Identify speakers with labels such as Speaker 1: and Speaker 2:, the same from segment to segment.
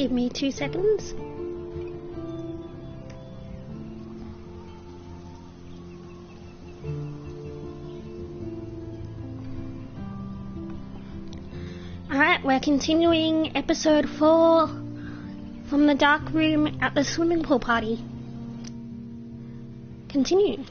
Speaker 1: Give me 2 seconds. Alright, we're continuing episode 4 from the dark room at the swimming pool party. Continue.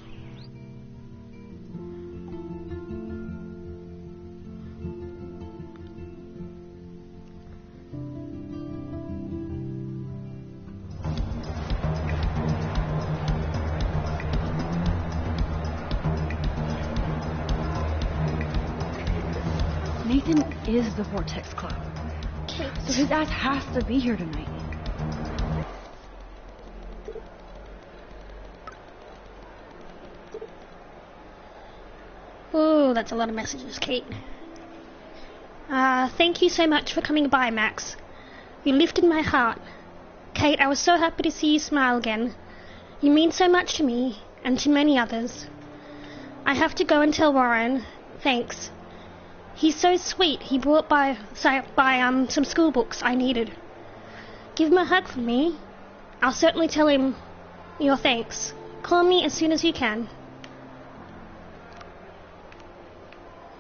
Speaker 2: Nathan is the Vortex Club.
Speaker 1: Kate.
Speaker 2: So his ass has to be here tonight.
Speaker 1: Oh, that's a lot of messages, Kate. Thank you so much for coming by, Max. You lifted my heart. Kate, I was so happy to see you smile again. You mean so much to me, and to many others. I have to go and tell Warren. Thanks. He's so sweet. He brought by some school books I needed. Give him a hug for me. I'll certainly tell him your thanks. Call me as soon as you can.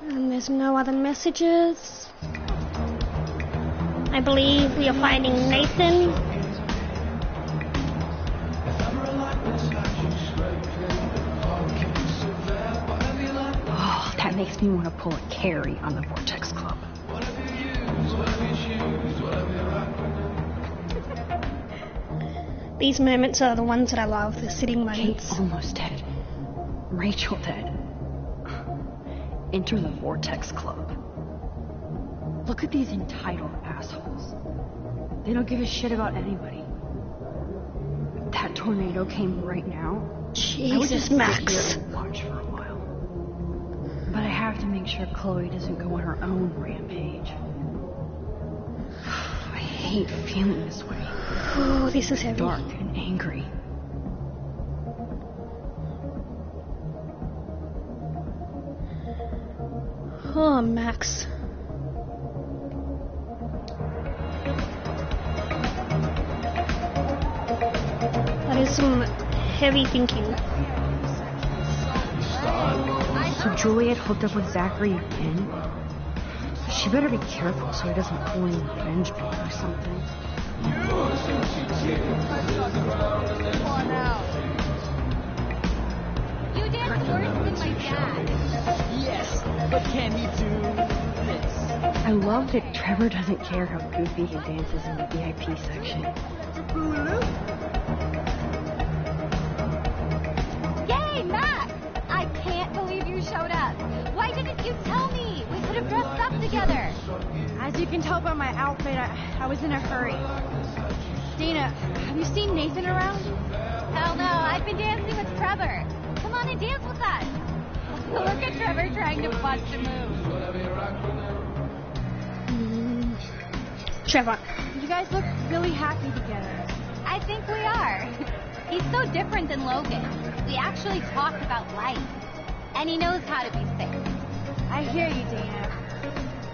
Speaker 1: And there's no other messages. I believe we are finding Nathan.
Speaker 2: Oh, that makes me want to pull a Carrie on the Vortex Club.
Speaker 1: These moments are the ones that I love, the sitting moments.
Speaker 2: Kate's almost dead. Rachel dead. Enter the Vortex Club. Look at these entitled assholes. They don't give a shit about anybody. If that tornado came right now, I would just
Speaker 1: Max.
Speaker 2: sit here and watch for a while. But I have to make sure Chloe doesn't go on her own rampage. I hate feeling this way.
Speaker 1: Oh, this is heavy.
Speaker 2: Dark and angry.
Speaker 1: Oh, Max. That is some heavy thinking.
Speaker 2: So Juliet hooked up with Zachary again? She better be careful so he doesn't pull any revenge porn or something.
Speaker 3: You dance worse than my dad.
Speaker 4: Yes, but can he do this?
Speaker 2: I love that Trevor doesn't care how goofy he dances in the VIP section.
Speaker 3: Yay, Max! I can't believe you showed up. Why didn't you tell me? We could have dressed up together.
Speaker 5: As you can tell by my outfit, I was in a hurry. Dana, have you seen Nathan around?
Speaker 3: Hell no, I've been dancing with Trevor. Come on and dance with us. Look at Trevor trying to bust a move.
Speaker 1: Trevor.
Speaker 5: You guys look really happy together.
Speaker 3: I think we are. He's so different than Logan. We actually talk about life. And he knows how to be safe.
Speaker 5: I hear you, Dana.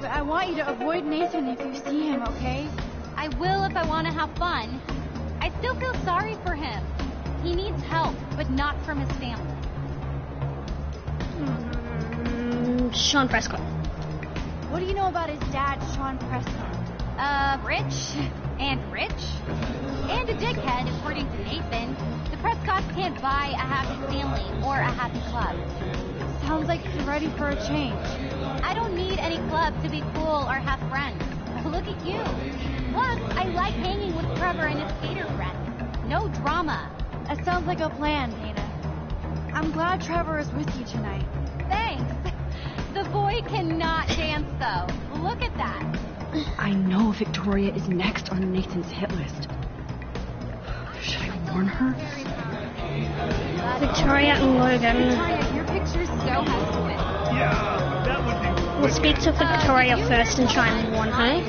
Speaker 5: But I want you to avoid Nathan if you see him, okay?
Speaker 3: I will if I want to have fun. I still feel sorry for him. He needs help, but not from his family.
Speaker 1: Sean Prescott.
Speaker 5: What do you know about his dad, Sean Prescott?
Speaker 3: Rich. And rich. And a dickhead, according to Nathan. The Prescotts can't buy a happy family or a happy club.
Speaker 5: Sounds like you're ready for a change.
Speaker 3: I don't need any club to be cool or have friends. Look at you. Plus, I like hanging with Trevor and his skater friends. No drama.
Speaker 5: That sounds like a plan, Dana. I'm glad Trevor is with you tonight.
Speaker 3: Thanks. The boy cannot dance, though. Look at that.
Speaker 2: I know Victoria is next on Nathan's hit list. Should I warn her?
Speaker 1: Victoria and Logan.
Speaker 3: Victoria, your picture's so handsome.
Speaker 4: Yeah, that would be
Speaker 1: We'll speak to Victoria first and try and warn her.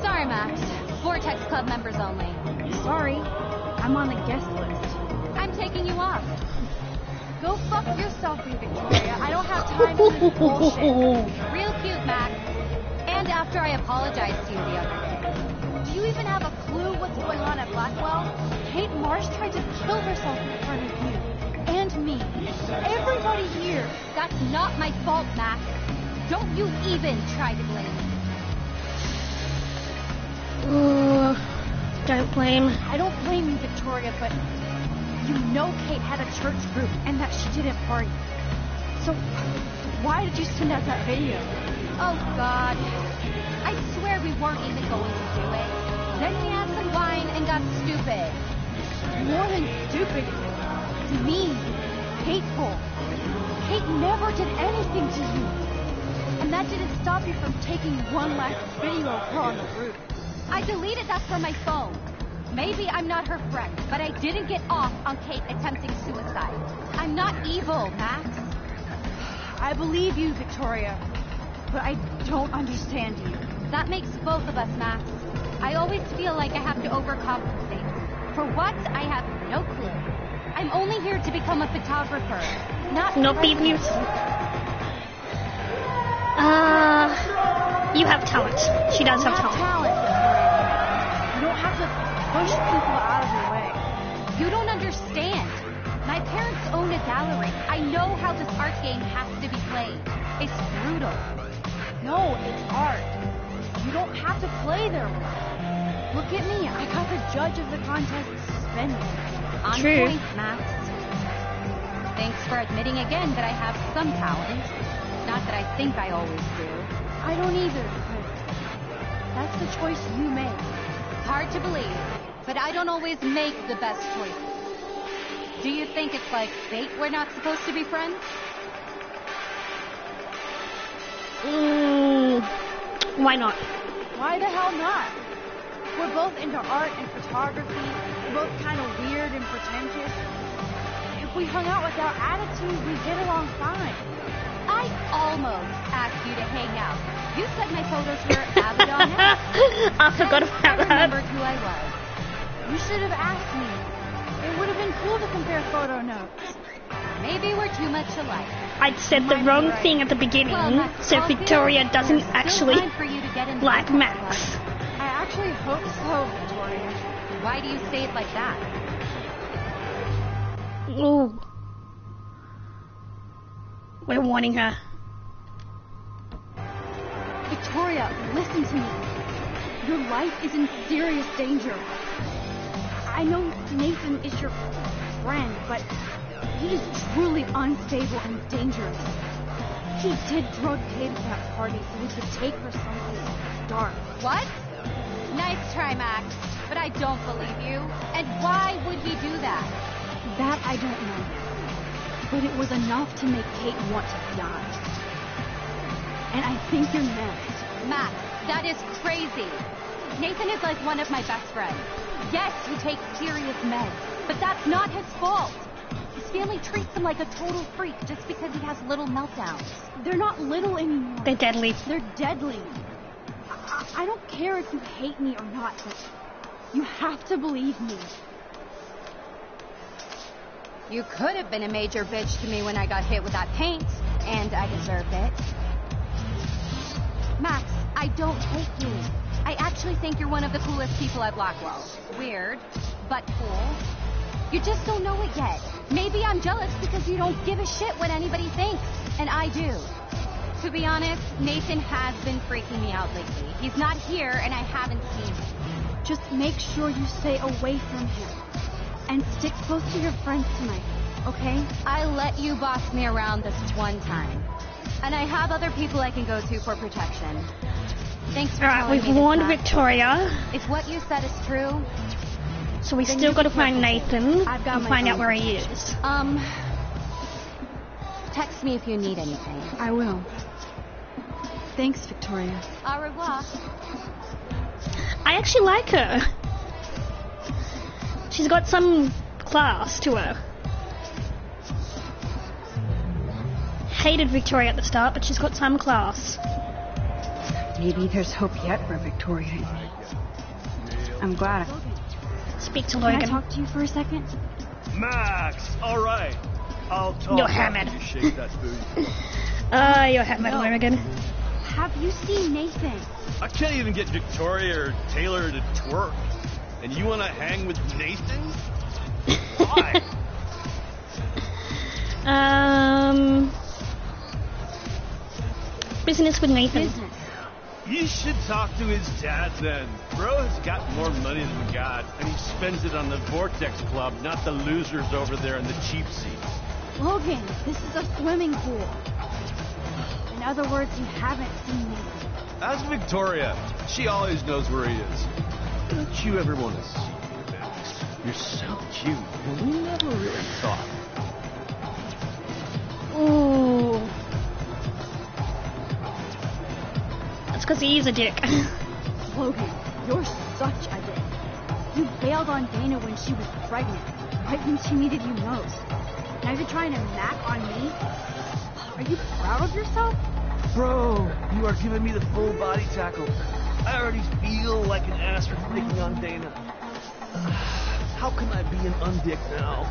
Speaker 3: Sorry, Max. Vortex Club members only.
Speaker 5: Sorry, I'm on the guest list.
Speaker 3: I'm taking you off.
Speaker 5: Go fuck yourself, Victoria. I don't have time for this bullshit.
Speaker 3: Real cute, Max. And after I apologized to you the other day.
Speaker 5: Do you even have a clue what's going on at Blackwell? Kate Marsh tried to kill herself in front of you. And me. Everybody here.
Speaker 3: That's not my fault, Max. Don't you even try to blame me.
Speaker 1: Ooh, don't blame.
Speaker 5: I don't blame you, Victoria, but you know Kate had a church group and that she didn't party. So why did you send out that video?
Speaker 3: Oh, God. I swear we weren't even going to do it. Then we had some wine and got stupid.
Speaker 5: More than stupid. Mean. Hateful. Kate never did anything to you. And that didn't stop you from taking one last video of her on the roof.
Speaker 3: I deleted that from my phone. Maybe I'm not her friend, but I didn't get off on Kate attempting suicide. I'm not evil, Max.
Speaker 5: I believe you, Victoria, but I don't understand you.
Speaker 3: That makes both of us, Max. I always feel like I have to overcompensate. For what? I have no clue. I'm only here to become a photographer, not
Speaker 1: be mute. You have talent. She does have talent.
Speaker 5: You don't have to push people out of your way.
Speaker 3: You don't understand. My parents own a gallery. I know how this art game has to be played. It's brutal.
Speaker 5: No, it's art. You don't have to play their role. Look at me. I got the judge of the contest suspended.
Speaker 3: On
Speaker 1: True.
Speaker 3: point, Max. Thanks for admitting again that I have some talent. Not that I think I always do.
Speaker 5: I don't either, but that's the choice you make.
Speaker 3: Hard to believe, but I don't always make the best choices. Do you think it's like fate we're not supposed to be friends?
Speaker 1: Why not?
Speaker 5: Why the hell not? We're both into art and photography. We're both kind of weird and pretentious. If we hung out without attitude, we'd get along fine.
Speaker 3: I almost asked you to hang out. You said my photos were Abaddon.
Speaker 1: I forgot about
Speaker 3: I
Speaker 1: that.
Speaker 3: remembered who I was.
Speaker 5: You should have asked me. It would have been cool to compare photo notes.
Speaker 3: Maybe we're too much alike.
Speaker 1: I'd said the wrong thing at the beginning,
Speaker 3: Well,
Speaker 1: so
Speaker 3: I'll
Speaker 1: Victoria
Speaker 3: do.
Speaker 1: doesn't
Speaker 3: There's still
Speaker 1: actually
Speaker 3: time for you to get in the
Speaker 1: like
Speaker 3: book
Speaker 1: Max.
Speaker 3: club.
Speaker 5: I actually hope so, Victoria.
Speaker 3: Why do you say it like that?
Speaker 1: Ooh. We're warning her.
Speaker 5: Victoria, listen to me. Your life is in serious danger. I know Nathan is your friend, but he is truly unstable and dangerous. He did drug Kate at that party so he could take her someplace dark.
Speaker 3: What? Nice try, Max, but I don't believe you. And why would he do that?
Speaker 5: That I don't know. But it was enough to make Kate want to die. And I think you're next.
Speaker 3: Max, that is crazy. Nathan is like one of my best friends. Yes, he takes serious meds, but that's not his fault. His family treats him like a total freak just because he has little meltdowns.
Speaker 5: They're not little anymore.
Speaker 1: They're deadly.
Speaker 5: They're deadly. I don't care if you hate me or not, but you have to believe me.
Speaker 3: You could have been a major bitch to me when I got hit with that paint, and I deserved it. Max, I don't hate you. I actually think you're one of the coolest people at Blackwell. Weird, but cool. You just don't know it yet. Maybe I'm jealous because you don't give a shit what anybody thinks, and I do. To be honest, Nathan has been freaking me out lately. He's not here, and I haven't seen him.
Speaker 5: Just make sure you stay away from him. And stick close to your friends tonight, okay?
Speaker 3: I let you boss me around this one time. And I have other people I can go to for protection. Thanks for
Speaker 1: Alright,
Speaker 3: telling
Speaker 1: we've
Speaker 3: me this,
Speaker 1: warned
Speaker 3: Max.
Speaker 1: Victoria,
Speaker 3: If what you said is true,
Speaker 1: so we
Speaker 3: Then
Speaker 1: still
Speaker 3: you
Speaker 1: gotta
Speaker 3: be
Speaker 1: find
Speaker 3: careful.
Speaker 1: Nathan
Speaker 5: I've got
Speaker 1: and
Speaker 5: my
Speaker 1: find out
Speaker 5: phone.
Speaker 1: where he is.
Speaker 3: text me if you need anything.
Speaker 5: I will. Thanks, Victoria.
Speaker 3: Au revoir.
Speaker 1: I actually like her. She's got some class to her. Hated Victoria at the start, but she's got some class.
Speaker 2: Maybe there's hope yet for Victoria. I'm glad.
Speaker 1: Speak to
Speaker 5: Can I
Speaker 1: Logan.
Speaker 5: talk to you for a second?
Speaker 6: Max, all right. I'll talk
Speaker 1: You're
Speaker 6: after
Speaker 1: hammered.
Speaker 6: you shake that booty.
Speaker 1: You're hammered,
Speaker 5: No.
Speaker 1: Logan.
Speaker 5: Have you seen Nathan?
Speaker 6: I can't even get Victoria or Taylor to twerk. And you want to hang with Nathan? Why?
Speaker 1: Business with Nathan.
Speaker 5: Business.
Speaker 6: You should talk to his dad then. Bro has got more money than God, and he spends it on the Vortex Club, not the losers over there in the cheap seats.
Speaker 5: Logan, this is a swimming pool. In other words, you haven't seen Nathan.
Speaker 6: Ask Victoria. She always knows where he is. Don't you ever want to see me, Max? You're so cute, and we never really talk.
Speaker 1: Ooh. That's because he's a dick.
Speaker 5: Logan, you're such a dick. You bailed on Dana when she was pregnant, right when she needed you most. Now you're trying to mac on me? Are you proud of yourself?
Speaker 6: Bro, you are giving me the full body tackle. I already feel like an ass for picking on Dana. How can I be an undick now?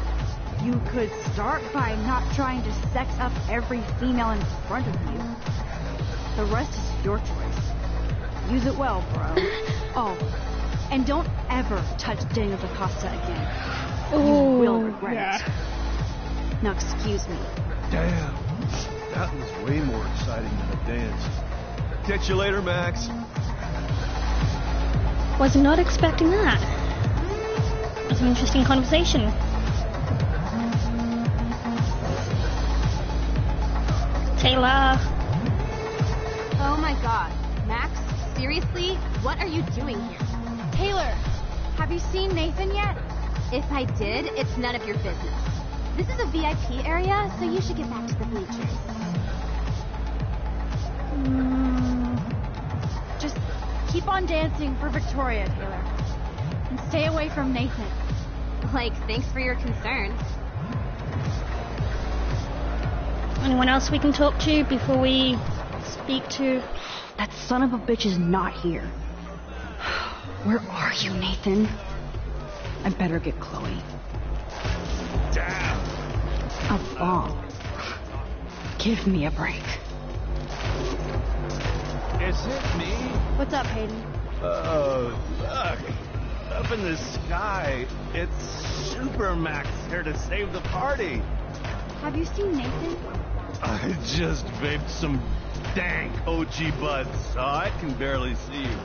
Speaker 5: You could start by not trying to sex up every female in front of you. The rest is your choice. Use it well, bro. Oh, and don't ever touch Daniel DaCosta again. You will regret it. Now excuse me.
Speaker 6: Damn, that was way more exciting than a dance. Catch you later, Max.
Speaker 1: Was not expecting that. It was an interesting conversation. Taylor.
Speaker 3: Oh my god. Max, seriously? What are you doing here?
Speaker 5: Taylor, have you seen Nathan yet?
Speaker 3: If I did, it's none of your business. This is a VIP area, so you should get back to the bleachers.
Speaker 5: Just keep on dancing for Victoria, Taylor. And stay away from Nathan.
Speaker 3: Like, thanks for your concern.
Speaker 1: Anyone else we can talk to before we speak to...
Speaker 2: That son of a bitch is not here. Where are you, Nathan? I better get Chloe.
Speaker 6: Damn.
Speaker 2: A bomb. Give me a break.
Speaker 6: Is it me?
Speaker 5: What's up, Hayden?
Speaker 6: Look. Up in the sky, it's Super Max here to save the party.
Speaker 5: Have you seen Nathan?
Speaker 6: I just vaped some dank OG buds, so I can barely see you.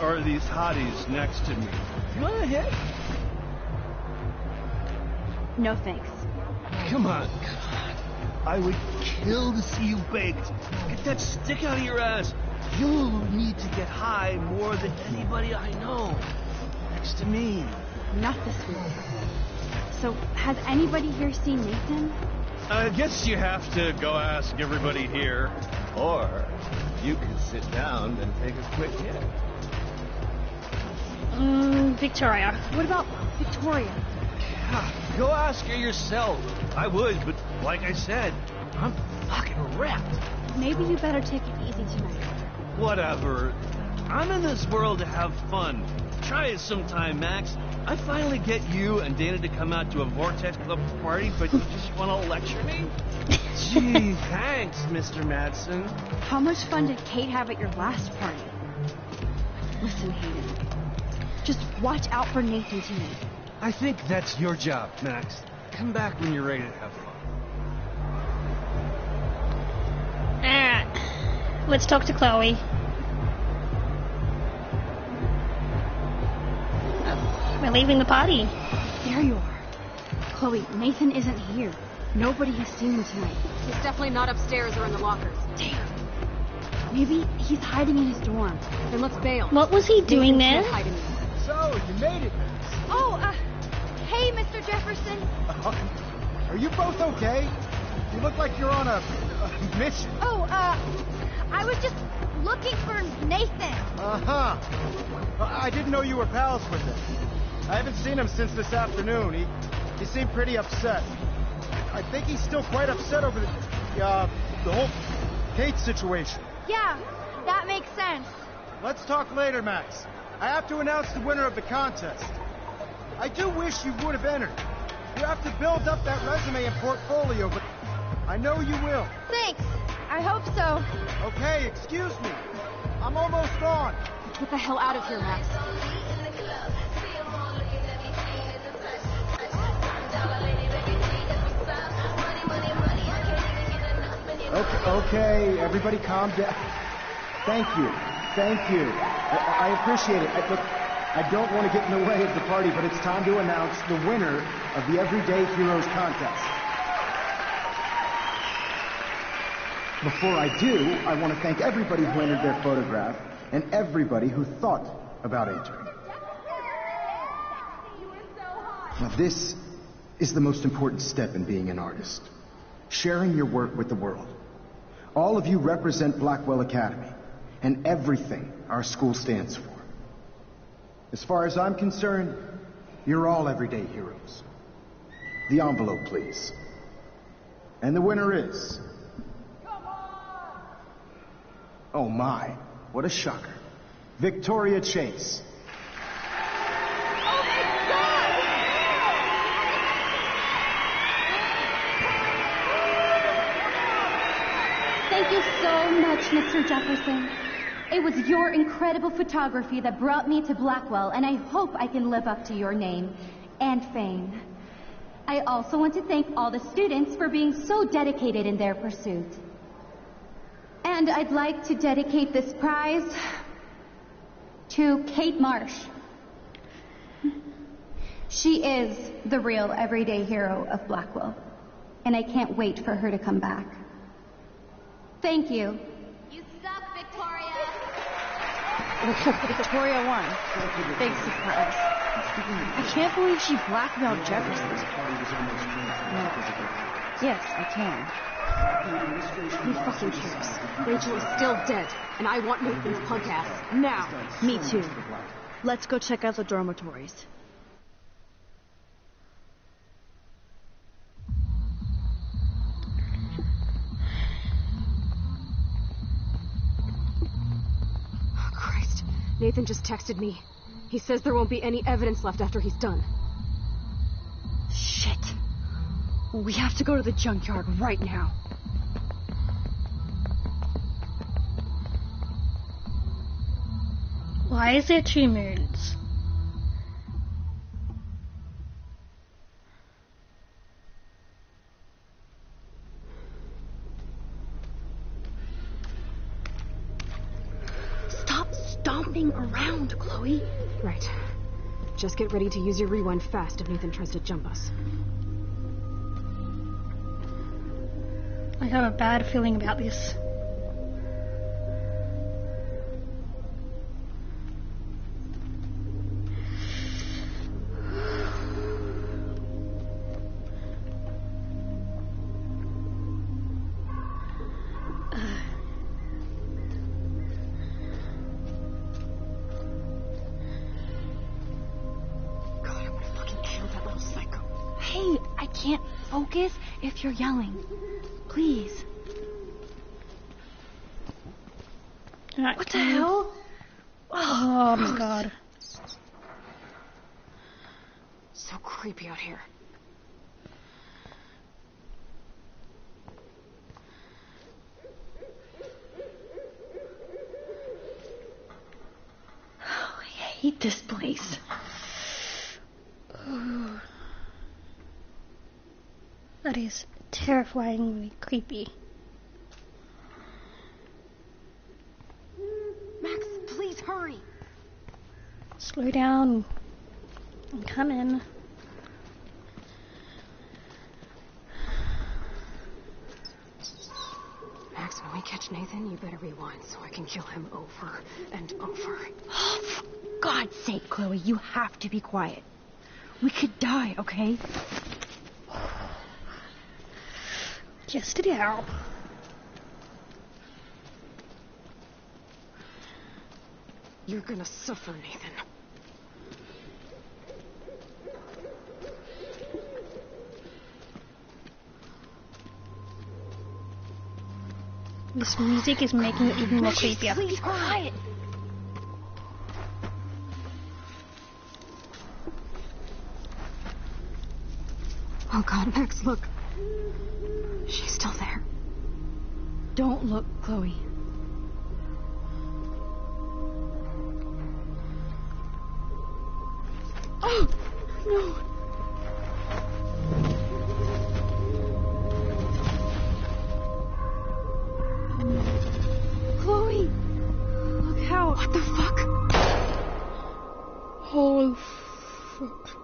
Speaker 6: Or are these hotties next to me? You want a hit?
Speaker 5: No thanks.
Speaker 6: Come on. I would kill to see you baked. Get that stick out of your ass. You'll need to get high more than anybody I know. Next to me.
Speaker 5: Not this week. So, has anybody here seen Nathan?
Speaker 6: I guess you have to go ask everybody here. Or you could sit down and take a quick hit.
Speaker 1: Victoria.
Speaker 5: What about Victoria?
Speaker 6: Yeah, go ask her yourself. I would, but like I said, I'm fucking wrecked.
Speaker 5: Maybe you better take it easy tonight.
Speaker 6: Whatever. I'm in this world to have fun. Try it sometime, Max. I finally get you and Dana to come out to a Vortex Club party, but you just want to lecture me? Gee, thanks, Mr. Madsen.
Speaker 5: How much fun did Kate have at your last party? Listen, Hayden. Just watch out for Nathan tonight.
Speaker 6: I think that's your job, Max. Come back when you're ready to have fun.
Speaker 1: Alright. Let's talk to Chloe. We're leaving the party.
Speaker 5: There you are. Chloe, Nathan isn't here. Nobody has seen him tonight.
Speaker 3: He's definitely not upstairs or in the lockers.
Speaker 5: Damn. Maybe he's hiding in his dorm.
Speaker 3: Then let's bail.
Speaker 1: What was he doing there?
Speaker 3: Can't hide in these.
Speaker 7: So, you made it, Max.
Speaker 5: Oh, hey, Mr. Jefferson.
Speaker 7: Are you both okay? You look like you're on a mission.
Speaker 5: Oh, I was just looking for Nathan.
Speaker 7: Uh-huh. I didn't know you were pals with him. I haven't seen him since this afternoon. He seemed pretty upset. I think he's still quite upset over the whole Kate situation.
Speaker 5: Yeah, that makes sense.
Speaker 7: Let's talk later, Max. I have to announce the winner of the contest. I do wish you would have entered. You have to build up that resume and portfolio, but I know you will.
Speaker 5: Thanks. I hope so.
Speaker 7: Okay, excuse me. I'm almost on.
Speaker 5: Get the hell out of here, Max.
Speaker 7: Okay, everybody calm down. Thank you. I appreciate it. Look, I don't want to get in the way of the party, but it's time to announce the winner of the Everyday Heroes contest. Before I do, I want to thank everybody who entered their photograph and everybody who thought about entering. Now, this is the most important step in being an artist. Sharing your work with the world. All of you represent Blackwell Academy and everything our school stands for. As far as I'm concerned, you're all everyday heroes. The envelope, please. And the winner is... Oh my, what a shocker. Victoria Chase.
Speaker 3: Thank you so much, Mr. Jefferson. It was your incredible photography that brought me to Blackwell, and I hope I can live up to your name and fame. I also want to thank all the students for being so dedicated in their pursuit. And I'd like to dedicate this prize to Kate Marsh. She is the real everyday hero of Blackwell, and I can't wait for her to come back. Thank you. You suck, Victoria.
Speaker 2: Victoria won. Big surprise. I can't believe she blackmailed Jefferson. Yes, I can.
Speaker 5: Who fucking cares? Rachel is still dead, and I want Nathan's punk ass now.
Speaker 2: Me too. Let's go check out the dormitories.
Speaker 5: Oh, Christ. Nathan just texted me. He says there won't be any evidence left after he's done.
Speaker 2: Shit. We have to go to the junkyard right now.
Speaker 1: Why is there 2 moons?
Speaker 5: Stop stomping around, Chloe. Right. Just get ready to use your rewind fast if Nathan tries to jump us.
Speaker 1: I have a bad feeling about this.
Speaker 2: Focus if you're yelling. Please.
Speaker 1: Right,
Speaker 2: what the hell?
Speaker 1: Oh my god.
Speaker 5: So creepy out here.
Speaker 2: Oh, I hate this place.
Speaker 1: That is terrifyingly creepy.
Speaker 5: Max, please hurry.
Speaker 1: Slow down. I'm coming.
Speaker 5: Max, when we catch Nathan, you better rewind so I can kill him over and over.
Speaker 2: Oh, for God's sake, Chloe, you have to be quiet. We could die, okay?
Speaker 1: Just now.
Speaker 5: You're gonna suffer, Nathan.
Speaker 1: This music is making it even more creepier.
Speaker 5: Please, quiet. Oh God, Max, look. She's still there.
Speaker 2: Don't look, Chloe. Oh, no. Chloe! Look out! What the fuck?
Speaker 1: Holy fuck.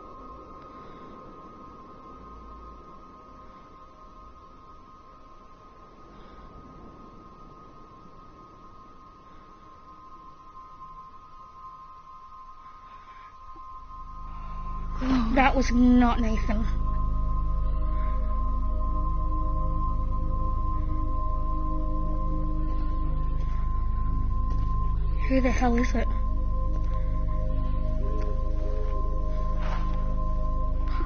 Speaker 1: That was not Nathan. Who the hell is it?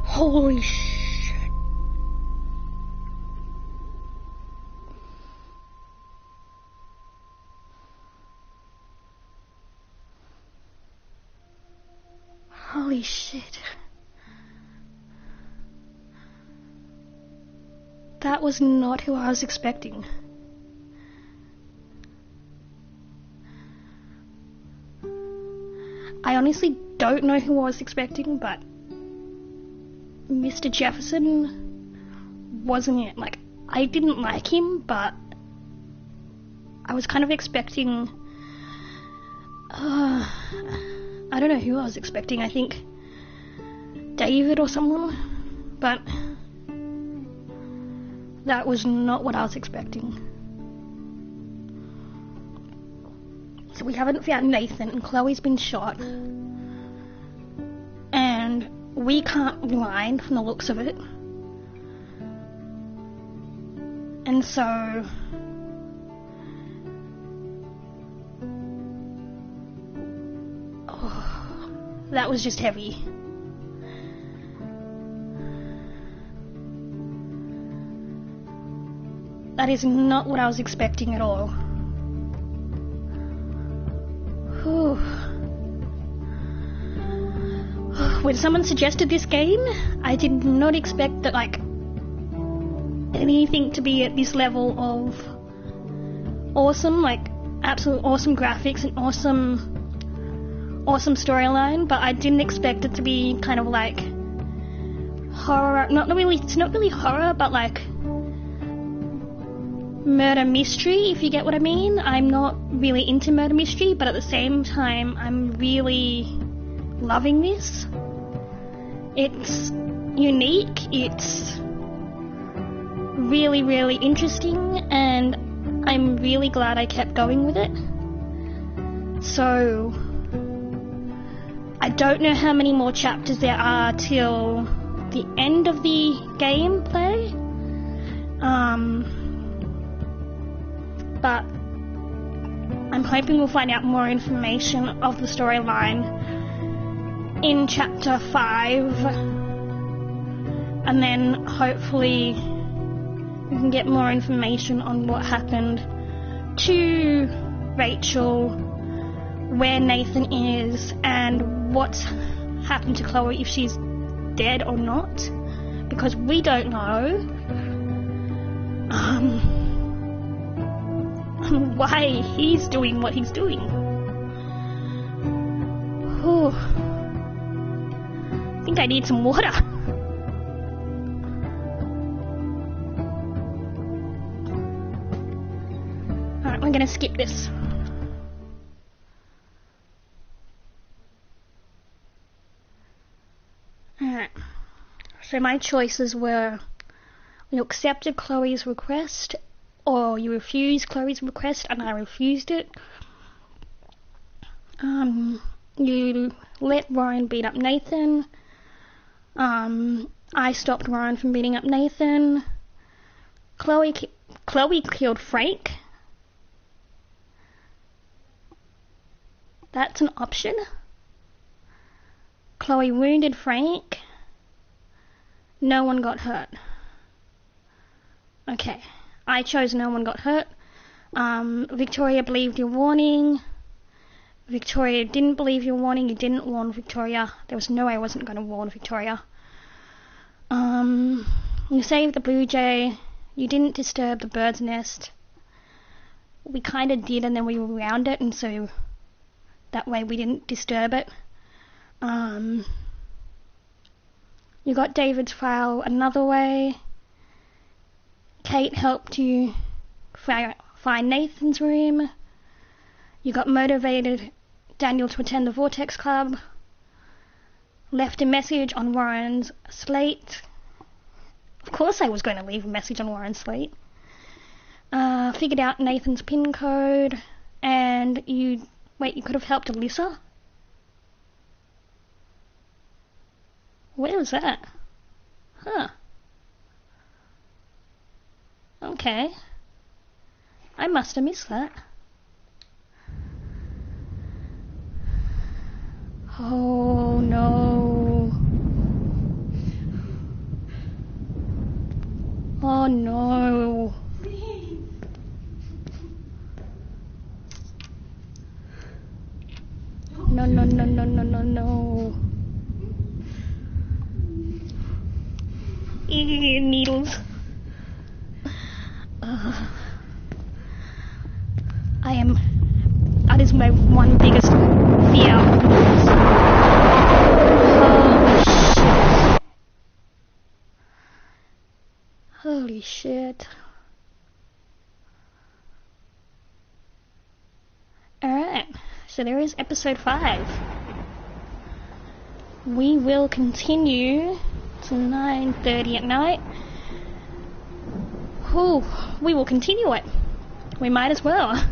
Speaker 1: Holy shit. Holy shit. That was not who I was expecting. I honestly don't know who I was expecting, but Mr. Jefferson wasn't it. Like, I didn't like him, but I was kind of expecting... I don't know who I was expecting. I think David or someone, but that was not what I was expecting. So we haven't found Nathan, and Chloe's been shot. And we can't blind from the looks of it. And so... oh, that was just heavy. That is not what I was expecting at all. Whew. When someone suggested this game, I did not expect that, like, anything to be at this level of awesome, like, absolute awesome graphics and awesome storyline, but I didn't expect it to be kind of like horror, it's not really horror, but like murder mystery, if you get what I mean. I'm not really into murder mystery, but at the same time, I'm really loving this. It's unique, it's really, really interesting, and I'm really glad I kept going with it. So, I don't know how many more chapters there are till the end of the gameplay. But I'm hoping we'll find out more information of the storyline in Chapter 5, and then hopefully we can get more information on what happened to Rachel, where Nathan is, and what's happened to Chloe, if she's dead or not, because we don't know. Why he's doing what he's doing. Whew. I think I need some water. Alright, we're gonna skip this. Alright. So my choices were: you accepted Chloe's request, or you refused Chloe's request and I refused it. You let Ryan beat up Nathan. I stopped Ryan from beating up Nathan. Chloe killed Frank. That's an option. Chloe wounded Frank. No one got hurt. Okay. I chose no one got hurt. Victoria believed your warning. Victoria didn't believe your warning. You didn't warn Victoria. There was no way I wasn't going to warn Victoria. You saved the blue jay. You didn't disturb the bird's nest. we kind of did, and then we wound it, and so that way we didn't disturb it. You got David's file another way. Kate helped you find Nathan's room. You got motivated Daniel to attend the Vortex Club. Left a message on Warren's slate. Of course I was going to leave a message on Warren's slate. Figured out Nathan's PIN code. And you could have helped Alyssa? Where was that? Huh. Okay. I must have missed that. Oh no. Oh no.
Speaker 5: Please.
Speaker 1: No, no, no, no, no, no, no. Needles. That is my one biggest fear. Holy shit. Alright, so there is episode 5. We will continue to 9:30 at night. Ooh, we will continue it. We might as well.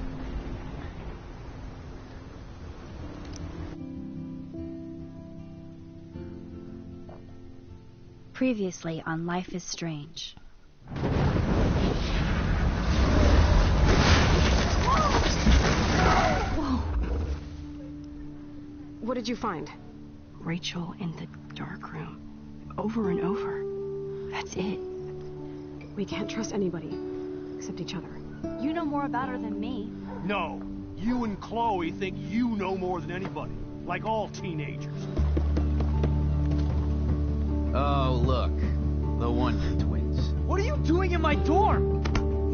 Speaker 3: Previously on Life is Strange.
Speaker 2: Whoa! What did you find? Rachel in the dark room. Over and over. That's it. We can't trust anybody. Except each other.
Speaker 3: You know more about her than me.
Speaker 6: No, you and Chloe think you know more than anybody, like all teenagers.
Speaker 4: Oh, look. The Wonder Twins.
Speaker 7: What are you doing in my dorm?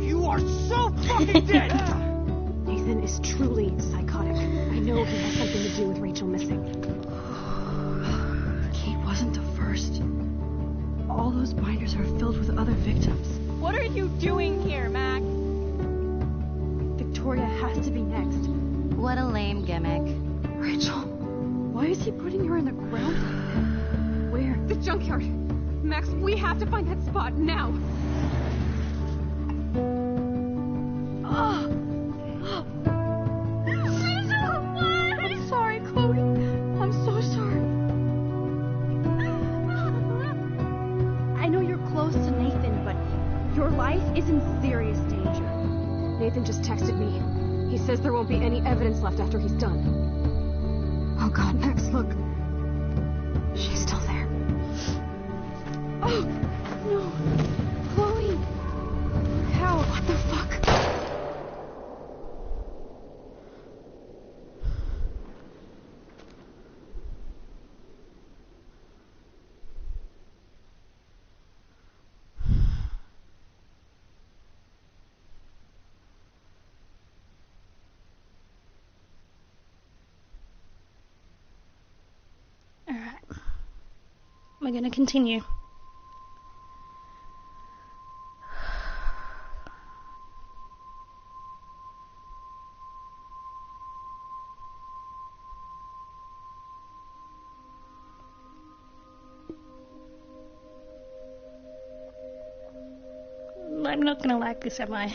Speaker 7: You are so fucking dead!
Speaker 2: Nathan is truly psychotic. I know he has something to do with Rachel missing. Kate wasn't the first. All those binders are filled with other victims.
Speaker 5: What are you doing here, Max?
Speaker 2: Victoria has to be next.
Speaker 3: What a lame gimmick.
Speaker 2: Rachel, why is he putting her in the ground? Where?
Speaker 5: The junkyard. Max, we have to find that spot now.
Speaker 2: I'm sorry, Chloe. I'm so sorry. I know you're close to Nathan, but your life is in serious danger. Nathan just texted me. He says there won't be any evidence left after he's done. Oh God, Max, look. She's still there. Oh, no. Chloe. How? What the fuck?
Speaker 1: We're going to continue. I'm not going to like this, am I?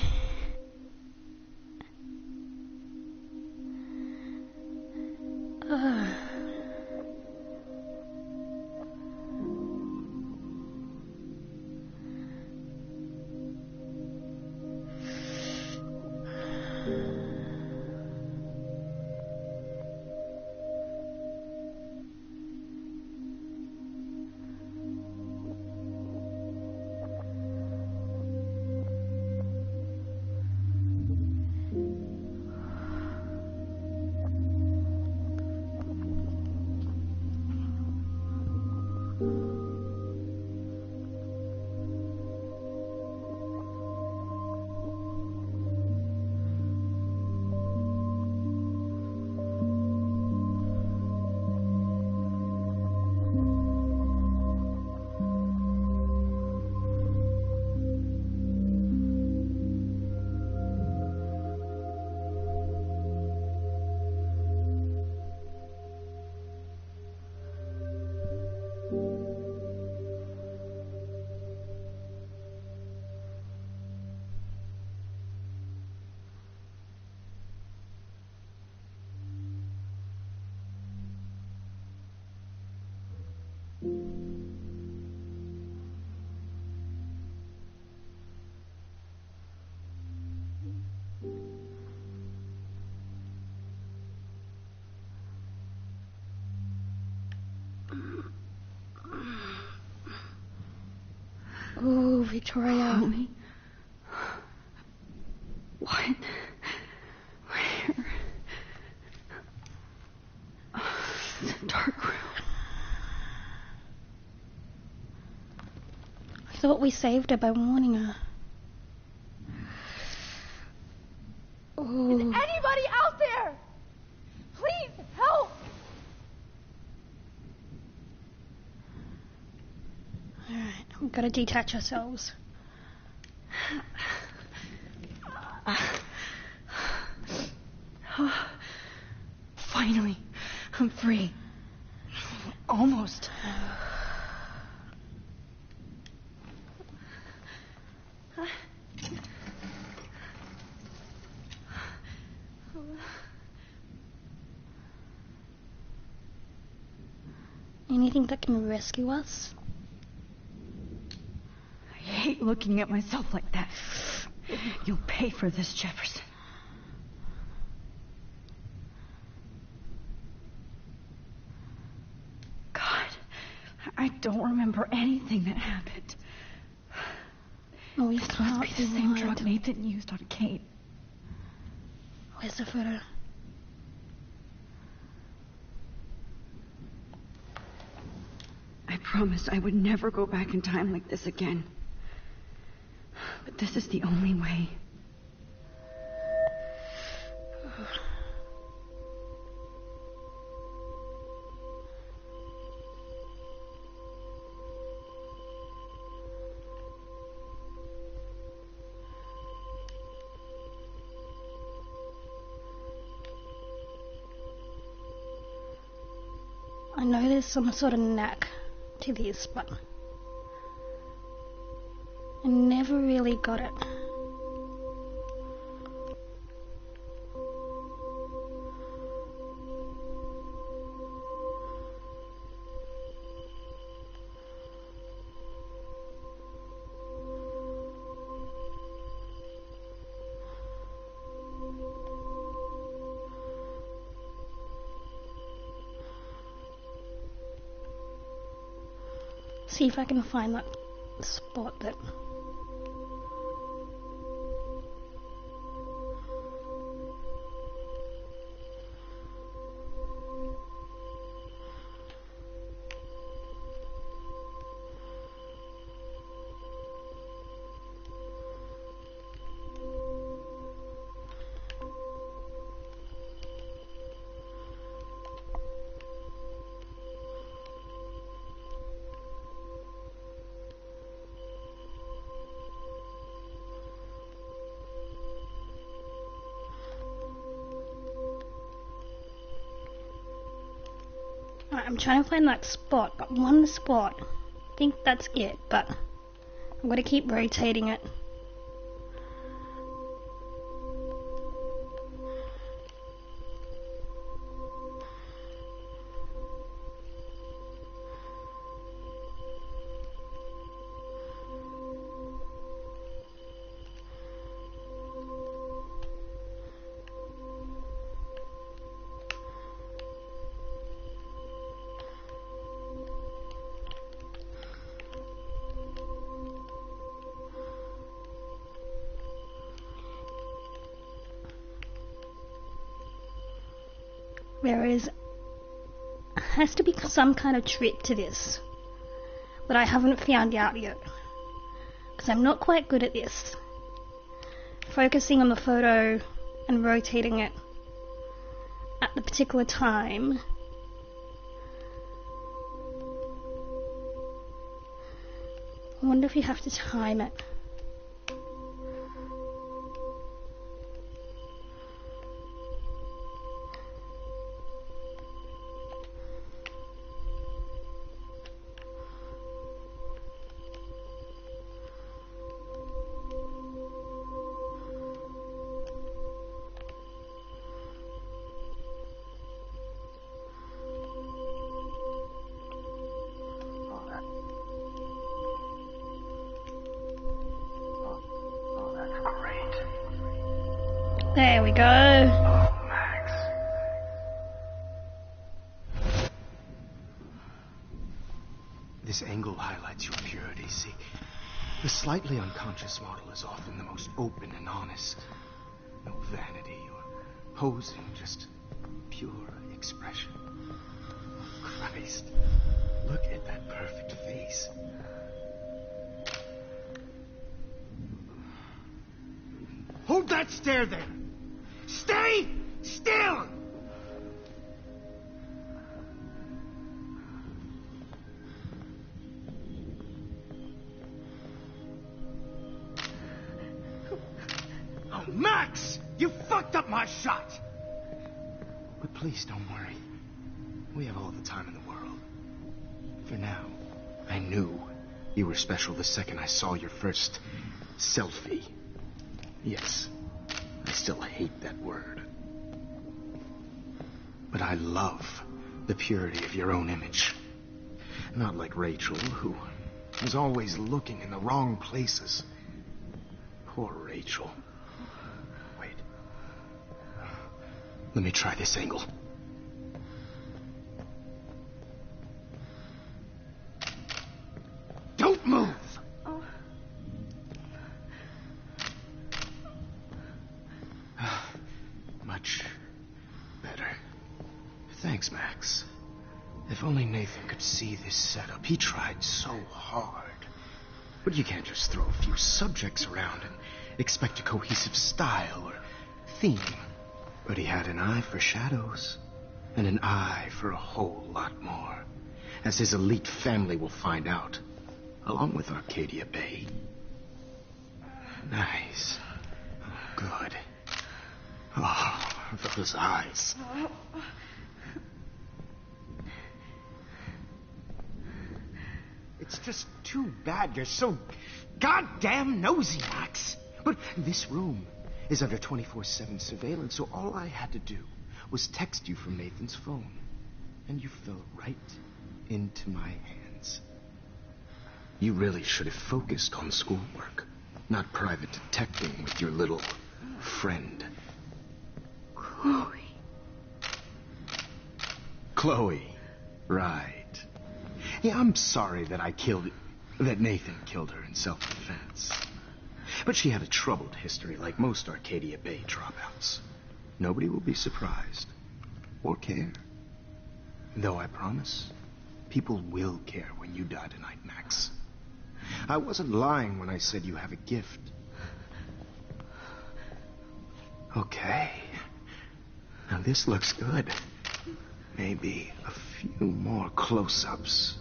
Speaker 1: Oh, Victoria.
Speaker 2: Mommy? What? Where? It's a dark room.
Speaker 1: I thought we saved her by warning her. Oh.
Speaker 5: Is anybody out there? Please, help!
Speaker 1: Alright, we've got to detach ourselves.
Speaker 2: Finally, I'm free. Almost.
Speaker 1: Anything that can rescue us?
Speaker 2: I hate looking at myself like that. You'll pay for this, Jefferson. God, I don't remember anything that happened.
Speaker 1: Oh, we
Speaker 2: This
Speaker 1: can't
Speaker 2: must be the same drug Nathan used on Kate.
Speaker 1: Where's the photo?
Speaker 2: I promised I would never go back in time like this again. But this is the only way.
Speaker 1: I know there's some sort of knack to this, but I never really got it. See if I can find that spot that... I'm trying to find that spot, but one spot. I think that's it, but I'm going to keep rotating it. There has to be some kind of trick to this, but I haven't found out yet, because I'm not quite good at this. Focusing on the photo and rotating it at the particular time. I wonder if you have to time it. There we go.
Speaker 8: Oh, Max.
Speaker 7: This angle highlights your purity, see?
Speaker 9: The slightly unconscious model is often the most open and honest. No vanity or posing, just pure expression. Oh, Christ. Look at that perfect face.
Speaker 7: Hold that stare there! Stay still! Oh, Max! You fucked up my shot!
Speaker 9: But please don't worry. We have all the time in the world. For now, I knew you were special the second I saw your first selfie. Yes, I still hate that word. But I love the purity of your own image. Not like Rachel, who was always looking in the wrong places. Poor Rachel. Wait. Let me try this angle. Don't move! Much better. Thanks, Max. If only Nathan could see this setup. He tried so hard. But you can't just throw a few subjects around and expect a cohesive style or theme. But he had an eye for shadows, and an eye for a whole lot more, as his elite family will find out, along with Arcadia Bay. Nice. Oh, good. Oh, those eyes. It's just too bad you're so goddamn nosy, Max. But this room is under 24/7 surveillance, so all I had to do was text you from Nathan's phone. And you fell right into my hands. You really should have focused on schoolwork, not private detecting with your little friend. Chloe. Right. Yeah, I'm sorry that Nathan killed her in self-defense. But she had a troubled history like most Arcadia Bay dropouts. Nobody will be surprised or care. Though I promise, people will care when you die tonight, Max. I wasn't lying when I said you have a gift. Okay. Now this looks good. Maybe a few more close-ups.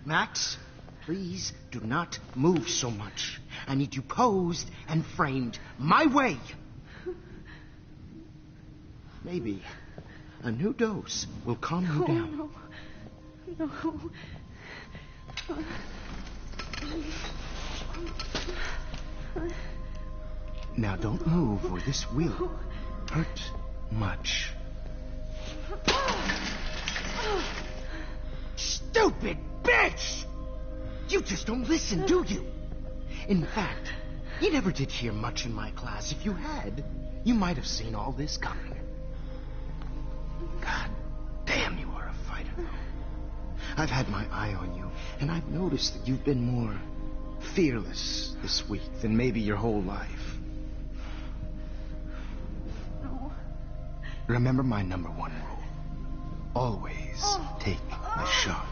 Speaker 9: Max, please do not move so much. I need you posed and framed my way. Maybe a new dose will calm you down.
Speaker 2: No.
Speaker 9: Now don't move or this will hurt much. Stupid bitch! You just don't listen, do you? In fact, you never did hear much in my class. If you had, you might have seen all this coming. God damn, you are a fighter, though. I've had my eye on you, and I've noticed that you've been more fearless this week than maybe your whole life.
Speaker 2: No.
Speaker 9: Remember my #1 rule. Always take a shot.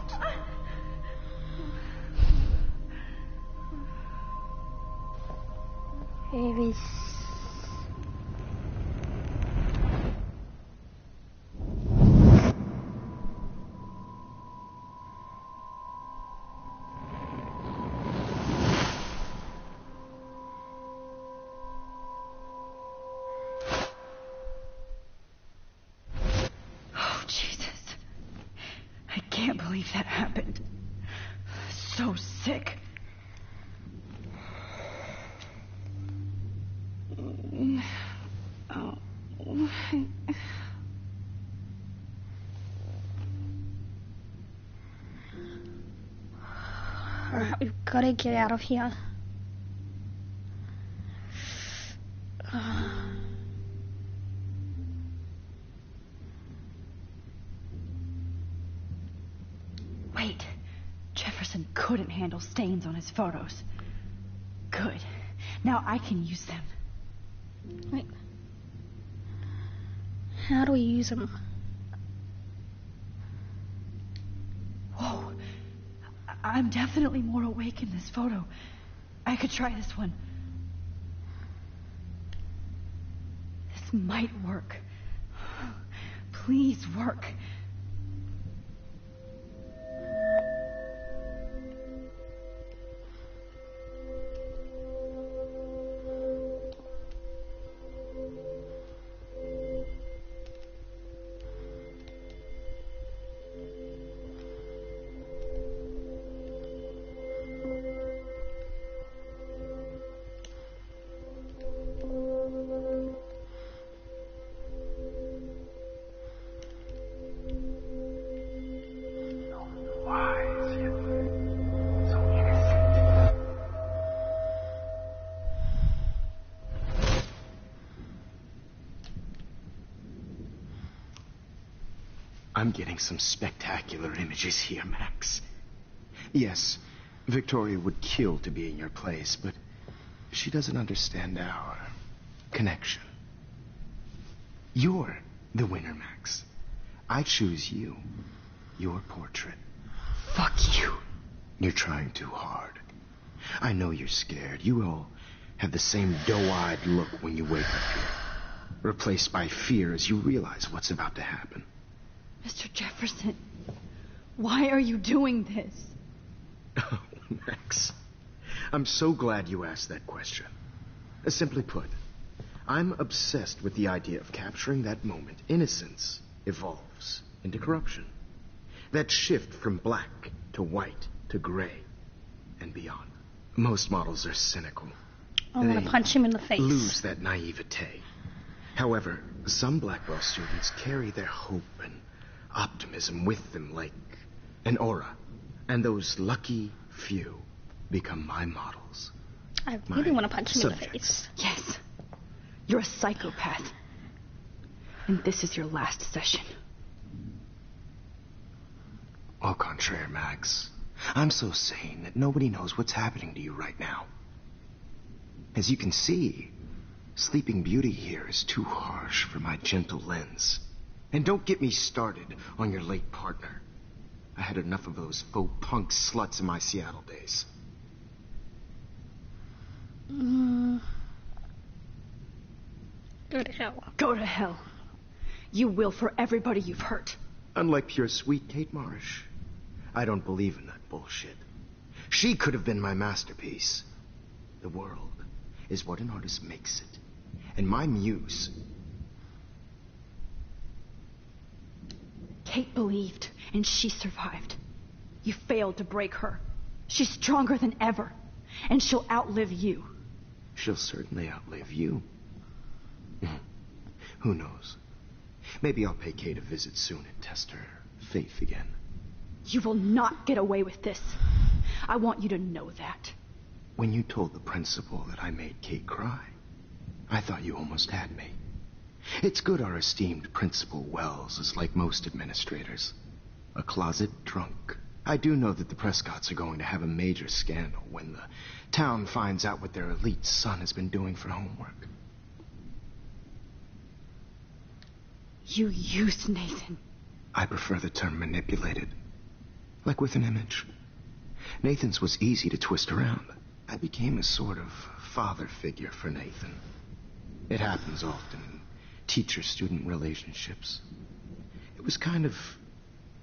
Speaker 1: Aries.
Speaker 2: Oh, Jesus. I can't believe that happened. So sick. Oh.
Speaker 1: Alright, we've got to get out of here.
Speaker 2: Jefferson couldn't handle stains on his photos. Good. Now I can use them.
Speaker 1: Wait. How do we use them?
Speaker 2: Whoa. I'm definitely more awake in this photo. I could try this one. This might work. Please work.
Speaker 9: I'm getting some spectacular images here, Max. Yes, Victoria would kill to be in your place, but she doesn't understand our connection. You're the winner, Max. I choose you. Your portrait.
Speaker 2: Fuck you.
Speaker 9: You're trying too hard. I know you're scared. You all have the same doe-eyed look when you wake up here, replaced by fear as you realize what's about to happen.
Speaker 2: Mr. Jefferson, why are you doing this?
Speaker 9: Oh, Max, I'm so glad you asked that question. Simply put, I'm obsessed with the idea of capturing that moment innocence evolves into corruption. That shift from black to white to gray and beyond. Most models are cynical.
Speaker 1: I'm going to punch him in the face.
Speaker 9: Lose that naivete. However, some Blackwell students carry their hope and optimism with them like an aura. And those lucky few become my models.
Speaker 1: I really want to punch him in the face.
Speaker 2: Yes. You're a psychopath. And this is your last session.
Speaker 9: Au contraire, Max. I'm so sane that nobody knows what's happening to you right now. As you can see, Sleeping Beauty here is too harsh for my gentle lens. And don't get me started on your late partner. I had enough of those faux punk sluts in my Seattle days.
Speaker 1: Go to hell.
Speaker 2: Go to hell. You will for everybody you've hurt.
Speaker 9: Unlike pure sweet Kate Marsh, I don't believe in that bullshit. She could have been my masterpiece. The world is what an artist makes it. And my muse...
Speaker 2: Kate believed, and she survived. You failed to break her. She's stronger than ever, and she'll outlive you.
Speaker 9: She'll certainly outlive you. Who knows? Maybe I'll pay Kate a visit soon and test her faith again.
Speaker 2: You will not get away with this. I want you to know that.
Speaker 9: When you told the principal that I made Kate cry, I thought you almost had me. It's good our esteemed Principal Wells is like most administrators. A closet drunk. I do know that the Prescotts are going to have a major scandal when the town finds out what their elite son has been doing for homework.
Speaker 2: You used Nathan.
Speaker 9: I prefer the term manipulated. Like with an image. Nathan's was easy to twist around. I became a sort of father figure for Nathan. It happens often in teacher-student relationships. It was kind of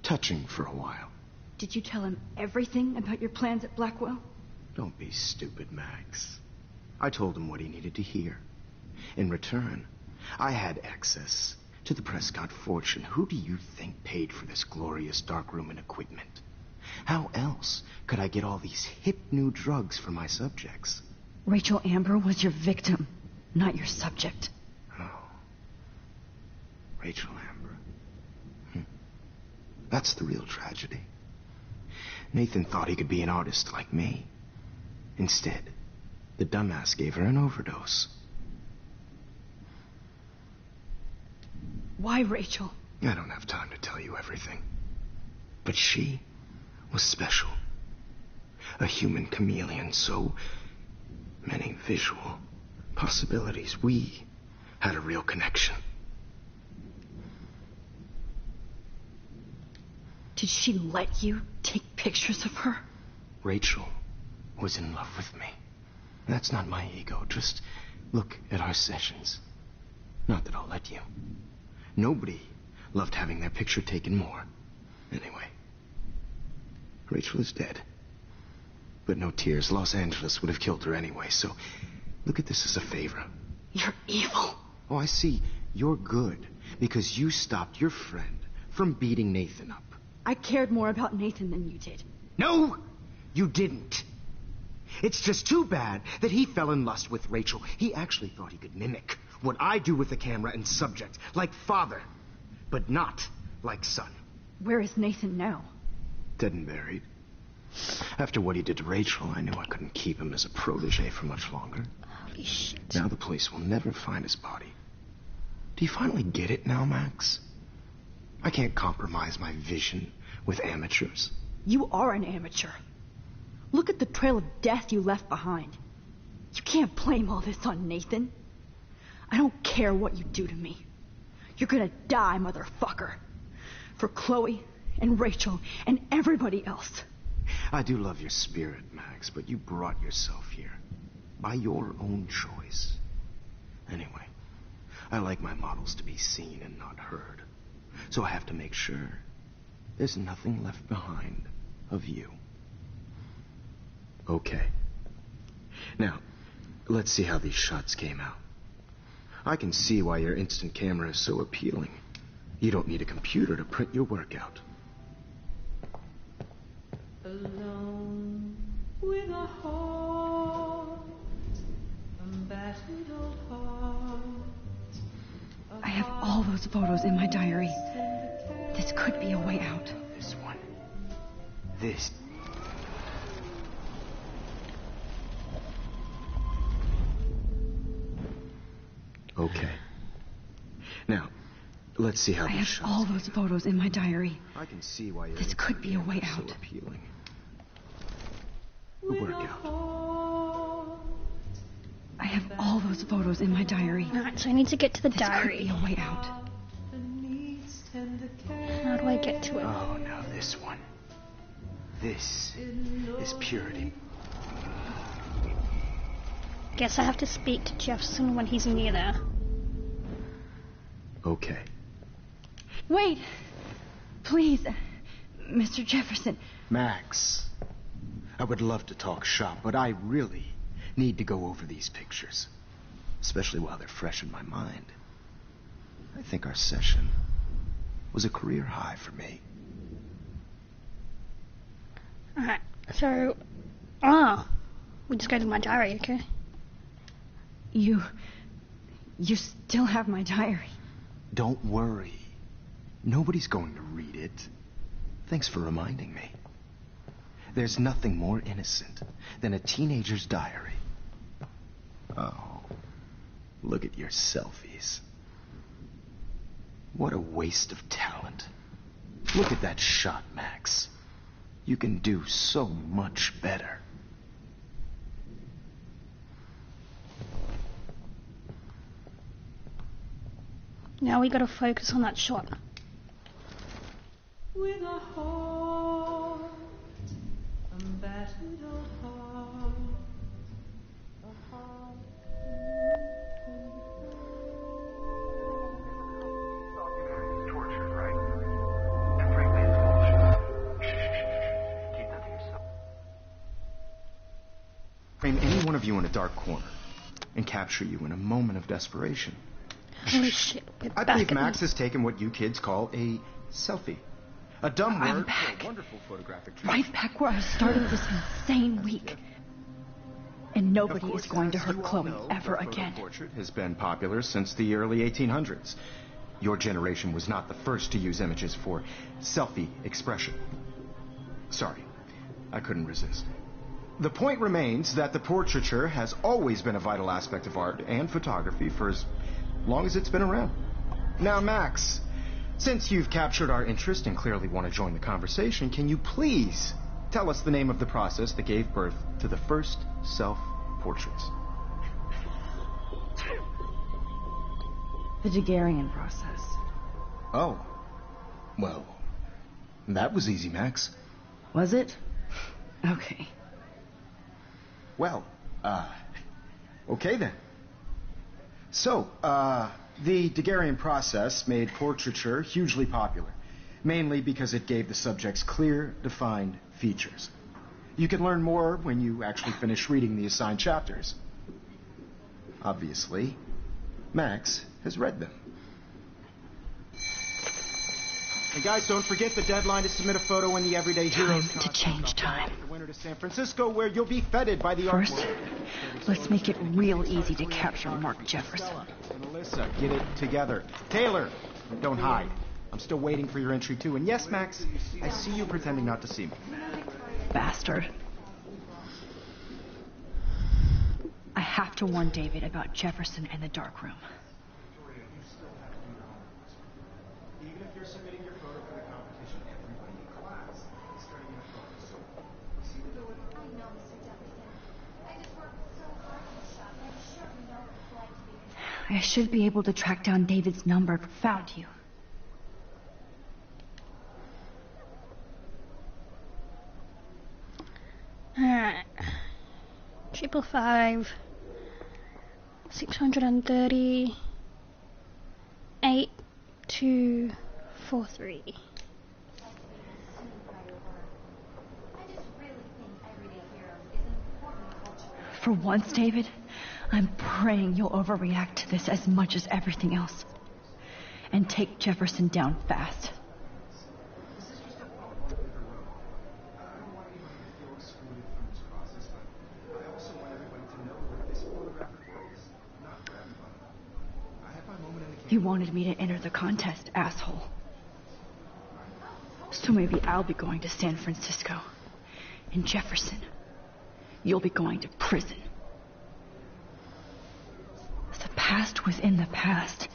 Speaker 9: touching for a while.
Speaker 2: Did you tell him everything about your plans at Blackwell?
Speaker 9: Don't be stupid, Max. I told him what he needed to hear. In return, I had access to the Prescott fortune. Who do you think paid for this glorious darkroom and equipment? How else could I get all these hip new drugs for my subjects?
Speaker 2: Rachel Amber was your victim, not your subject.
Speaker 9: Oh. Rachel Amber. That's the real tragedy. Nathan thought he could be an artist like me. Instead, the dumbass gave her an overdose.
Speaker 2: Why, Rachel?
Speaker 9: I don't have time to tell you everything. But she was special. A human chameleon, so many visual possibilities. We had a real connection.
Speaker 2: Did she let you take pictures of her?
Speaker 9: Rachel was in love with me. That's not my ego. Just look at our sessions. Not that I'll let you. Nobody loved having their picture taken more. Anyway, Rachel is dead. But no tears. Los Angeles would have killed her anyway, so look at this as a favor.
Speaker 2: You're evil.
Speaker 9: Oh, I see. You're good because you stopped your friend from beating Nathan up.
Speaker 2: I cared more about Nathan than you did.
Speaker 9: No, you didn't. It's just too bad that he fell in lust with Rachel. He actually thought he could mimic what I do with the camera and subject, like father, but not like son.
Speaker 2: Where is Nathan now?
Speaker 9: Dead and buried. After what he did to Rachel, I knew I couldn't keep him as a protege for much longer.
Speaker 1: Holy shit.
Speaker 9: Now the police will never find his body. Do you finally get it now, Max? I can't compromise my vision with amateurs.
Speaker 2: You are an amateur. Look at the trail of death you left behind. You can't blame all this on Nathan. I don't care what you do to me. You're gonna die, motherfucker. For Chloe and Rachel and everybody else.
Speaker 9: I do love your spirit, Max, but you brought yourself here. By your own choice. Anyway, I like my models to be seen and not heard. So I have to make sure there's nothing left behind of you. Okay. Now, let's see how these shots came out. I can see why your instant camera is so appealing. You don't need a computer to print your work out.
Speaker 10: Alone with a heart, a battered old heart.
Speaker 2: I have all those photos in my diary. This could be a way out.
Speaker 9: This one. This. Okay. Now, let's see how
Speaker 2: I
Speaker 9: these
Speaker 2: have
Speaker 9: shots
Speaker 2: all those photos in my diary.
Speaker 9: I can see why your
Speaker 2: This could be a way
Speaker 9: so
Speaker 2: out.
Speaker 9: appealing. A workout.
Speaker 2: I have all those photos in my diary.
Speaker 1: Alright, so I need to get to the
Speaker 2: This
Speaker 1: diary.
Speaker 2: could be a way out.
Speaker 1: How do I get to it?
Speaker 9: Oh, now this one. This is purity.
Speaker 1: Guess I have to speak to Jefferson when he's near there.
Speaker 9: Okay.
Speaker 2: Wait! Please, Mr. Jefferson.
Speaker 9: Max, I would love to talk shop, but I really need to go over these pictures. Especially while they're fresh in my mind. I think our session was a career high for me.
Speaker 1: Alright, so... we just go to my diary, okay?
Speaker 2: You still have my diary.
Speaker 9: Don't worry. Nobody's going to read it. Thanks for reminding me. There's nothing more innocent than a teenager's diary. Oh, look at your selfies. What a waste of talent. Look at that shot, Max. You can do so much better.
Speaker 1: Now we gotta focus on that shot.
Speaker 10: With a heart, a battered old heart, a heart.
Speaker 8: Tortured, right? And frankly, it's bullshit. Shh. Keep that to yourself.
Speaker 9: Frame any one of you in a dark corner and capture you in a moment of desperation.
Speaker 1: Holy shit, we're
Speaker 9: I
Speaker 1: back
Speaker 9: believe
Speaker 1: at
Speaker 9: Max
Speaker 1: the-
Speaker 9: has taken what you kids call a selfie. A dumb
Speaker 2: I'm
Speaker 9: word
Speaker 2: back.
Speaker 9: for a wonderful photographic trick.
Speaker 2: Right back where I started this insane week. And
Speaker 9: Of
Speaker 2: nobody
Speaker 9: course,
Speaker 2: is going to
Speaker 9: as
Speaker 2: hurt
Speaker 9: you all
Speaker 2: Chloe
Speaker 9: know,
Speaker 2: ever
Speaker 9: the photo
Speaker 2: again.
Speaker 9: portrait has been popular since the early 1800s. Your generation was not the first to use images for selfie expression. Sorry, I couldn't resist. The point remains that the portraiture has always been a vital aspect of art and photography for as long as it's been around. Now, Max, since you've captured our interest and clearly want to join the conversation, can you please
Speaker 7: tell us the name of the process that gave birth to the first self-portraits.
Speaker 2: The Daguerrean process.
Speaker 7: Oh. Well, that was easy, Max.
Speaker 2: Was it? Okay.
Speaker 7: Well, okay then. So, the Daguerrean process made portraiture hugely popular, mainly because it gave the subjects clear, defined features. You can learn more when you actually finish reading the assigned chapters. Obviously, Max has read them. And guys, don't forget the deadline to submit a photo in the Everyday Heroes
Speaker 2: Time to change time.
Speaker 7: The winter to San Francisco, where you'll be feted by the art
Speaker 2: First,
Speaker 7: world.
Speaker 2: let's make it real easy to capture Mark Jefferson.
Speaker 7: And Alyssa, get it together. Taylor, don't hide. I'm still waiting for your entry too. And yes, Max, I see you pretending not to see me.
Speaker 2: Bastard. I have to warn David about Jefferson and the dark room.
Speaker 7: Even if you're submitting your photo for the competition, everybody in class is turning in a photo. So, see you do it.
Speaker 11: I know, Mr. Jefferson. I just worked so hard in the shop, and I'm sure you know what it's like to be...
Speaker 2: I should be able to track down David's number if I found you.
Speaker 1: Alright. 555. 630. 8243.
Speaker 2: For once, David, I'm praying you'll overreact to this as much as everything else. And take Jefferson down fast. You wanted me to enter the contest, asshole. So maybe I'll be going to San Francisco. And Jefferson, you'll be going to prison. The past was in the past.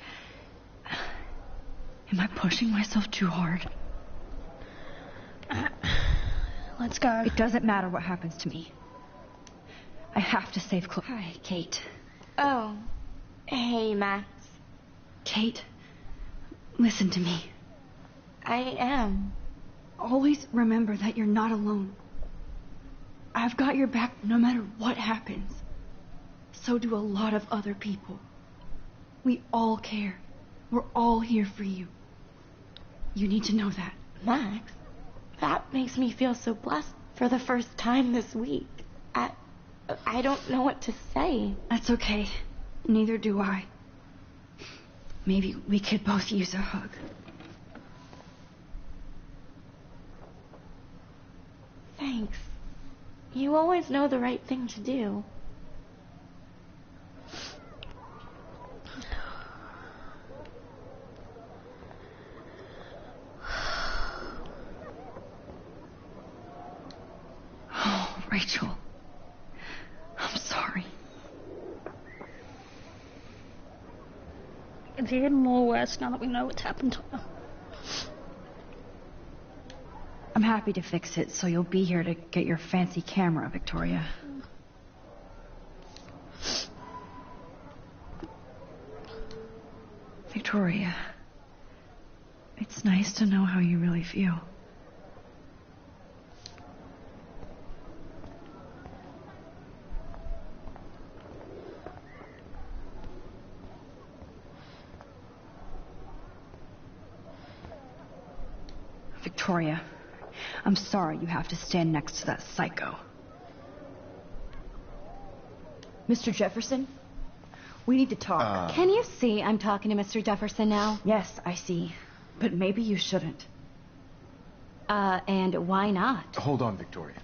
Speaker 2: Am I pushing myself too hard?
Speaker 1: Let's go.
Speaker 2: It doesn't matter what happens to me. I have to save Chloe.
Speaker 12: Hi, Kate. Oh. Hey, Max.
Speaker 2: Kate, listen to me.
Speaker 12: I am.
Speaker 2: Always remember that you're not alone. I've got your back no matter what happens. So do a lot of other people. We all care. We're all here for you. You need to know that.
Speaker 12: Max, that makes me feel so blessed for the first time this week. I don't know what to say.
Speaker 2: That's okay. Neither do I. Maybe we could both use a hug.
Speaker 12: Thanks. You always know the right thing to do.
Speaker 2: Oh, Rachel. I'm sorry.
Speaker 1: It's even more worse now that we know what's happened to her.
Speaker 2: I'm happy to fix it, so you'll be here to get your fancy camera, Victoria. Victoria, it's nice to know how you really feel. Victoria, I'm sorry you have to stand next to that psycho. Mr. Jefferson, we need to talk.
Speaker 3: Can you see I'm talking to Mr. Jefferson now?
Speaker 2: Yes, I see. But maybe you shouldn't.
Speaker 3: And why not?
Speaker 7: Hold on, Victoria.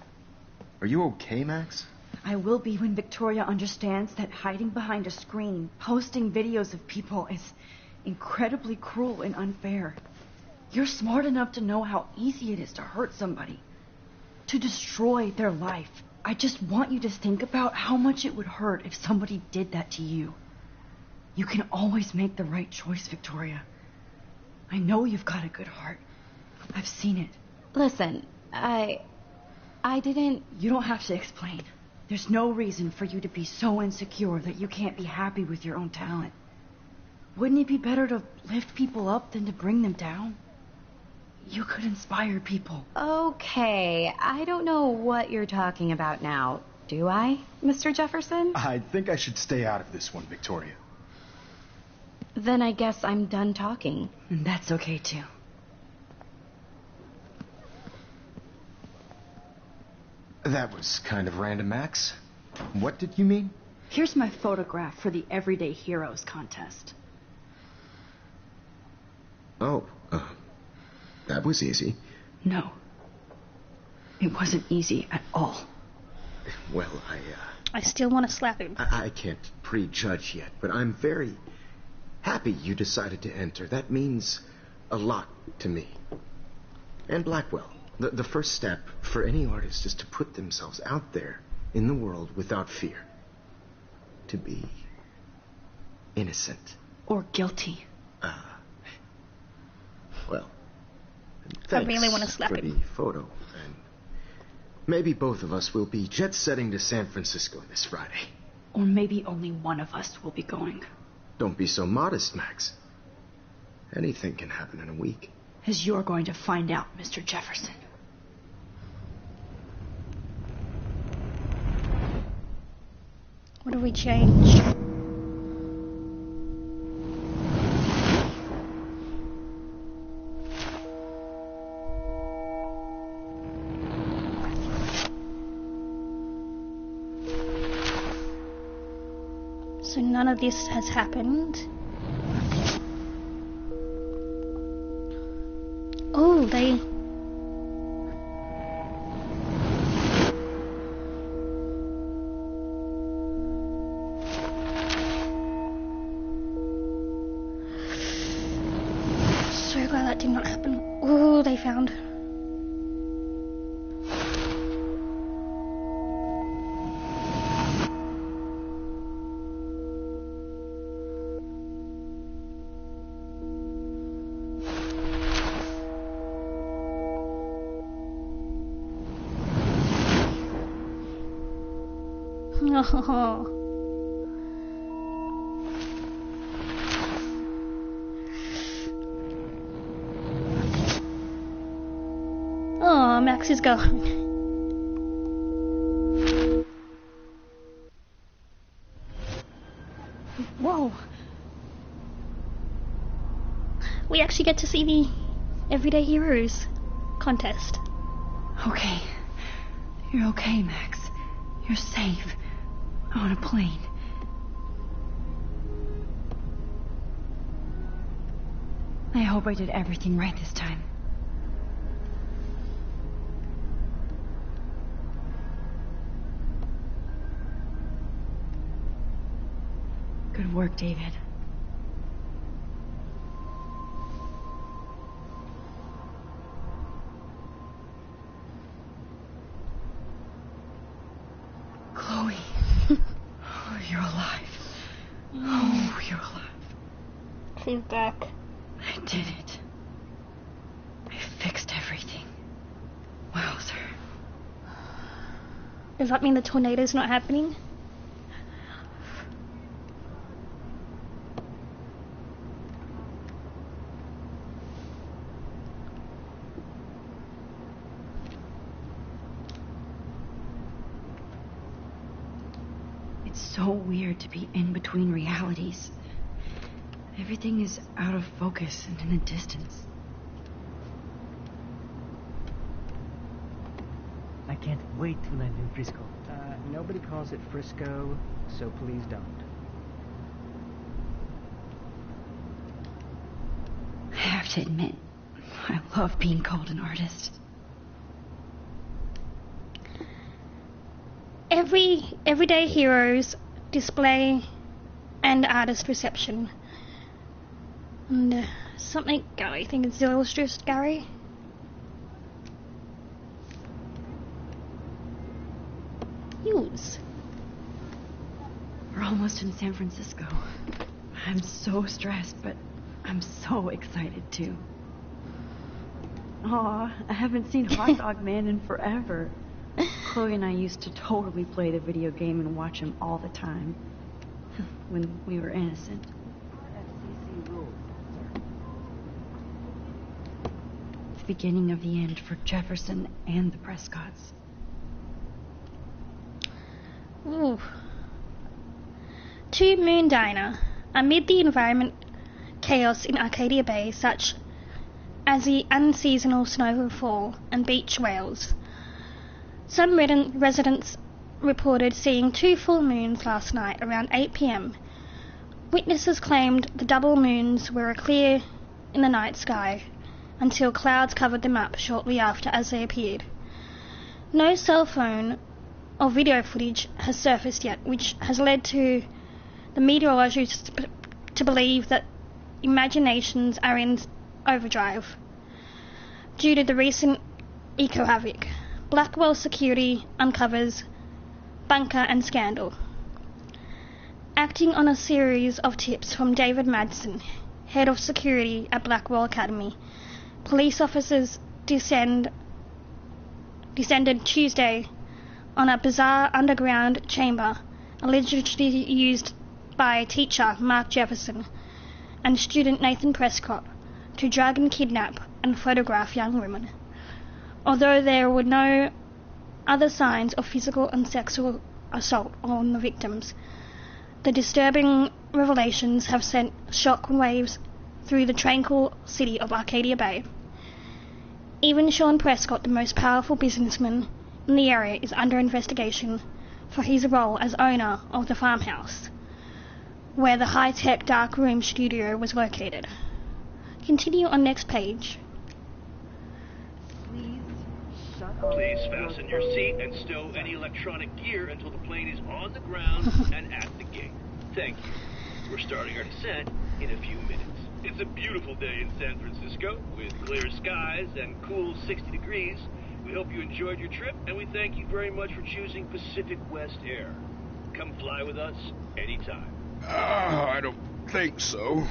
Speaker 7: Are you okay, Max?
Speaker 2: I will be when Victoria understands that hiding behind a screen, posting videos of people is incredibly cruel and unfair. You're smart enough to know how easy it is to hurt somebody, to destroy their life. I just want you to think about how much it would hurt if somebody did that to you. You can always make the right choice, Victoria. I know you've got a good heart. I've seen it.
Speaker 3: Listen, I I didn't...
Speaker 2: You don't have to explain. There's no reason for you to be so insecure that you can't be happy with your own talent. Wouldn't it be better to lift people up than to bring them down? You could inspire people.
Speaker 3: Okay, I don't know what you're talking about now. Do I, Mr. Jefferson?
Speaker 9: I think I should stay out of this one, Victoria.
Speaker 3: Then I guess I'm done talking.
Speaker 2: And that's okay, too.
Speaker 9: That was kind of random, Max. What did you mean?
Speaker 2: Here's my photograph for the Everyday Heroes contest.
Speaker 9: Oh, that was easy.
Speaker 2: No. It wasn't easy at all.
Speaker 9: Well,
Speaker 1: I still want to slap him.
Speaker 9: I can't prejudge yet, but I'm very happy you decided to enter. That means a lot to me. And Blackwell. The first step for any artist is to put themselves out there in the world without fear. To be innocent.
Speaker 2: Or guilty.
Speaker 9: Well,
Speaker 1: I really want to slap
Speaker 9: for
Speaker 1: him.
Speaker 9: the photo. And maybe both of us will be jet-setting to San Francisco this Friday.
Speaker 2: Or maybe only one of us will be going.
Speaker 9: Don't be so modest, Max. Anything can happen in a week.
Speaker 2: As you're going to find out, Mr. Jefferson.
Speaker 1: What have we changed? So none of this has happened. Oh, they... So glad that did not happen. Oh, they found... Oh. Oh, Max is going.
Speaker 2: Whoa.
Speaker 1: We actually get to see the Everyday Heroes contest.
Speaker 2: Okay. You're okay, Max. You're safe. On a plane. I hope I did everything right this time. Good work, David. Chloe. Oh, you're alive. Oh, you're alive.
Speaker 1: She's back.
Speaker 2: I did it. I fixed everything. Wowzer.
Speaker 1: Does that mean the tornado's not happening?
Speaker 2: It's so weird to be in between realities. Everything is out of focus and in the distance.
Speaker 4: I can't wait to land in Frisco. Nobody calls it Frisco, so please don't.
Speaker 2: I have to admit, I love being called an artist.
Speaker 1: Everyday Heroes display and artist reception. And something, I think it's illustrious, Gary. Use.
Speaker 2: We're almost in San Francisco. I'm so stressed, but I'm so excited too. Aw, I haven't seen Hot Dog Man in forever. Chloe and I used to totally play the video game and watch him all the time. When we were innocent.
Speaker 4: FCC rules, sir.
Speaker 2: The beginning of the end for Jefferson and the Prescotts.
Speaker 1: Ooh. To Moon Diner. Amid the environment chaos in Arcadia Bay, such as the unseasonal snowfall and beach whales, some residents reported seeing 2 full moons last night around 8 p.m. Witnesses claimed the double moons were clear in the night sky until clouds covered them up shortly after as they appeared. No cell phone or video footage has surfaced yet, which has led to the meteorologists to believe that imaginations are in overdrive due to the recent eco-havoc. Blackwell Security uncovers bunker and scandal. Acting on a series of tips from David Madsen, head of security at Blackwell Academy, police officers descended Tuesday on a bizarre underground chamber allegedly used by teacher Mark Jefferson and student Nathan Prescott to drug and kidnap and photograph young women. Although there were no other signs of physical and sexual assault on the victims, the disturbing revelations have sent shockwaves through the tranquil city of Arcadia Bay. Even Sean Prescott, the most powerful businessman in the area, is under investigation for his role as owner of the farmhouse, where the high-tech dark room studio was located. Continue on next page.
Speaker 6: Please fasten your seat and stow any electronic gear until the plane is on the ground and at the gate. Thank you. We're starting our descent in a few minutes. It's a beautiful day in San Francisco with clear skies and cool 60 degrees. We hope you enjoyed your trip, and we thank you very much for choosing Pacific West Air. Come fly with us anytime.
Speaker 9: I don't think so.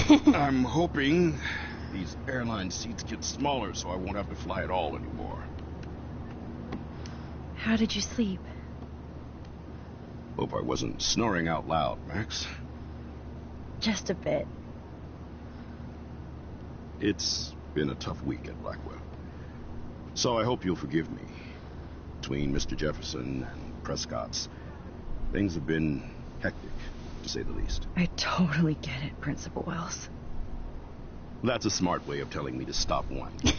Speaker 9: I'm hoping these airline seats get smaller so I won't have to fly at all anymore.
Speaker 2: How did you sleep?
Speaker 9: Hope I wasn't snoring out loud, Max.
Speaker 2: Just a bit.
Speaker 9: It's been a tough week at Blackwell. So I hope you'll forgive me. Between Mr. Jefferson and Prescott's, things have been hectic, to say the least.
Speaker 2: I totally get it, Principal Wells.
Speaker 9: That's a smart way of telling me to stop whining.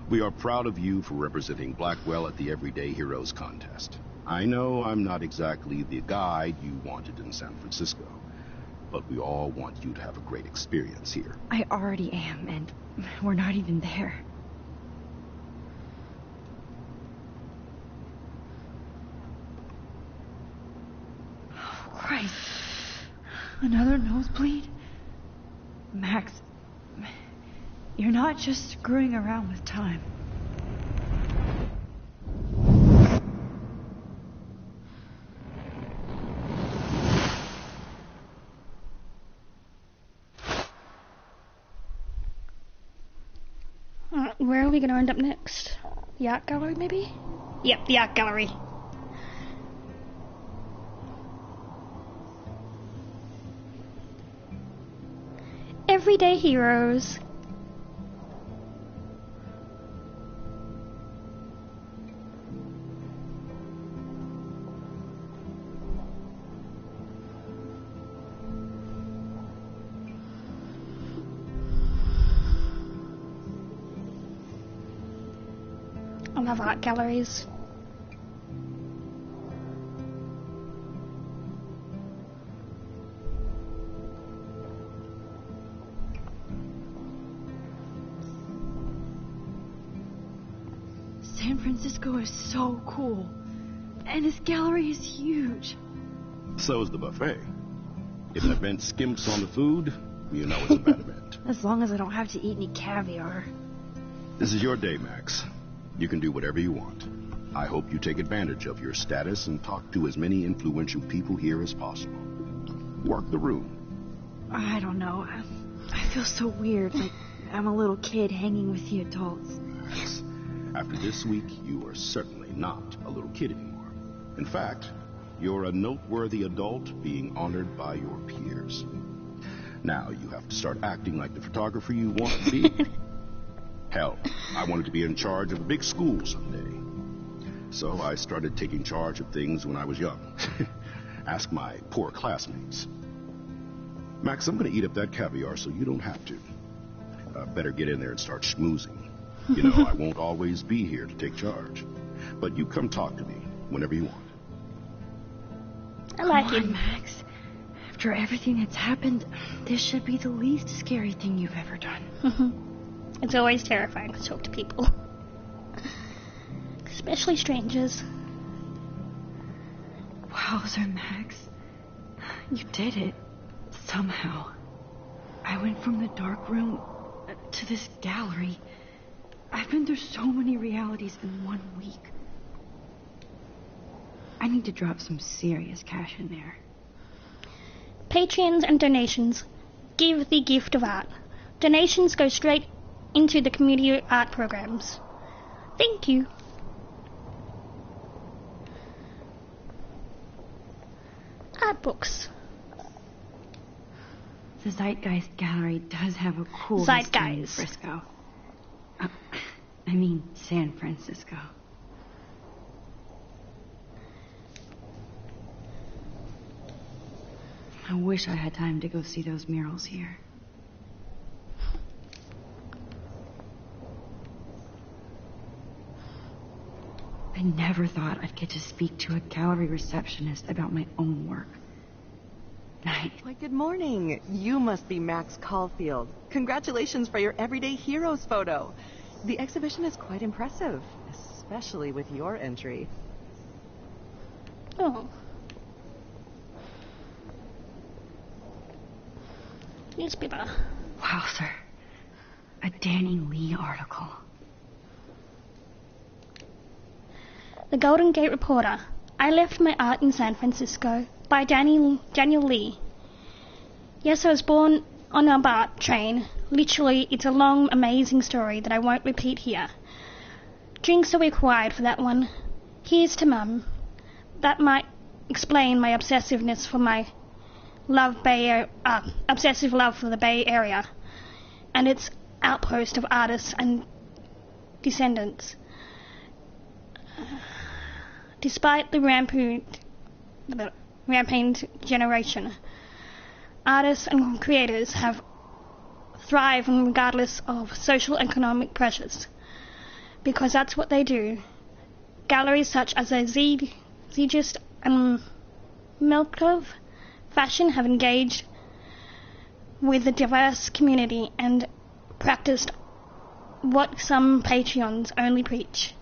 Speaker 9: We are proud of you for representing Blackwell at the Everyday Heroes contest. I know I'm not exactly the guide you wanted in San Francisco, but we all want you to have a great experience here.
Speaker 2: I already am, and we're not even there. Oh, Christ. Another nosebleed? Max, you're not just screwing around with time.
Speaker 1: Where are we going to end up next? The art gallery, maybe? Yep, the art gallery. Everyday Heroes. I love art galleries.
Speaker 2: San Francisco is so cool. And this gallery is huge.
Speaker 9: So is the buffet. If an event skimps on the food, you know it's a bad event.
Speaker 2: As long as I don't have to eat any caviar.
Speaker 9: This is your day, Max. You can do whatever you want. I hope you take advantage of your status and talk to as many influential people here as possible. Work the room.
Speaker 2: I don't know. I feel so weird, like I'm a little kid hanging with the adults.
Speaker 13: After this week, you are certainly not a little kid anymore. In fact, you're a noteworthy adult being honored by your peers. Now you have to start acting like the photographer you want to be. Hell, I wanted to be in charge of a big school someday. So I started taking charge of things when I was young. Ask my poor classmates. Max, I'm going to eat up that caviar so you don't have to. Better get in there and start schmoozing. You know, I won't always be here to take charge. But you come talk to me whenever you want.
Speaker 2: I like it, Max. After everything that's happened, this should be the least scary thing you've ever done.
Speaker 1: It's always terrifying to talk to people. Especially strangers.
Speaker 2: Wowzer, Max. You did it. Somehow. I went from the dark room to this gallery. I've been through so many realities in 1 week. I need to drop some serious cash in there.
Speaker 1: Patreons and donations give the gift of art. Donations go straight into the community art programs. Thank you. Art books.
Speaker 2: The Zeitgeist Gallery does have a cool history in Frisco. I mean, San Francisco. I wish I had time to go see those murals here. I never thought I'd get to speak to a gallery receptionist about my own work.
Speaker 14: Why, good morning. You must be Max Caulfield. Congratulations for your Everyday Heroes photo. The exhibition is quite impressive, especially with your entry.
Speaker 1: Oh. Newspaper.
Speaker 2: Wow, sir. A Danny Lee article.
Speaker 1: The Golden Gate Reporter. I Left My Art in San Francisco by Daniel Lee. Yes, I was born on a BART train. Literally, it's a long, amazing story that I won't repeat here. Drinks are required for that one. Here's to Mum. That might explain my obsessiveness for my obsessive love for the Bay Area and its outpost of artists and descendants. Despite the rampant generation, artists and creators have thrived regardless of social and economic pressures, because that's what they do. Galleries such as the Zeitgeist and Melkov Fashion have engaged with the diverse community and practiced what some Patreons only preach.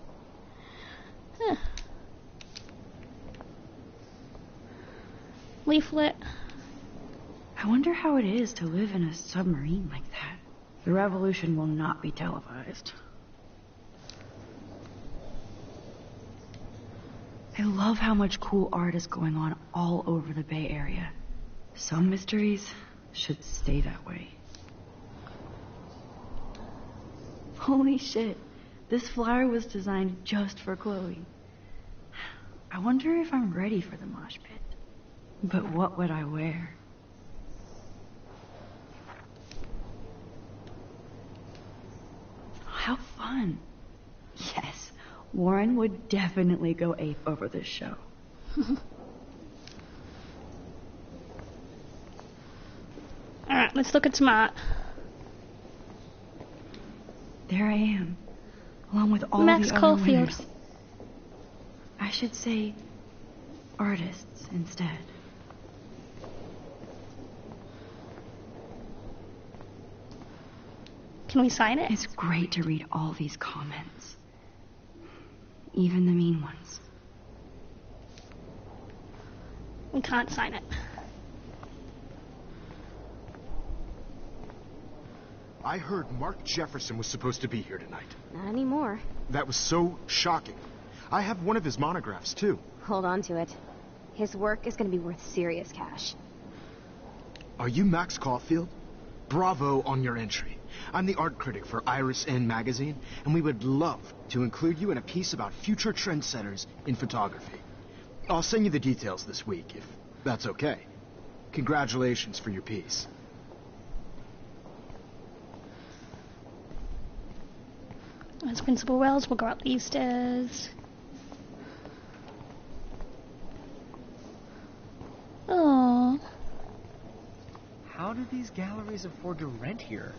Speaker 1: Leaflet.
Speaker 2: I wonder how it is to live in a submarine like that. The revolution will not be televised. I love how much cool art is going on all over the Bay Area. Some mysteries should stay that way. Holy shit. This flyer was designed just for Chloe. I wonder if I'm ready for the mosh pit. But what would I wear? How fun. Yes, Warren would definitely go ape over this show.
Speaker 1: Alright, let's look at some art.
Speaker 2: There I am, along with all
Speaker 1: Max
Speaker 2: the other
Speaker 1: Caulfield.
Speaker 2: winners. I should say artists instead.
Speaker 1: Can we sign it?
Speaker 2: It's great to read all these comments. Even the mean ones.
Speaker 1: We can't sign it.
Speaker 7: I heard Mark Jefferson was supposed to be here tonight.
Speaker 3: Not anymore.
Speaker 7: That was so shocking. I have one of his monographs, too.
Speaker 3: Hold on to it. His work is going to be worth serious cash.
Speaker 7: Are you Max Caulfield? Bravo on your entry. I'm the art critic for Iris N magazine, and we would love to include you in a piece about future trendsetters in photography. I'll send you the details this week, if that's okay. Congratulations for your piece.
Speaker 1: As Principal Wells will go up these stairs. Oh.
Speaker 4: How do these galleries afford to rent here?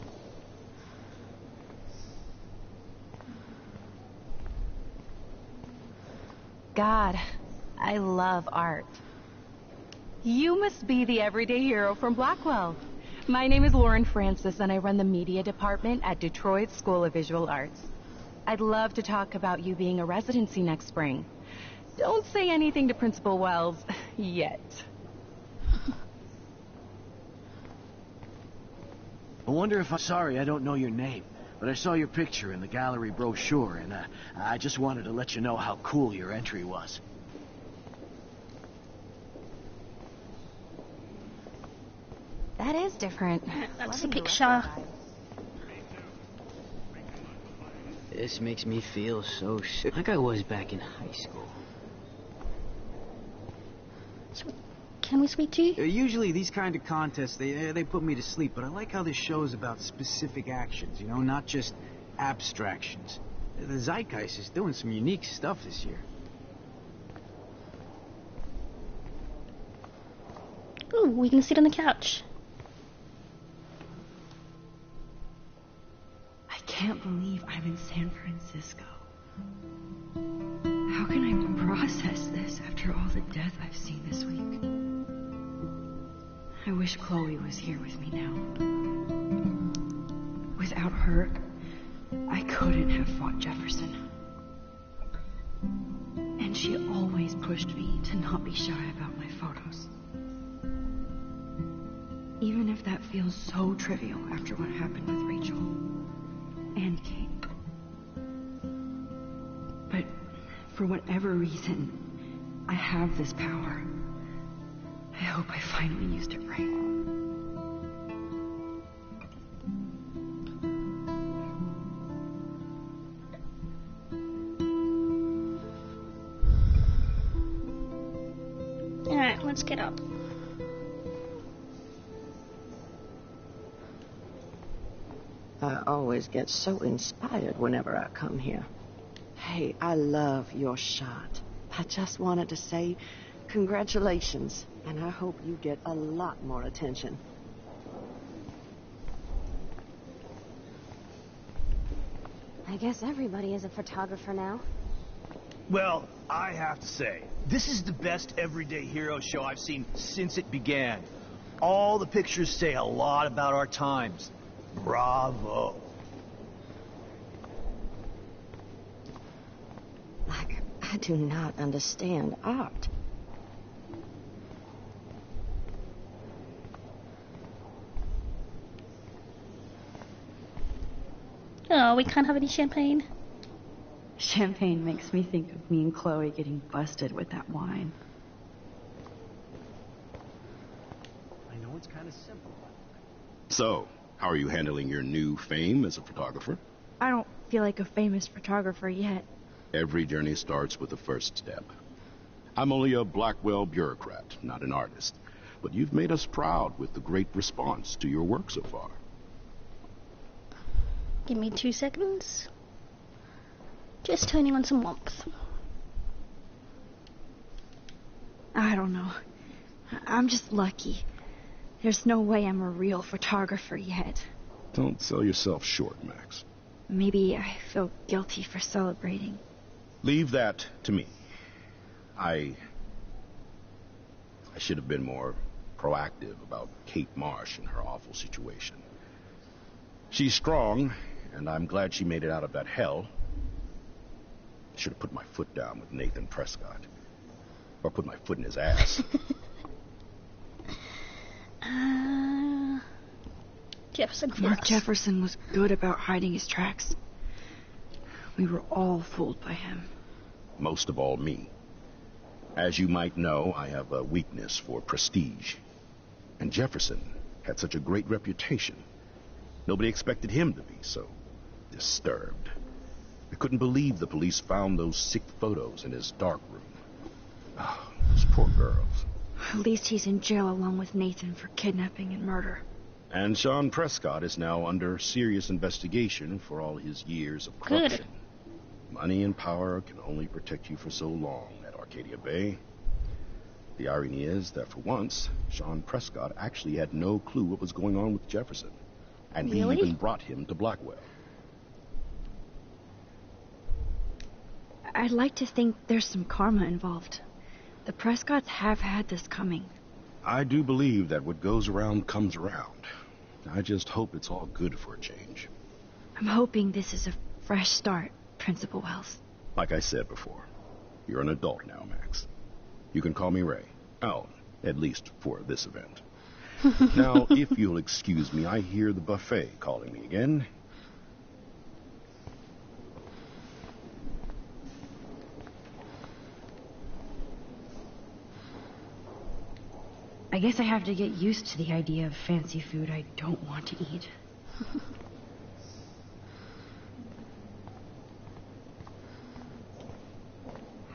Speaker 3: God, I love art. You must be the everyday hero from Blackwell. My name is Lauren Francis, and I run the media department at Detroit School of Visual Arts. I'd love to talk about you being a residency next spring. Don't say anything to Principal Wells yet.
Speaker 15: I wonder if I'm sorry I don't know your name, but I saw your picture in the gallery brochure, and I just wanted to let you know how cool your entry was.
Speaker 3: That is different.
Speaker 1: That's the picture.
Speaker 15: This makes me feel so sick, like I was back in high school.
Speaker 1: Can we speak to you?
Speaker 16: Usually these kind of contests, they put me to sleep, but I like how this show is about specific actions, you know, not just abstractions. The Zeitgeist is doing some unique stuff this year.
Speaker 1: Ooh, we can sit on the couch.
Speaker 2: I can't believe I'm in San Francisco. How can I process this after all the death I've seen this week? I wish Chloe was here with me now. Without her, I couldn't have fought Jefferson. And she always pushed me to not be shy about my photos. Even if that feels so trivial after what happened with Rachel and Kate. But for whatever reason, I have this power. I hope I finally used it right.
Speaker 1: Alright, let's get up.
Speaker 17: I always get so inspired whenever I come here. Hey, I love your shot. I just wanted to say congratulations, and I hope you get a lot more attention.
Speaker 11: I guess everybody is a photographer now.
Speaker 6: Well, I have to say, this is the best everyday hero show I've seen since it began. All the pictures say a lot about our times. Bravo.
Speaker 17: Like, I do not understand art.
Speaker 1: Oh, we can't have any champagne.
Speaker 2: Champagne makes me think of me and Chloe getting busted with that wine.
Speaker 4: I know it's kind of simple.
Speaker 13: So, how are you handling your new fame as a photographer?
Speaker 5: I don't feel like a famous photographer yet.
Speaker 13: Every journey starts with the first step. I'm only a Blackwell bureaucrat, not an artist. But you've made us proud with the great response to your work so far.
Speaker 1: Give me 2 seconds. Just turning on some warmth.
Speaker 5: I don't know. I'm just lucky. There's no way I'm a real photographer yet.
Speaker 13: Don't sell yourself short, Max.
Speaker 5: Maybe I feel guilty for celebrating.
Speaker 13: Leave that to me. I should have been more proactive about Kate Marsh and her awful situation. She's strong, and I'm glad she made it out of that hell. Should have put my foot down with Nathan Prescott. Or put my foot in his ass.
Speaker 1: Jefferson Fox.
Speaker 2: Mark Jefferson was good about hiding his tracks. We were all fooled by him.
Speaker 13: Most of all, me. As you might know, I have a weakness for prestige. And Jefferson had such a great reputation. Nobody expected him to be so disturbed. I couldn't believe the police found those sick photos in his dark room. Oh, those poor girls.
Speaker 5: At least he's in jail along with Nathan for kidnapping and murder.
Speaker 13: And Sean Prescott is now under serious investigation for all his years of corruption.
Speaker 1: Good.
Speaker 13: Money and power can only protect you for so long at Arcadia Bay. The irony is that for once, Sean Prescott actually had no clue what was going on with Jefferson. And
Speaker 1: Really?
Speaker 13: he even brought him to Blackwell.
Speaker 5: I'd like to think there's some karma involved. The Prescotts have had this coming.
Speaker 13: I do believe that what goes around comes around. I just hope it's all good for a change.
Speaker 5: I'm hoping this is a fresh start, Principal Wells.
Speaker 13: Like I said before, you're an adult now, Max. You can call me Ray. Oh, at least for this event. Now, if you'll excuse me, I hear the buffet calling me again.
Speaker 2: I guess I have to get used to the idea of fancy food I don't want to eat.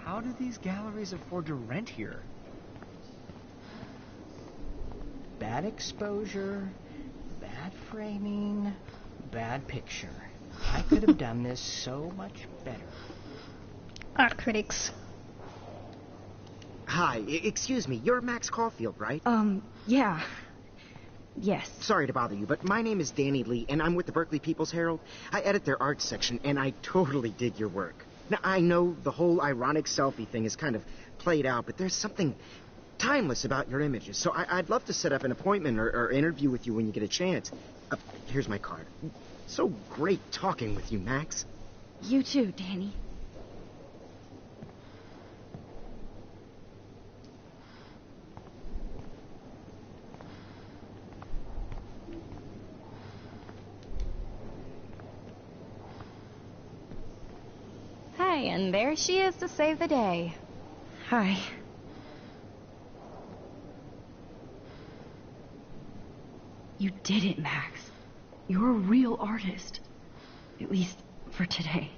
Speaker 4: How do these galleries afford to rent here? Bad exposure, bad framing, bad picture. I could have done this so much better.
Speaker 1: Art critics.
Speaker 18: Hi, excuse me, you're Max Caulfield, right?
Speaker 2: Yeah. Yes.
Speaker 18: Sorry to bother you, but my name is Danny Lee, and I'm with the Berkeley People's Herald. I edit their arts section, and I totally dig your work. Now, I know the whole ironic selfie thing is kind of played out, but there's something timeless about your images, so I'd love to set up an appointment or interview with you when you get a chance. Here's my card. So great talking with you, Max.
Speaker 2: You too, Danny.
Speaker 3: Hey, and there she is to save the day.
Speaker 2: Hi. You did it, Max. You're a real artist. At least for today.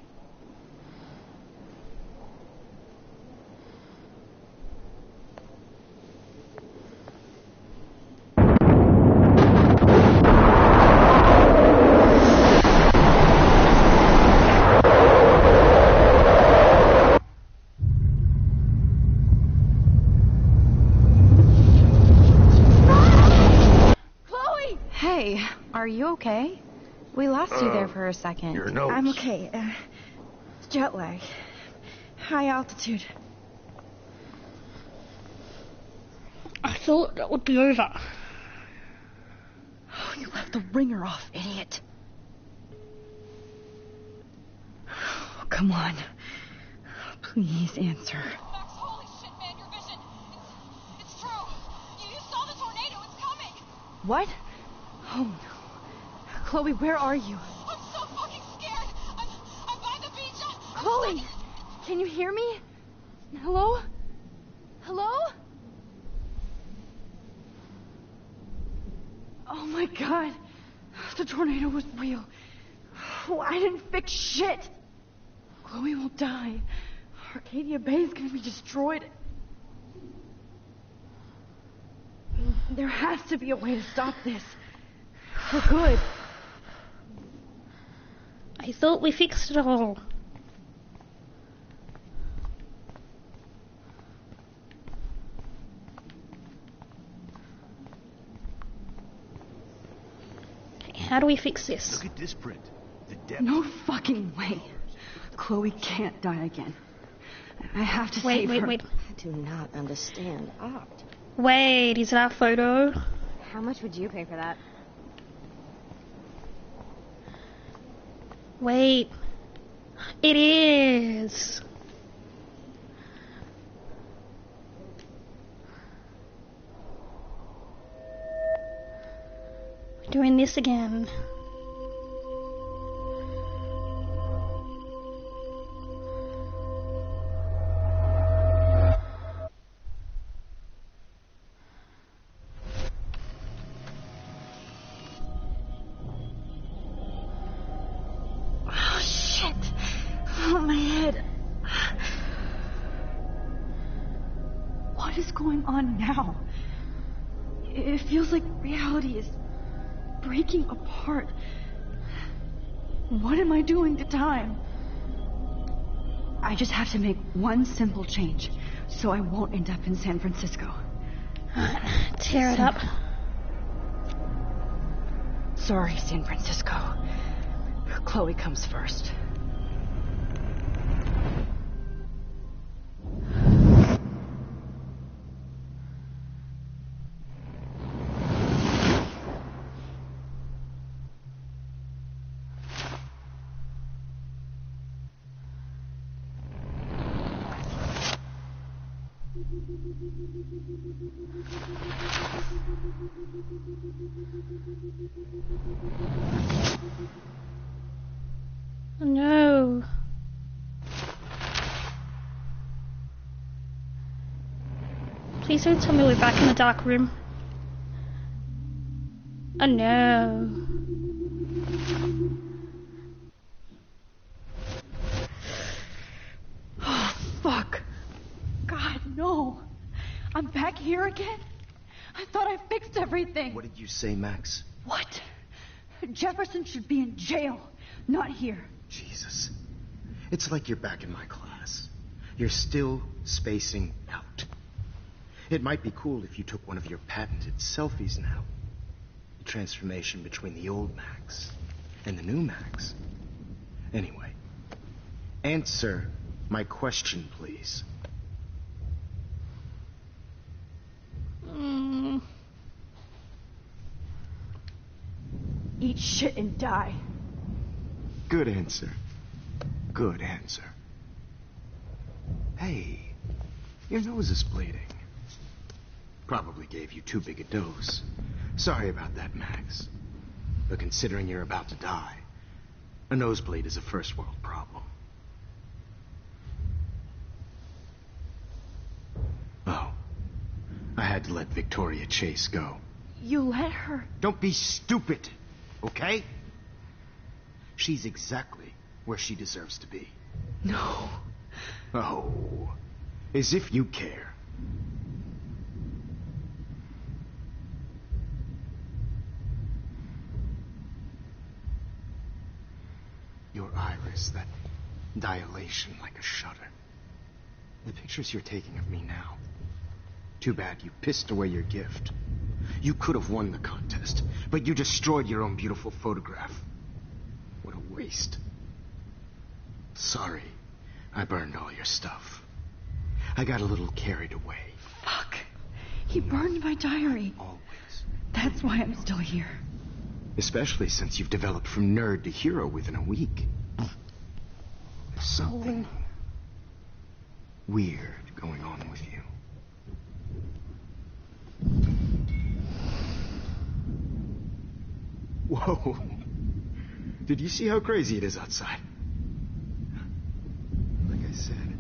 Speaker 3: Hey, are you okay? We lost you there for a second.
Speaker 13: Your nose.
Speaker 5: I'm okay. Jet lag. High altitude.
Speaker 1: I thought that would be over.
Speaker 2: Oh, you left the ringer off, idiot. Oh, come on. Please answer.
Speaker 11: Holy shit, man, your vision. It's true. You saw the tornado. It's coming.
Speaker 2: What? Oh, no. Chloe, where are you?
Speaker 11: I'm so fucking scared. I'm by the beach.
Speaker 2: Chloe! Can you hear me? Hello? Hello? Oh my god. The tornado was real. Oh, I didn't fix shit. Chloe will die. Arcadia Bay is gonna be destroyed. There has to be a way to stop this. For good.
Speaker 1: I thought we fixed it all. Okay, how do we fix this?
Speaker 9: Look at this print. The depth.
Speaker 2: No fucking way. Chloe can't die again. I have to save her.
Speaker 1: Wait.
Speaker 17: I do not understand art.
Speaker 1: Wait, is it our photo?
Speaker 3: How much would you pay for that?
Speaker 1: Wait. It is. We're doing this again.
Speaker 2: my head. What is going on now? It feels like reality is breaking apart. What am I doing to time? I just have to make one simple change so I won't end up in San Francisco.
Speaker 1: Tear it up.
Speaker 2: Sorry, San Francisco. Chloe comes first.
Speaker 1: Oh, no. Please don't tell me we're back in the dark room. Oh no.
Speaker 2: Oh, fuck. God, no. I'm back here again? I thought I fixed everything.
Speaker 9: What did you say, Max?
Speaker 2: What? Jefferson should be in jail, not here.
Speaker 9: Jesus. It's like you're back in my class. You're still spacing out. It might be cool if you took one of your patented selfies now. The transformation between the old Max and the new Max. Anyway, answer my question, please.
Speaker 2: Eat shit and die.
Speaker 9: Good answer. Good answer. Hey, your nose is bleeding. Probably gave you too big a dose. Sorry about that, Max. But considering you're about to die, a nosebleed is a first world problem. Oh, I had to let Victoria Chase go.
Speaker 2: You let her?
Speaker 9: Don't be stupid, okay? She's exactly where she deserves to be.
Speaker 2: No.
Speaker 9: Oh, as if you care. Your iris, that dilation like a shutter. The pictures you're taking of me now. Too bad you pissed away your gift. You could have won the contest, but you destroyed your own beautiful photograph. What a waste. Sorry, I burned all your stuff. I got a little carried away.
Speaker 2: Fuck. He burned my diary.
Speaker 9: Always.
Speaker 2: That's why I'm still here.
Speaker 9: Especially since you've developed from nerd to hero within a week. There's something weird going on with you. Whoa. Did you see how crazy it is outside? Like I said,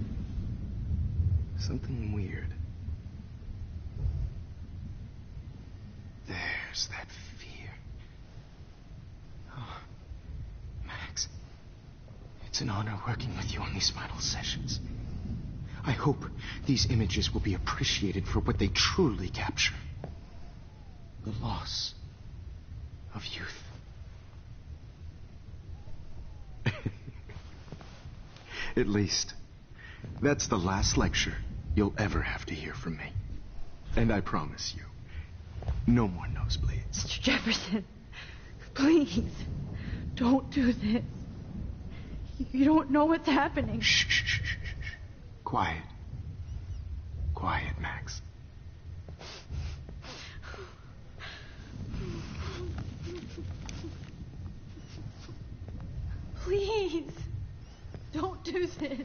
Speaker 9: something weird. There's that fear. Oh, Max, it's an honor working with you on these final sessions. I hope these images will be appreciated for what they truly capture. The loss of youth. At least, that's the last lecture you'll ever have to hear from me. And I promise you, no more nosebleeds.
Speaker 2: Mr. Jefferson, please, don't do this. You don't know what's happening.
Speaker 9: Shh, shh, shh, shh, shh. Quiet. Quiet, Max.
Speaker 2: Please, don't do this.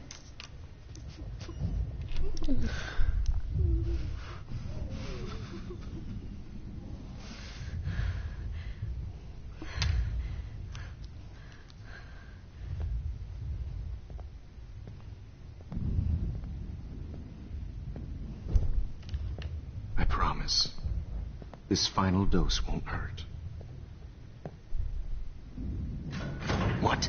Speaker 9: I promise, this final dose won't hurt. What?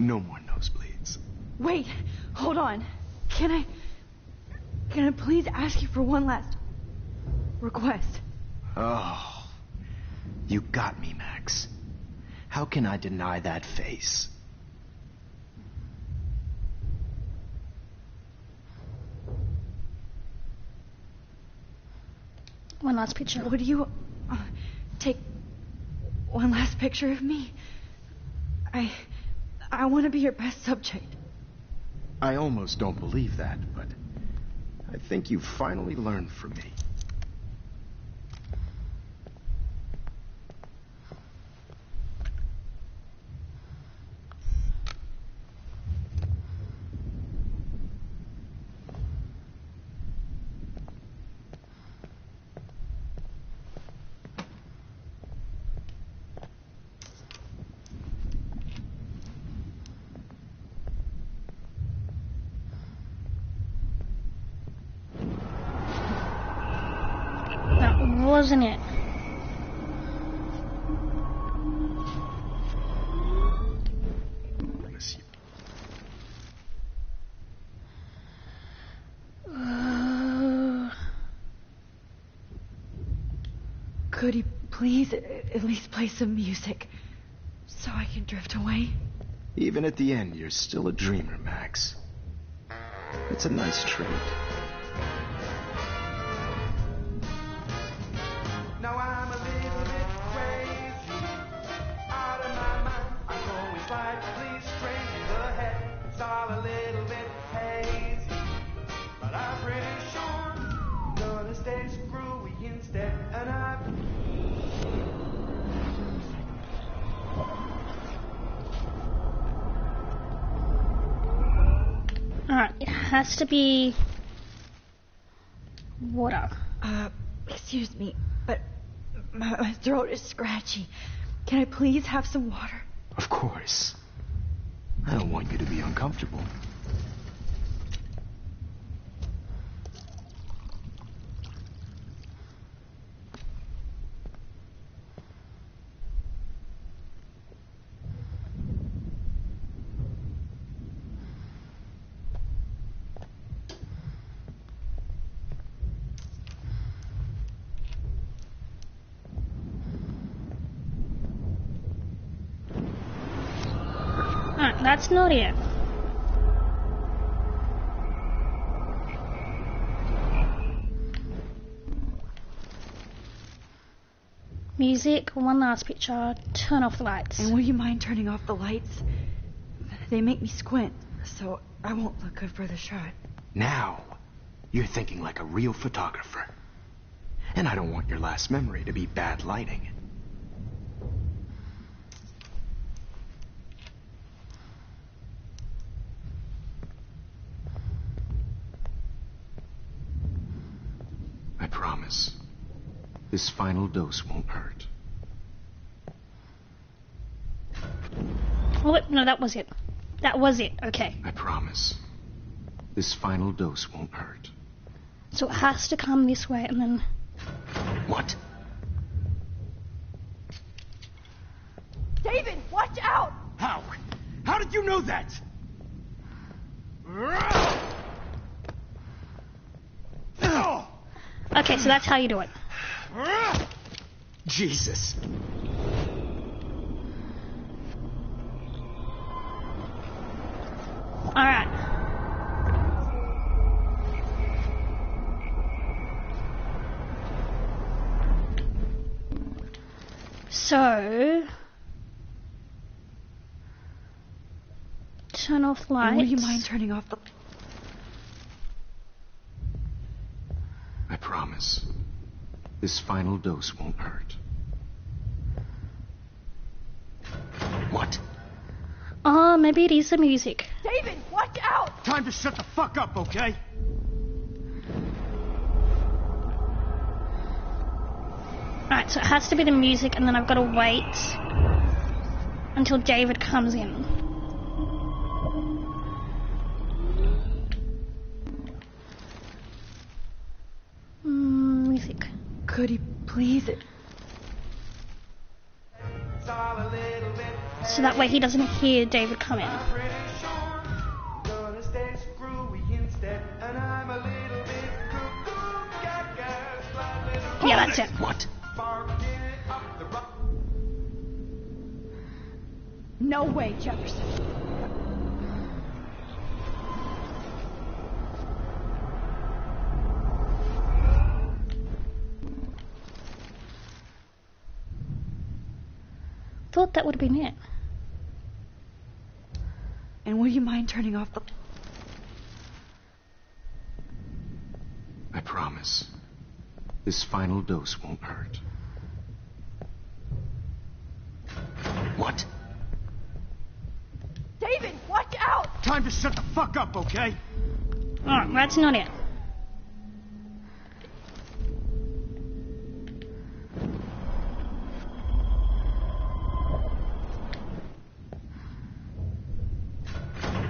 Speaker 9: No more nosebleeds.
Speaker 2: Wait, hold on. Can I please ask you for one last request?
Speaker 9: Oh, you got me, Max. How can I deny that face?
Speaker 1: One last picture.
Speaker 2: Would you take one last picture of me? I want to be your best subject.
Speaker 9: I almost don't believe that, but I think you've finally learned from me.
Speaker 1: Wasn't it?
Speaker 2: Could you please at least play some music so I can drift away?
Speaker 9: Even at the end, you're still a dreamer, Max. It's a nice trait.
Speaker 8: Now I'm a little bit crazy, out of my mind. I'm going slightly straight ahead. It's all a little bit hazy, but I'm pretty sure I'm gonna stay screwy instead. And
Speaker 1: Alright, it has to be water.
Speaker 2: Excuse me, but my throat is scratchy. Can I please have some water?
Speaker 9: Of course. I don't want you to be uncomfortable.
Speaker 1: Alright, that's not it. Music, one last picture, turn off the lights.
Speaker 2: And would you mind turning off the lights? They make me squint, so I won't look good for the shot.
Speaker 9: Now, you're thinking like a real photographer. And I don't want your last memory to be bad lighting. I promise. This final dose won't hurt.
Speaker 1: Oh, wait, no, that was it. That was it, okay.
Speaker 9: I promise. This final dose won't hurt.
Speaker 1: So it has to come this way and then...
Speaker 9: What?
Speaker 2: David, watch out!
Speaker 16: How? How did you know that?
Speaker 1: Okay, so that's how you do it.
Speaker 9: Jesus.
Speaker 1: Alright. So... turn off lights.
Speaker 2: And would you mind turning off the...
Speaker 9: I promise. This final dose won't hurt. What?
Speaker 1: Oh, maybe it is the music.
Speaker 2: David, watch out!
Speaker 16: Time to shut the fuck up, okay?
Speaker 1: Alright, so it has to be the music and then I've got to wait until David comes in. Music.
Speaker 2: Could you please...
Speaker 8: it's all a little bit
Speaker 1: So that way he doesn't hear David come in.
Speaker 8: Gonna stay screwy instead, and I'm a little bit cuckoo, gaga, sly little.
Speaker 1: Yeah, that's it.
Speaker 9: What?
Speaker 5: No way, Jefferson.
Speaker 1: Thought that would have been it.
Speaker 2: And would you mind turning off the...
Speaker 13: I promise. This final dose won't hurt. What?
Speaker 5: David, watch out!
Speaker 7: Time to shut the fuck up, okay?
Speaker 1: Alright, that's not it.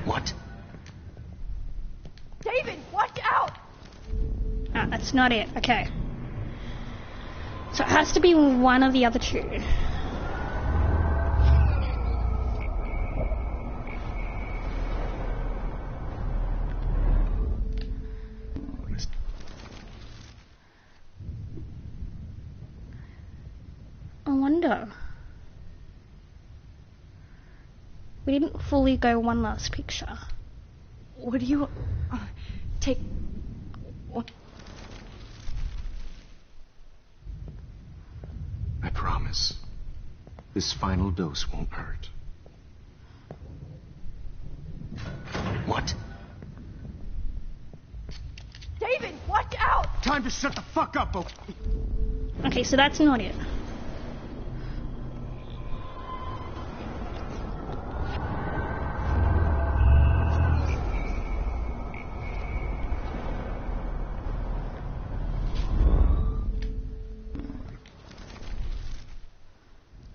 Speaker 13: What?
Speaker 5: David, watch out!
Speaker 1: Ah, that's not it. Okay. So it has to be one of the other two. I wonder. We didn't fully go one last picture.
Speaker 2: Would you... take... What?
Speaker 13: I promise. This final dose won't hurt. What?
Speaker 5: David, watch out!
Speaker 7: Time to shut the fuck up, okay?
Speaker 1: Okay, so that's not it.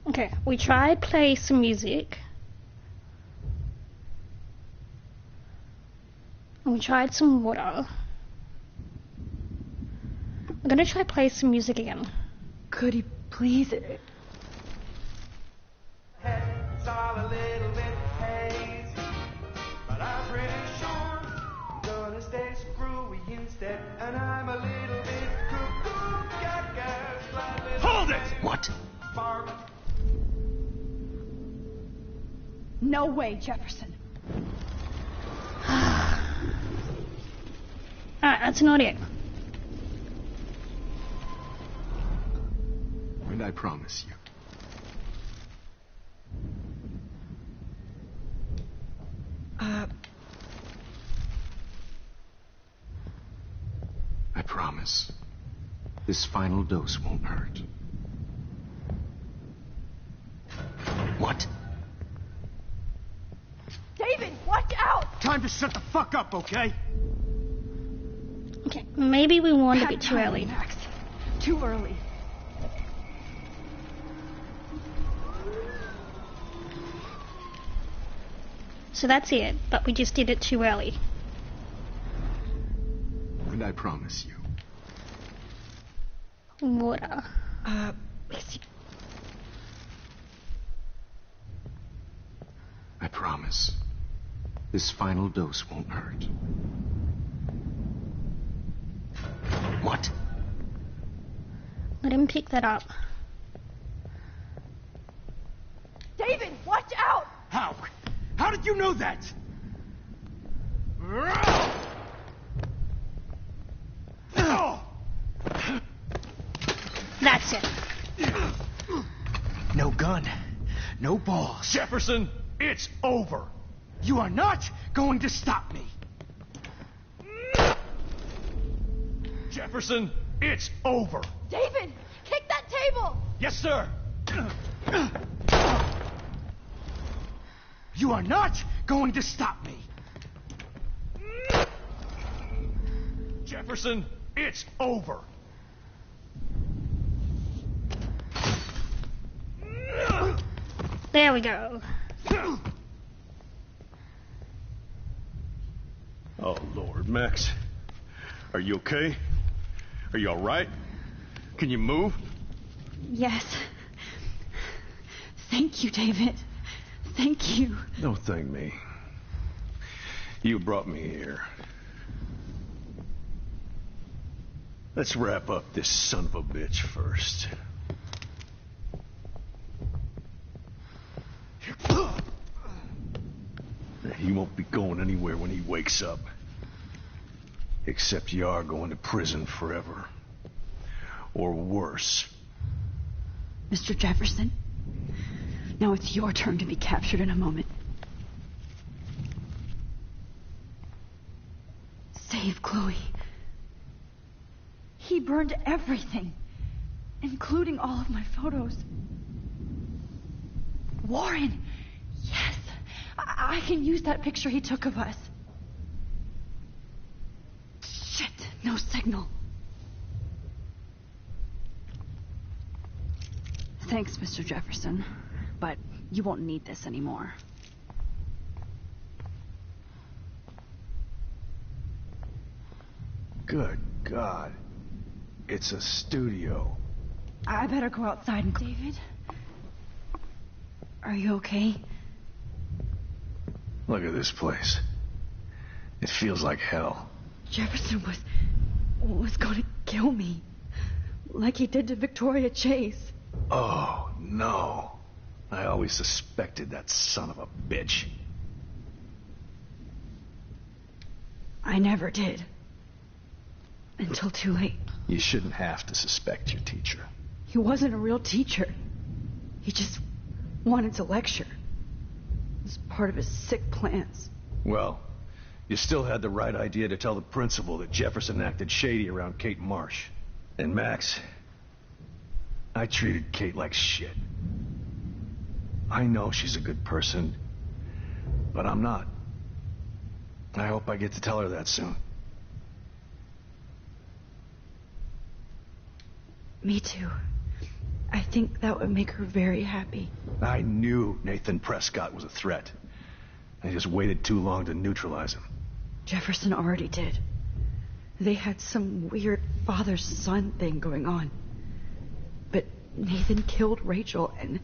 Speaker 1: Okay, we tried play some music. And we tried some water. I'm gonna try play some music again.
Speaker 2: Could you please...
Speaker 8: It's all a little bit hazy, but I'm pretty sure I'm gonna stay screwy instead, and I'm a little bit cuckoo, gaga, sly little.
Speaker 9: Hold it!
Speaker 13: What?
Speaker 8: Bark.
Speaker 5: No way, Jefferson.
Speaker 1: Alright, that's not it.
Speaker 13: And I promise you. I promise. This final dose won't hurt. What?
Speaker 5: David, watch out!
Speaker 7: Time to shut the fuck up, okay?
Speaker 1: Okay, maybe we warned a bit too early.
Speaker 5: Max. Too early.
Speaker 1: So that's it, but we just did it too early.
Speaker 13: And I promise you.
Speaker 1: Water.
Speaker 13: I promise. This final dose won't hurt. What?
Speaker 1: Let him pick that up.
Speaker 5: David, watch out!
Speaker 7: How? How did you know that?
Speaker 1: That's it.
Speaker 7: No gun. No balls.
Speaker 6: Jefferson, it's over.
Speaker 7: You are not going to stop me.
Speaker 6: Jefferson, it's over.
Speaker 5: David, kick that table!
Speaker 6: Yes, sir.
Speaker 7: You are not going to stop me.
Speaker 6: Jefferson, it's over.
Speaker 1: There we go.
Speaker 6: Oh, Lord, Max. Are you okay? Are you all right? Can you move?
Speaker 2: Yes. Thank you, David. Thank you.
Speaker 9: No thank me. You brought me here. Let's wrap up this son of a bitch first. He won't be going anywhere when he wakes up. Except you are going to prison forever. Or worse.
Speaker 2: Mr. Jefferson, now it's your turn to be captured in a moment. Save Chloe. He burned everything, including all of my photos. Warren! Yes! I can use that picture he took of us. Shit, no signal. Thanks, Mr. Jefferson, but you won't need this anymore.
Speaker 9: Good God. It's a studio.
Speaker 2: I better go outside and... David? Are you okay?
Speaker 9: Look at this place. It feels like hell.
Speaker 2: Jefferson was going to kill me. Like he did to Victoria Chase.
Speaker 9: Oh, no. I always suspected that son of a bitch.
Speaker 2: I never did. Until too late.
Speaker 9: You shouldn't have to suspect your teacher.
Speaker 2: He wasn't a real teacher. He just wanted to lecture. It was part of his sick plans.
Speaker 9: Well, you still had the right idea to tell the principal that Jefferson acted shady around Kate Marsh. And Max, I treated Kate like shit. I know she's a good person, but I'm not. I hope I get to tell her that soon.
Speaker 2: Me too. I think that would make her very happy.
Speaker 9: I knew Nathan Prescott was a threat. I just waited too long to neutralize him.
Speaker 2: Jefferson already did. They had some weird father-son thing going on. But Nathan killed Rachel, and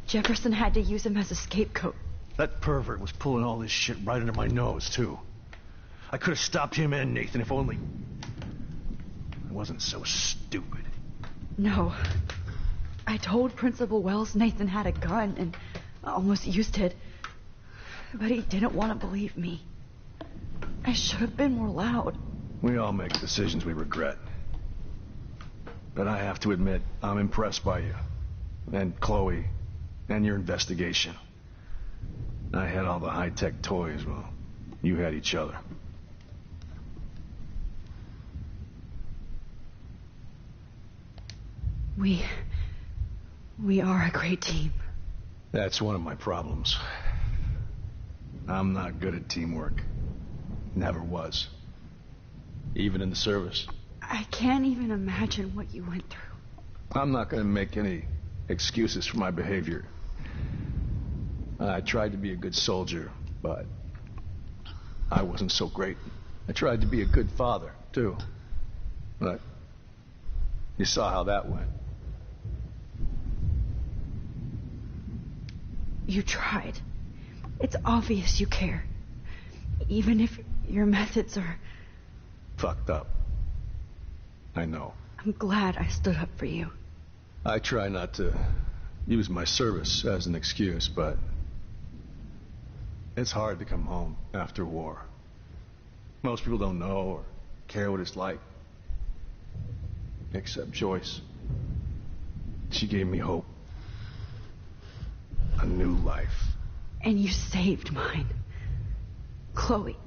Speaker 2: Jefferson had to use him as a scapegoat.
Speaker 9: That pervert was pulling all this shit right under my nose, too. I could have stopped him and Nathan if only... I wasn't so stupid.
Speaker 2: No. I told Principal Wells Nathan had a gun and almost used it. But he didn't want to believe me. I should have been more loud.
Speaker 9: We all make decisions we regret. But I have to admit, I'm impressed by you. And Chloe. And your investigation. I had all the high-tech toys, well, you had each other.
Speaker 2: We are a great team.
Speaker 9: That's one of my problems. I'm not good at teamwork. Never was. Even in the service.
Speaker 2: I can't even imagine what you went through.
Speaker 9: I'm not going to make any excuses for my behavior. I tried to be a good soldier, but I wasn't so great. I tried to be a good father, too. But you saw how that went.
Speaker 2: You tried. It's obvious you care. Even if your methods are...
Speaker 9: fucked up. I know.
Speaker 2: I'm glad I stood up for you.
Speaker 9: I try not to use my service as an excuse, but it's hard to come home after war. Most people don't know or care what it's like. Except Joyce. She gave me hope. A new life.
Speaker 2: And you saved mine. Chloe,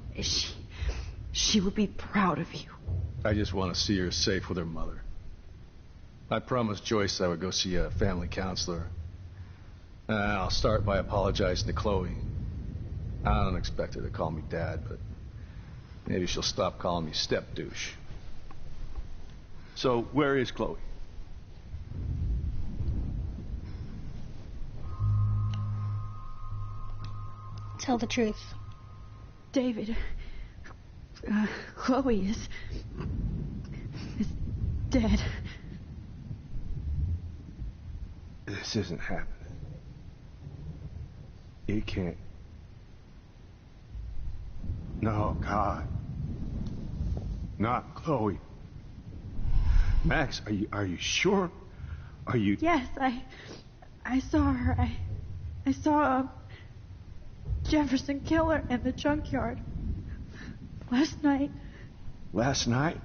Speaker 2: she would be proud of you.
Speaker 9: I just want to see her safe with her mother. I promised Joyce I would go see a family counselor. I'll start by apologizing to Chloe. I don't expect her to call me Dad, but maybe she'll stop calling me step-douche. So, where is Chloe?
Speaker 1: Tell the truth.
Speaker 2: David, Chloe is dead.
Speaker 9: This isn't happening.
Speaker 13: You can't. No, God. Not Chloe. Max, are you sure? Are you...
Speaker 5: Yes, I saw her. I saw Jefferson kill her in the junkyard. Last night.
Speaker 13: Last night?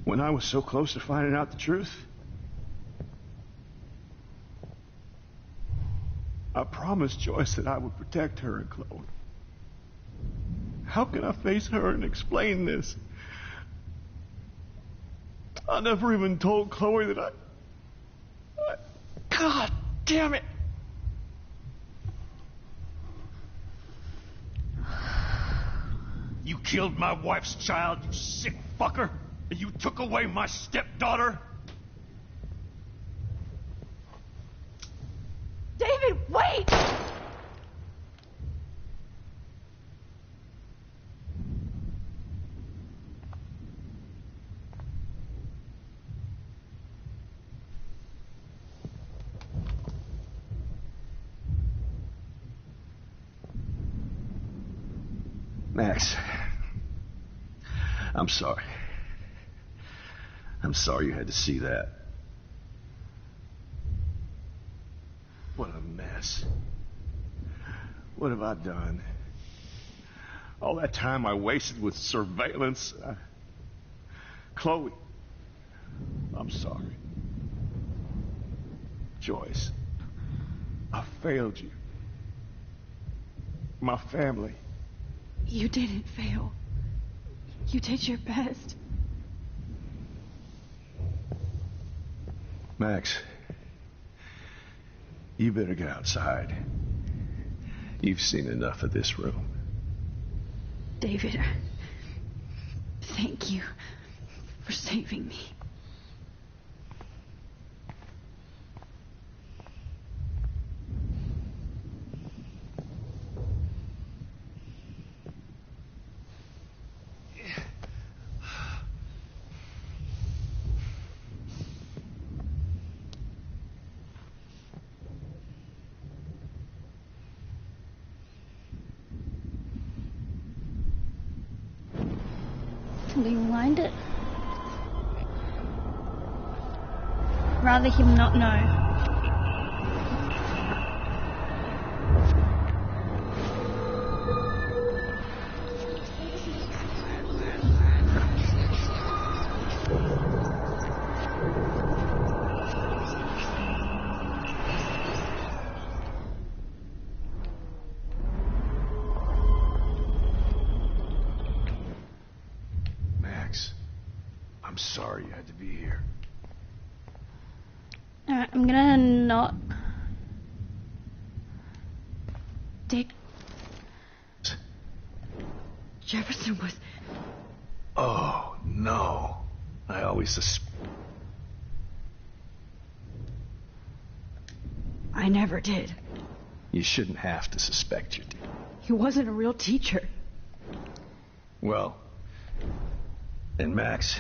Speaker 13: When I was so close to finding out the truth? I promised Joyce that I would protect her and Chloe. How can I face her and explain this? I never even told Chloe that I... God damn it!
Speaker 6: You killed my wife's child, you sick fucker! And you took away my stepdaughter?
Speaker 5: David, wait!
Speaker 13: Max, I'm sorry. I'm sorry you had to see that. What a mess. What have I done? All that time I wasted with surveillance. Chloe, I'm sorry. Joyce, I failed you. My family.
Speaker 5: You didn't fail. You did your best.
Speaker 13: Max, you better get outside. You've seen enough of this room.
Speaker 5: David, thank you for saving me.
Speaker 1: Can we rewind it? Rather him not know.
Speaker 13: I'm sorry you had to be here.
Speaker 1: Alright, I'm gonna not...
Speaker 5: Dick... Jefferson was...
Speaker 13: Oh, no. I always
Speaker 5: I never did.
Speaker 13: You shouldn't have to suspect you did.
Speaker 5: He wasn't a real teacher.
Speaker 13: Well, and Max...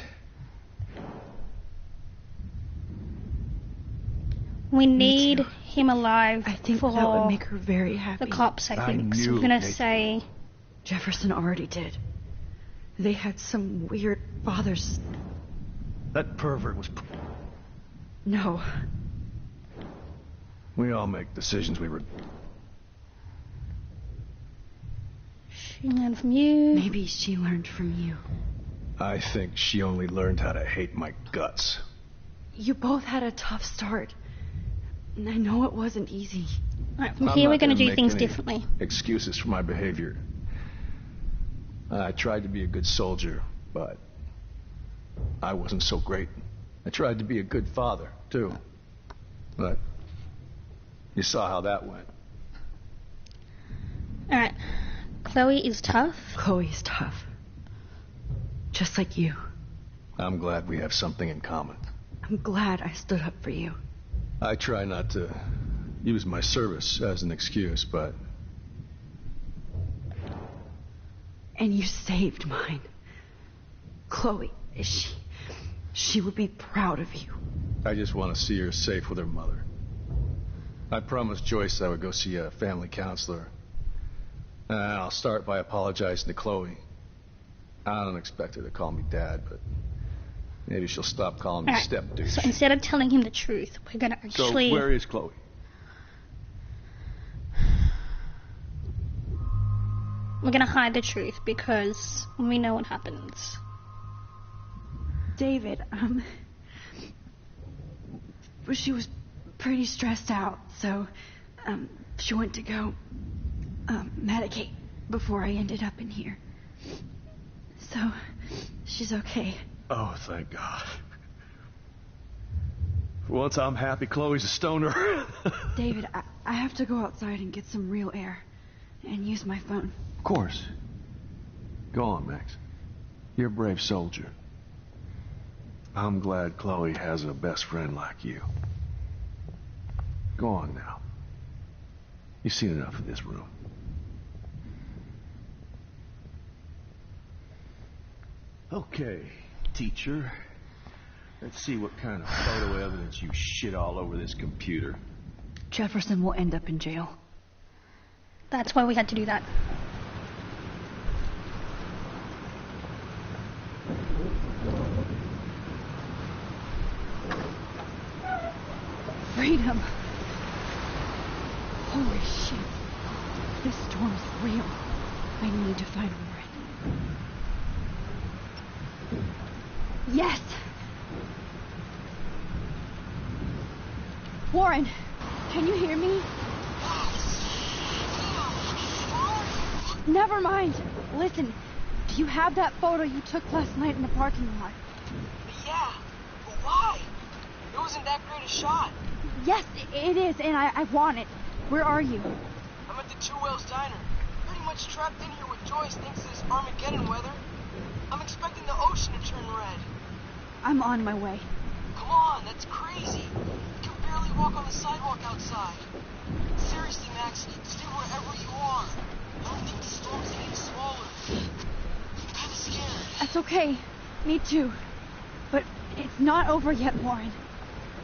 Speaker 1: We need him alive.
Speaker 5: I think
Speaker 1: for
Speaker 5: that would make her very happy.
Speaker 1: The cops, I think. So I'm gonna say...
Speaker 5: Jefferson already did. They had some weird fathers.
Speaker 13: That pervert was...
Speaker 5: No.
Speaker 13: We all make decisions we...
Speaker 1: She learned from you.
Speaker 5: Maybe she learned from you.
Speaker 13: I think she only learned how to hate my guts.
Speaker 5: You both had a tough start. And I know it wasn't easy.
Speaker 1: Alright, from here we're going to do things differently.
Speaker 13: Excuses for my behavior. I tried to be a good soldier, but I wasn't so great. I tried to be a good father, too. But you saw how that went.
Speaker 1: Alright. Chloe is tough.
Speaker 5: Chloe is tough. Just like you.
Speaker 13: I'm glad we have something in common.
Speaker 5: I'm glad I stood up for you.
Speaker 13: I try not to use my service as an excuse, but...
Speaker 5: And you saved mine. Chloe, she would be proud of you.
Speaker 13: I just want to see her safe with her mother.
Speaker 19: I promised Joyce I would go see a family counselor. And I'll start by apologizing to Chloe. I don't expect her to call me Dad, but maybe she'll stop calling me
Speaker 1: Alright,
Speaker 19: step douche.
Speaker 1: so instead of telling him the truth, we're gonna actually...
Speaker 19: So where is Chloe?
Speaker 1: We're gonna hide the truth because we know what happens.
Speaker 2: David, she was pretty stressed out, so, she went to go, medicate before I ended up in here. So, she's okay.
Speaker 6: Oh, thank God. For once I'm happy Chloe's a stoner.
Speaker 2: David, I have to go outside and get some real air and use my phone.
Speaker 6: Of course. Go on, Max. You're a brave soldier. I'm glad Chloe has a best friend like you. Go on now. You've seen enough of this room. Okay, teacher. Let's see what kind of photo evidence you shit all over this computer.
Speaker 2: Jefferson will end up in jail.
Speaker 1: That's why we had to do that.
Speaker 2: Freedom. Holy shit. This storm's real. I need to find Warren. Yes! Warren, can you hear me? Never mind. Listen, do you have that photo you took last night in the parking lot?
Speaker 20: Yeah, but why? It wasn't that great a shot.
Speaker 2: Yes, it is, and I want it. Where are you?
Speaker 20: I'm at the Two Whales Diner. Pretty much trapped in here with Joyce thanks to this Armageddon weather. I'm expecting the ocean to turn red.
Speaker 2: I'm on my way.
Speaker 20: Come on, that's crazy. You can barely walk on the sidewalk outside. Seriously, Max, stay wherever you are. I don't think the storm's getting smaller. I'm kind of scared.
Speaker 2: That's okay. Me too. But it's not over yet, Warren.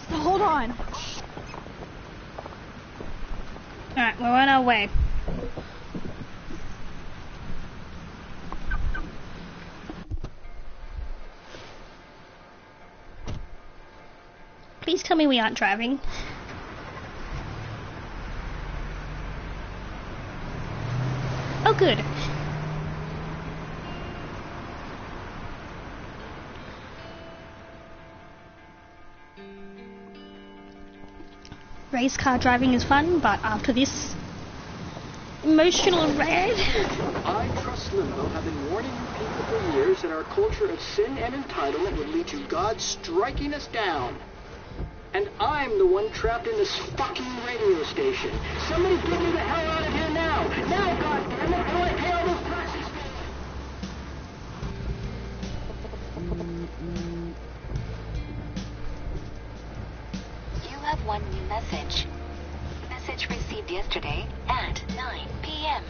Speaker 2: So hold on.
Speaker 1: Alright, we're on our way. Please tell me we aren't driving. Oh, good. Race car driving is fun, but after this emotional rant...
Speaker 21: I trust Limbo have been warning you people for years that our culture of sin and entitlement would lead to God striking us down. And I'm the one trapped in this fucking radio station. Somebody get me the hell out of here now! Now, goddammit, how do I pay all those taxes?
Speaker 22: You have one new message. Message received yesterday at 9 p.m.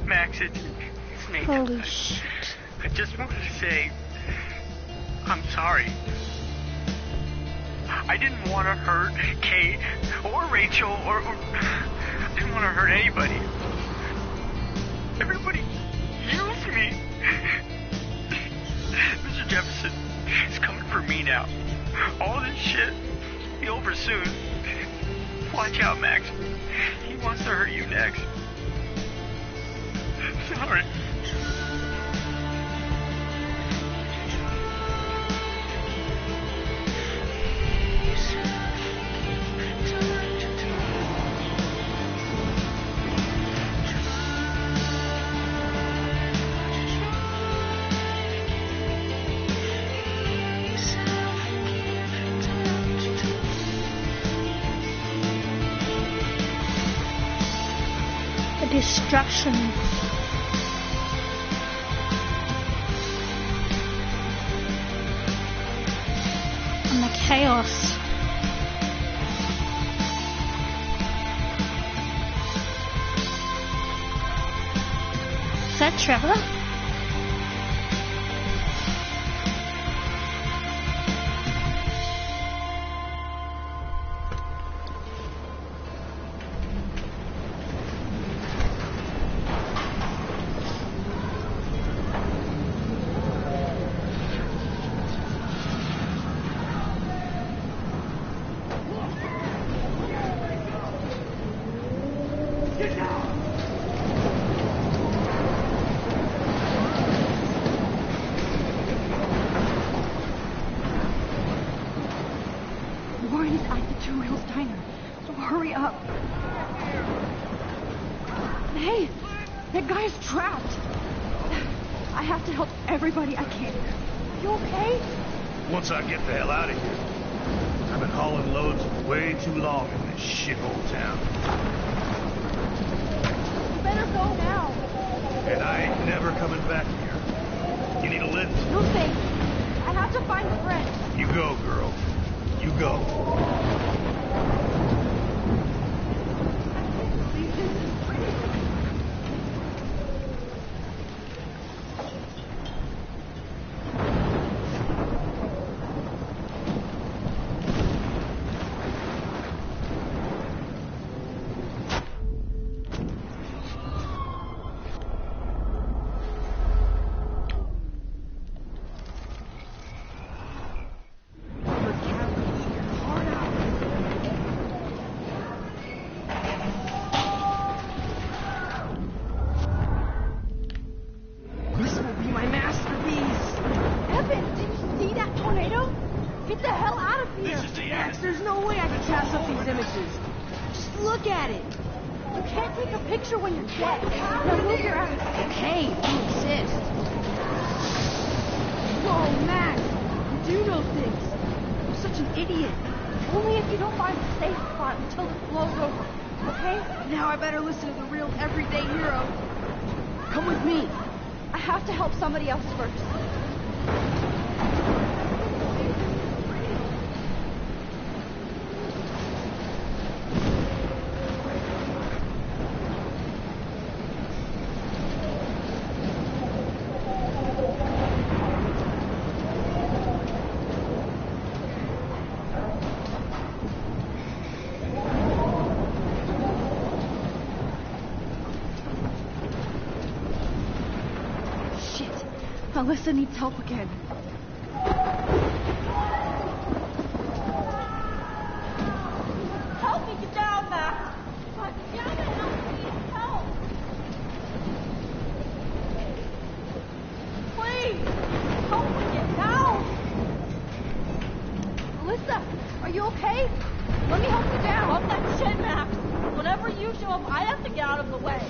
Speaker 23: Max, it's Nathan.
Speaker 1: Holy shit.
Speaker 23: I just wanted to say, I'm sorry. I didn't want to hurt Kate or Rachel or I didn't want to hurt anybody. Everybody used me. Mr. Jefferson is coming for me now. All this shit will be over soon. Watch out, Max. He wants to hurt you next. Sorry.
Speaker 1: Destruction. And the chaos. Is that Trevor?
Speaker 2: inside the Two Wheels Diner, so hurry up. Hey, that guy's trapped. I have to help everybody I can. You okay?
Speaker 6: Once I get the hell out of here. I've been hauling loads way too long in this shithole town.
Speaker 2: You better go now.
Speaker 6: And I ain't never coming back here. You need a lift?
Speaker 2: No thanks. I have to find a friend.
Speaker 6: You go, girl. You go.
Speaker 2: Somebody else first. Alyssa needs help again.
Speaker 5: Help me get down, Max! God damn it, I need help! Please! Help me get down!
Speaker 2: Alyssa, are you okay? Let me help you down.
Speaker 5: Up that shit, Max! Whenever you show up, I have to get out of the way.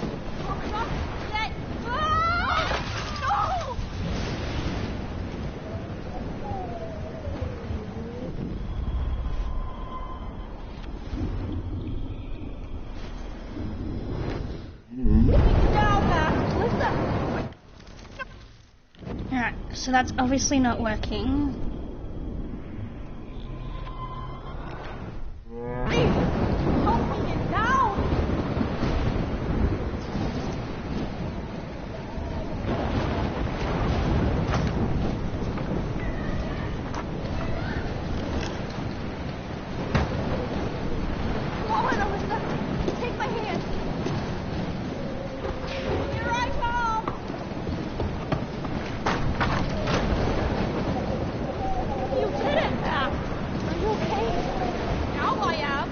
Speaker 1: So that's obviously not working.
Speaker 5: Help me get down!
Speaker 2: Come on, Alyssa. Take my hand.
Speaker 5: Here I come! You did it, Max!
Speaker 2: Are you okay?
Speaker 5: Now I am.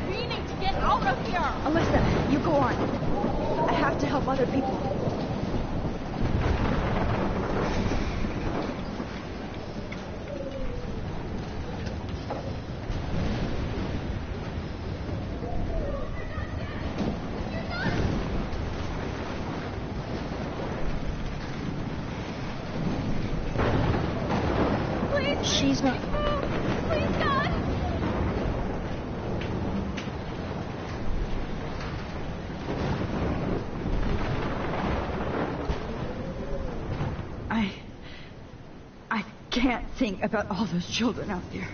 Speaker 5: We need to get out of here.
Speaker 2: Alyssa, you go on. I have to help other people.
Speaker 1: She's not.
Speaker 5: Please, God!
Speaker 2: I can't think about all those children out there.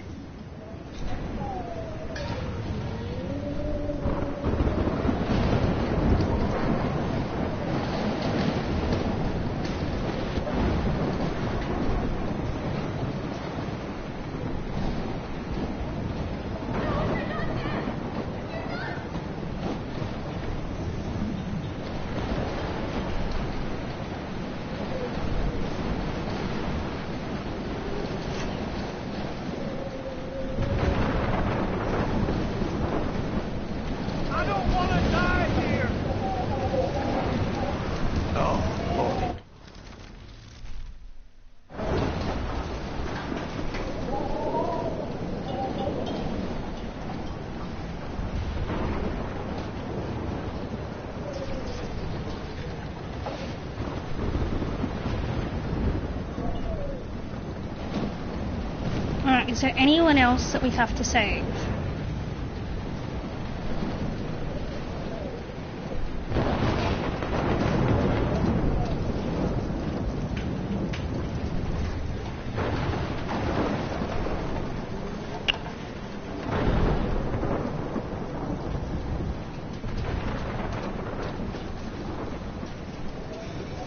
Speaker 1: Alright, is there anyone else that we have to save?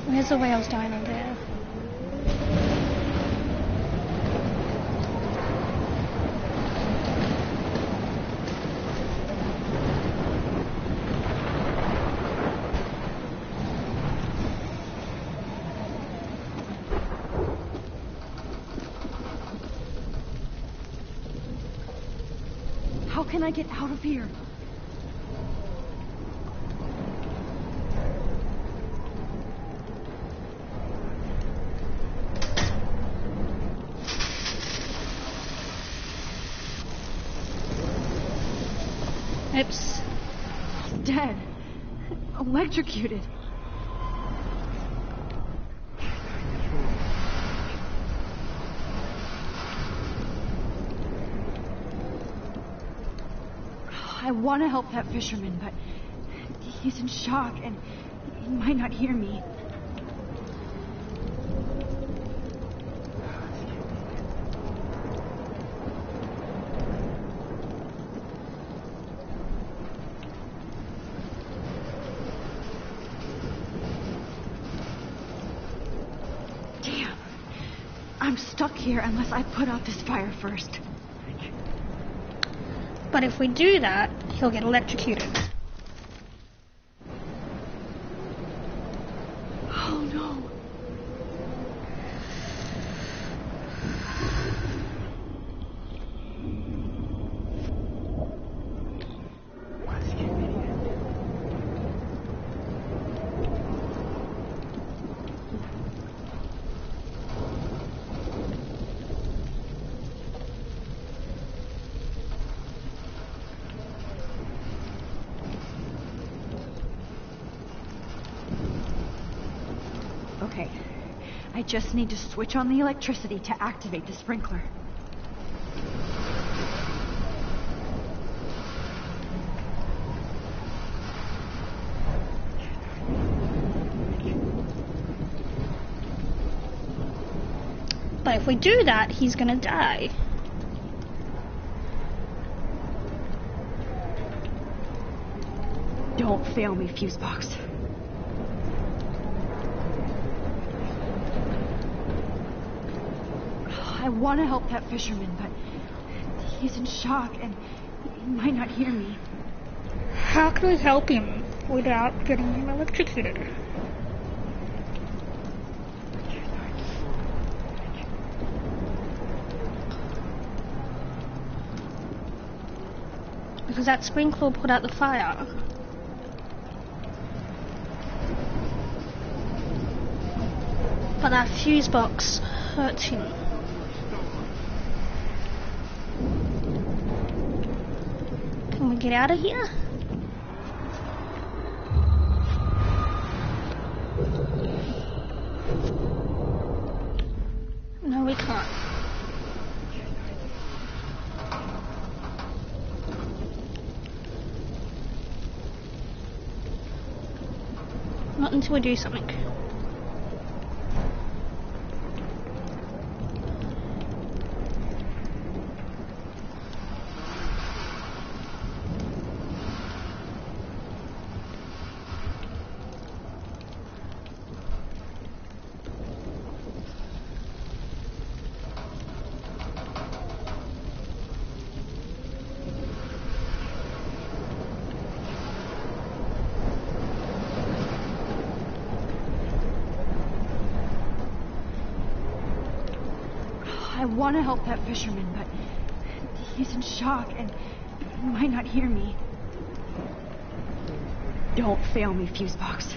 Speaker 1: Where's the whale's diner there?
Speaker 2: How can I get out of here?
Speaker 1: Oops.
Speaker 2: Dead. Electrocuted. I want to help that fisherman, but he's in shock and he might not hear me. Damn. I'm stuck here unless I put out this fire first.
Speaker 1: But if we do that, he'll get electrocuted.
Speaker 2: Oh no. Okay. I just need to switch on the electricity to activate the sprinkler.
Speaker 1: But if we do that, he's gonna die.
Speaker 2: Don't fail me, Fusebox. I want to help that fisherman, but he's in shock and he might not hear me.
Speaker 1: How can we help him without getting him electrocuted? Because that sprinkler will put out the fire. But that fuse box hurts him. Can we get out of here? No, we can't. Not until we do something.
Speaker 2: I want to help that fisherman, but he's in shock and he might not hear me. Don't fail me, Fusebox.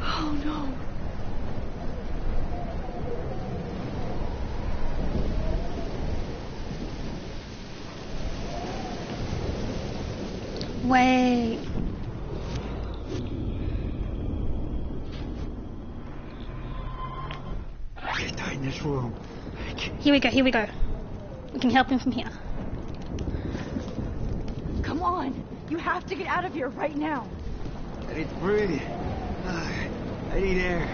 Speaker 2: Oh no.
Speaker 1: way.
Speaker 16: I can't die in this room.
Speaker 1: Here we go, here we go. We can help him from here.
Speaker 5: Come on. You have to get out of here right now.
Speaker 16: I need to breathe. I need air.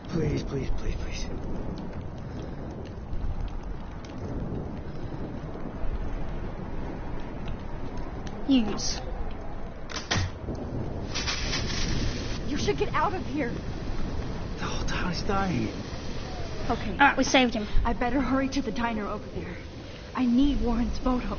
Speaker 16: Please, please, please, please.
Speaker 1: Use.
Speaker 5: You should get out of here.
Speaker 16: The whole town is dying.
Speaker 5: Okay.
Speaker 1: Alright, we saved him.
Speaker 5: I better hurry to the diner over there. I need Warren's photo.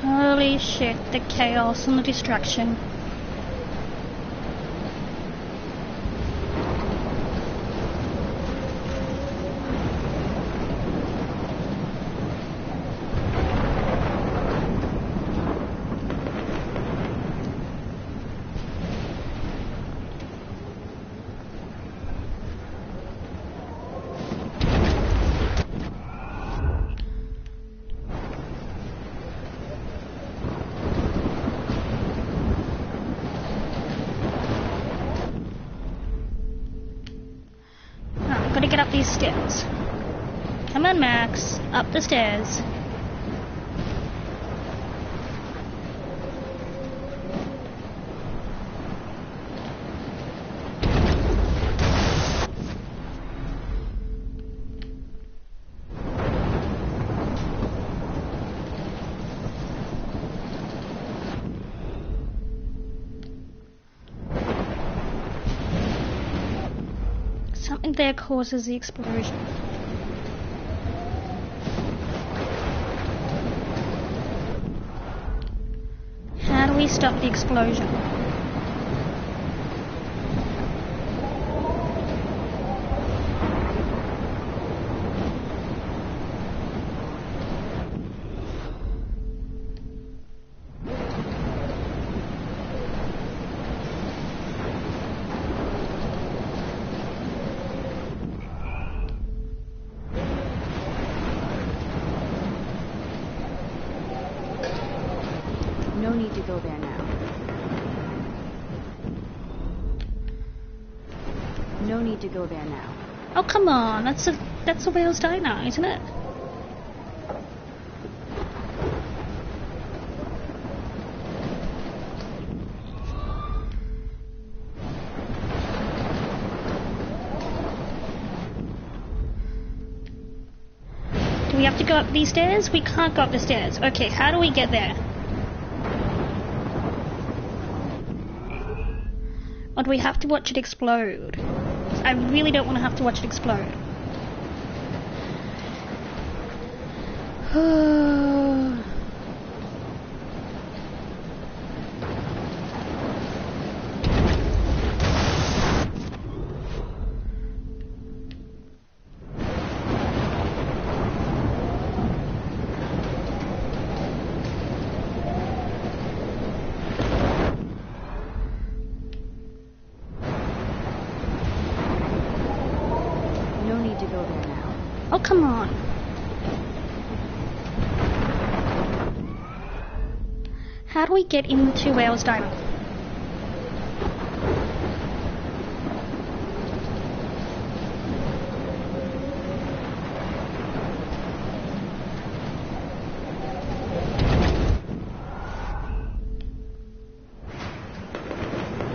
Speaker 1: Holy shit, the chaos and the distraction. Gotta get up these stairs. Come on, Max. Up the stairs. Something there causes the explosion. How do we stop the explosion?
Speaker 2: No need to go there now. No need to go there now.
Speaker 1: Oh, come on. That's a Wales diner, isn't it? Do we have to go up these stairs? We can't go up the stairs. Okay, how do we get there? Or do we have to watch it explode? I really don't want to have to watch it explode.
Speaker 2: No need to go there now.
Speaker 1: Oh, come on. How do we get into Wales Diner?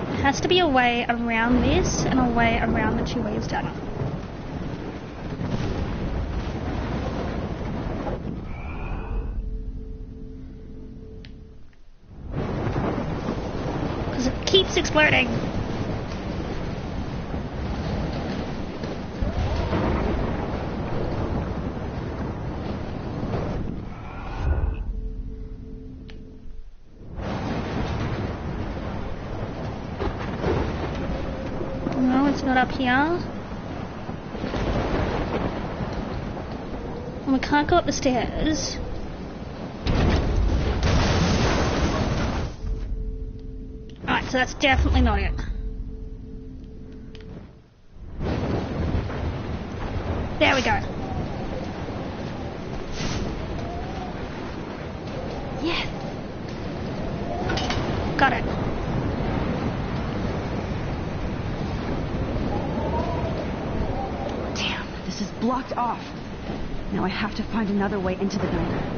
Speaker 1: There has to be a way around this and a way around the two Wales Diner. Keeps exploding. No, it's not up here. And we can't go up the stairs. Alright, So that's definitely not it. There we go.
Speaker 2: Yes.
Speaker 1: Got it.
Speaker 2: Damn, this is blocked off. Now I have to find another way into the diner.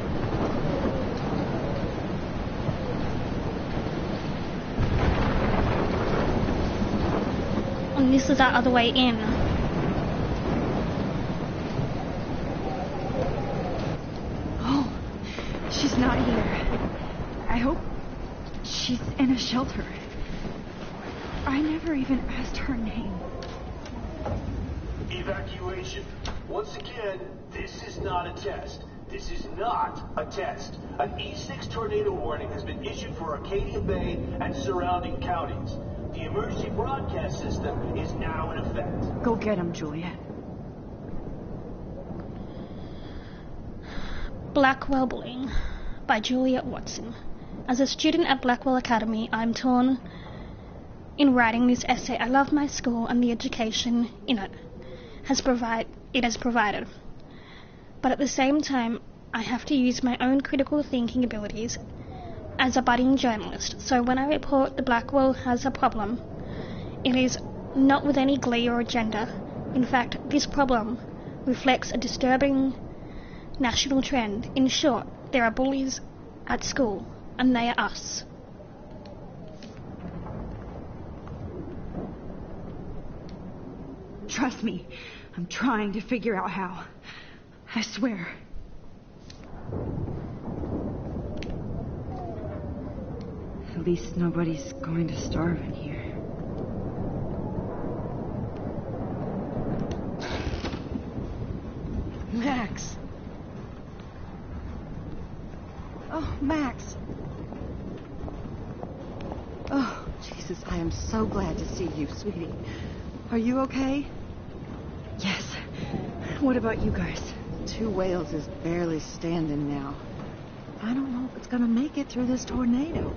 Speaker 1: And this is our other way in.
Speaker 2: Oh, she's not here. I hope she's in a shelter. I never even asked her name.
Speaker 10: Evacuation. Once again, this is not a test. This is not a test. An E6 tornado warning has been issued for Arcadia Bay and surrounding counties. The emergency broadcast system is now in effect.
Speaker 2: Go get him, Juliet.
Speaker 1: Blackwell Bullying by Juliet Watson. As a student at Blackwell Academy, I'm torn in writing this essay. I love my school and the education in it has provided. But at the same time, I have to use my own critical thinking abilities as a budding journalist. So when I report that Blackwell has a problem, it is not with any glee or agenda. In fact, this problem reflects a disturbing national trend. In short, there are bullies at school, and they are us.
Speaker 2: Trust me, I'm trying to figure out how. I swear. At least nobody's going to starve in here.
Speaker 17: Max! Oh, Max! Oh, Jesus, I am so glad to see you, sweetie. Are you okay?
Speaker 2: Yes. What about you guys?
Speaker 17: 2 Wales is barely standing now. I don't know if it's gonna make it through this tornado.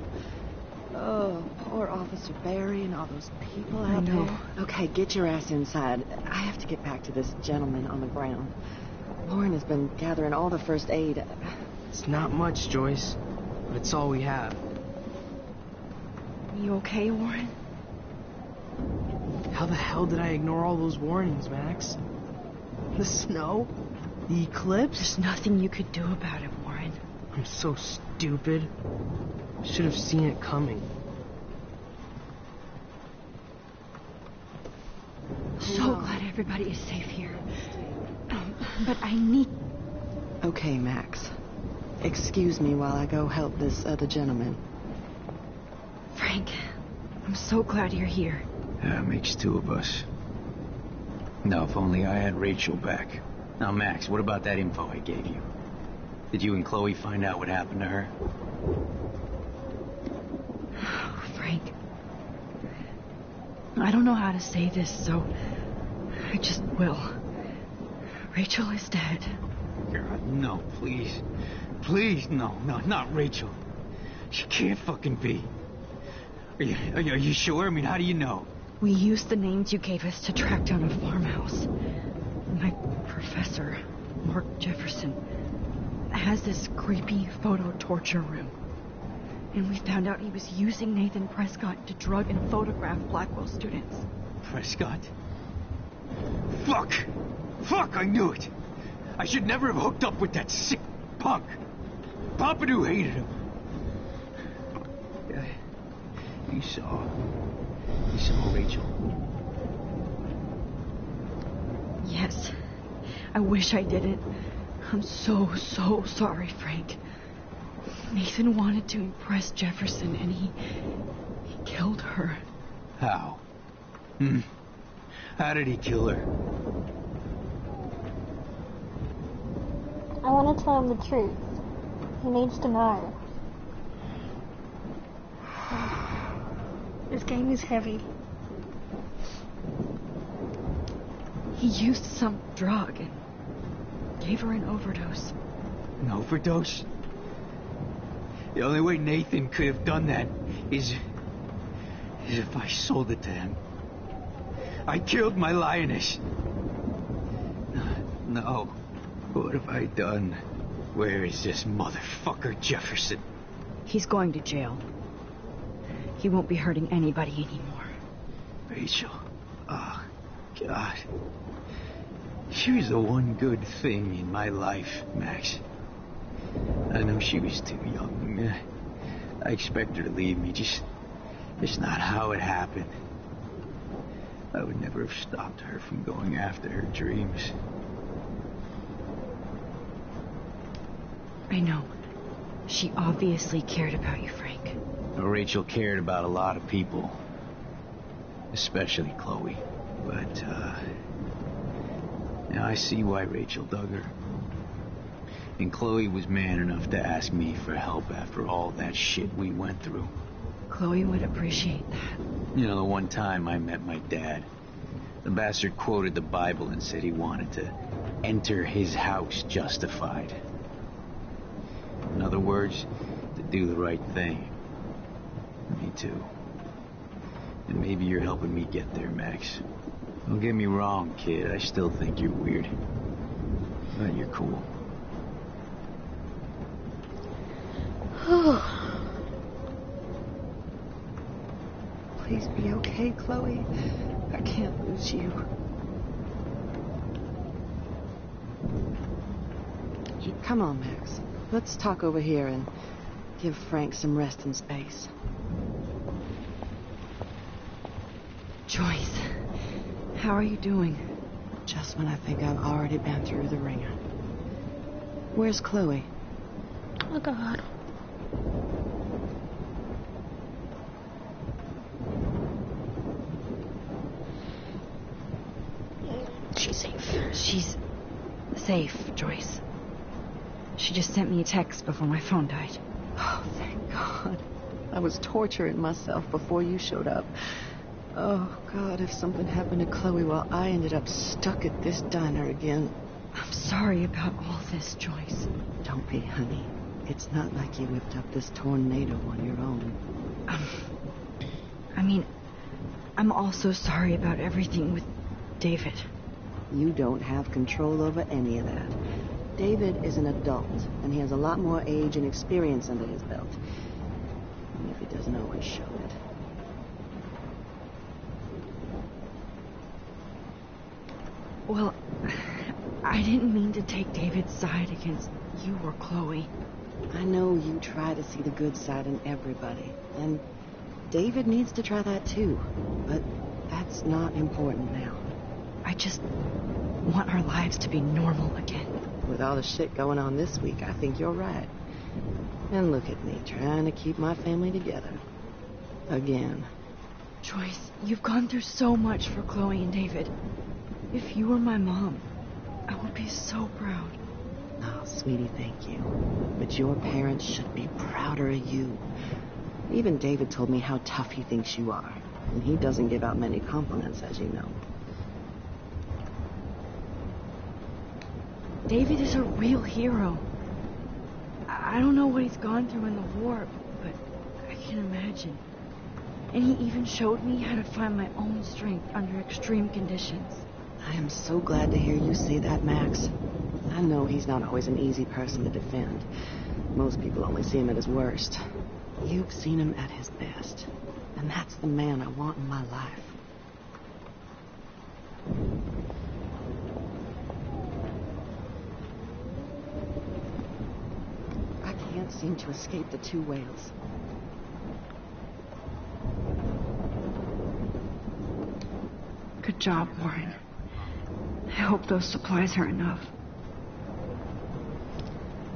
Speaker 17: Oh, poor Officer Barry and all those people out there. Okay, get your ass inside. I have to get back to this gentleman on the ground. Lauren has been gathering all the first aid.
Speaker 4: It's not much, Joyce, but it's all we have.
Speaker 2: Are you okay, Warren?
Speaker 4: How the hell did I ignore all those warnings, Max? The snow? The eclipse?
Speaker 2: There's nothing you could do about it, Warren.
Speaker 4: I'm so stupid. Should have seen it coming.
Speaker 2: So glad everybody is safe here. But I need...
Speaker 17: Okay, Max. Excuse me while I go help this other gentleman.
Speaker 2: Frank, I'm so glad you're here.
Speaker 15: Yeah, it makes 2 of us. Now, if only I had Rachel back. Now, Max, what about that info I gave you? Did you and Chloe find out what happened to her?
Speaker 2: Oh, Frank. I don't know how to say this, so I just will. Rachel is dead.
Speaker 15: God, no, please. Please, no, not Rachel. She can't fucking be. Are you sure? I mean, how do you know?
Speaker 2: We used the names you gave us to track down a farmhouse. My professor, Mark Jefferson, has this creepy photo torture room. And we found out he was using Nathan Prescott to drug and photograph Blackwell students.
Speaker 15: Prescott? Fuck, I knew it. I should never have hooked up with that sick punk. Pompidou hated him. You saw Rachel.
Speaker 2: Yes. I wish I didn't. I'm so sorry, Frank. Nathan wanted to impress Jefferson, and he killed her.
Speaker 15: How? How did he kill her?
Speaker 1: I want to tell him the truth. He needs to know. This game is heavy.
Speaker 2: He used some drug and gave her an overdose.
Speaker 15: An overdose? The only way Nathan could have done that is If I sold it to him, I killed my lioness. No. What have I done? Where is this motherfucker Jefferson?
Speaker 2: He's going to jail. He won't be hurting anybody anymore.
Speaker 15: Rachel. Oh, God. She was the one good thing in my life, Max. I know she was too young. I expect her to leave me. Just not how it happened. I would never have stopped her from going after her dreams.
Speaker 2: I know. She obviously cared about you, Frank.
Speaker 15: Well, Rachel cared about a lot of people. Especially Chloe. But, now I see why Rachel dug her. And Chloe was man enough to ask me for help after all that shit we went through.
Speaker 2: Chloe would appreciate that.
Speaker 15: You know, the one time I met my dad, the bastard quoted the Bible and said he wanted to enter his house justified. In other words, to do the right thing. Me too. And maybe you're helping me get there, Max. Don't get me wrong, kid. I still think you're weird. But you're cool.
Speaker 17: Please be okay, Chloe. I can't lose you. Come on, Max. Let's talk over here and give Frank some rest and space.
Speaker 2: Joyce, how are you doing?
Speaker 17: Just when I think I've already been through the ringer. Where's Chloe?
Speaker 1: Oh, God. She's safe.
Speaker 2: She's safe, Joyce. She just sent me a text before my phone died.
Speaker 17: Oh, thank God. I was torturing myself before you showed up. Oh, God, if something happened to Chloe while I ended up stuck at this diner again.
Speaker 2: I'm sorry about all this, Joyce.
Speaker 17: Don't be, honey. It's not like you whipped up this tornado on your own.
Speaker 2: I mean, I'm also sorry about everything with David.
Speaker 17: You don't have control over any of that. David is an adult, and he has a lot more age and experience under his belt. Even if he doesn't always show it.
Speaker 2: Well, I didn't mean to take David's side against you or Chloe.
Speaker 17: I know you try to see the good side in everybody, and David needs to try that too, but that's not important now.
Speaker 2: I just want our lives to be normal again.
Speaker 17: With all the shit going on this week, I think you're right. And look at me, trying to keep my family together. Again.
Speaker 2: Joyce, you've gone through so much for Chloe and David. If you were my mom, I would be so proud.
Speaker 17: Oh, sweetie, thank you. But your parents should be prouder of you. Even David told me how tough he thinks you are. And he doesn't give out many compliments, as you know.
Speaker 2: David is a real hero. I don't know what he's gone through in the war, but I can imagine. And he even showed me how to find my own strength under extreme conditions.
Speaker 17: I am so glad to hear you say that, Max. I know he's not always an easy person to defend. Most people only see him at his worst. You've seen him at his best. And that's the man I want in my life. I can't seem to escape the two whales.
Speaker 2: Good job, Warren. I hope those supplies are enough.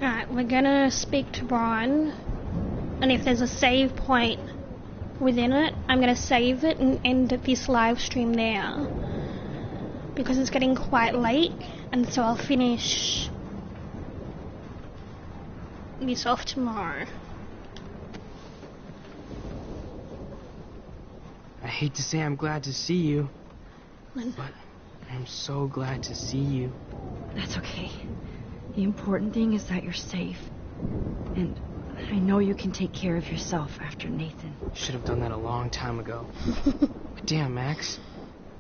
Speaker 1: Alright, we're gonna speak to Brian, and if there's a save point within it, I'm gonna save it and end this live stream there. Because it's getting quite late, and so I'll finish this off tomorrow.
Speaker 12: I hate to say I'm glad to see you,
Speaker 1: When?
Speaker 12: but I'm so glad to see you.
Speaker 2: That's okay. The important thing is that you're safe. And I know you can take care of yourself after Nathan.
Speaker 12: Should have done that a long time ago. But damn, Max.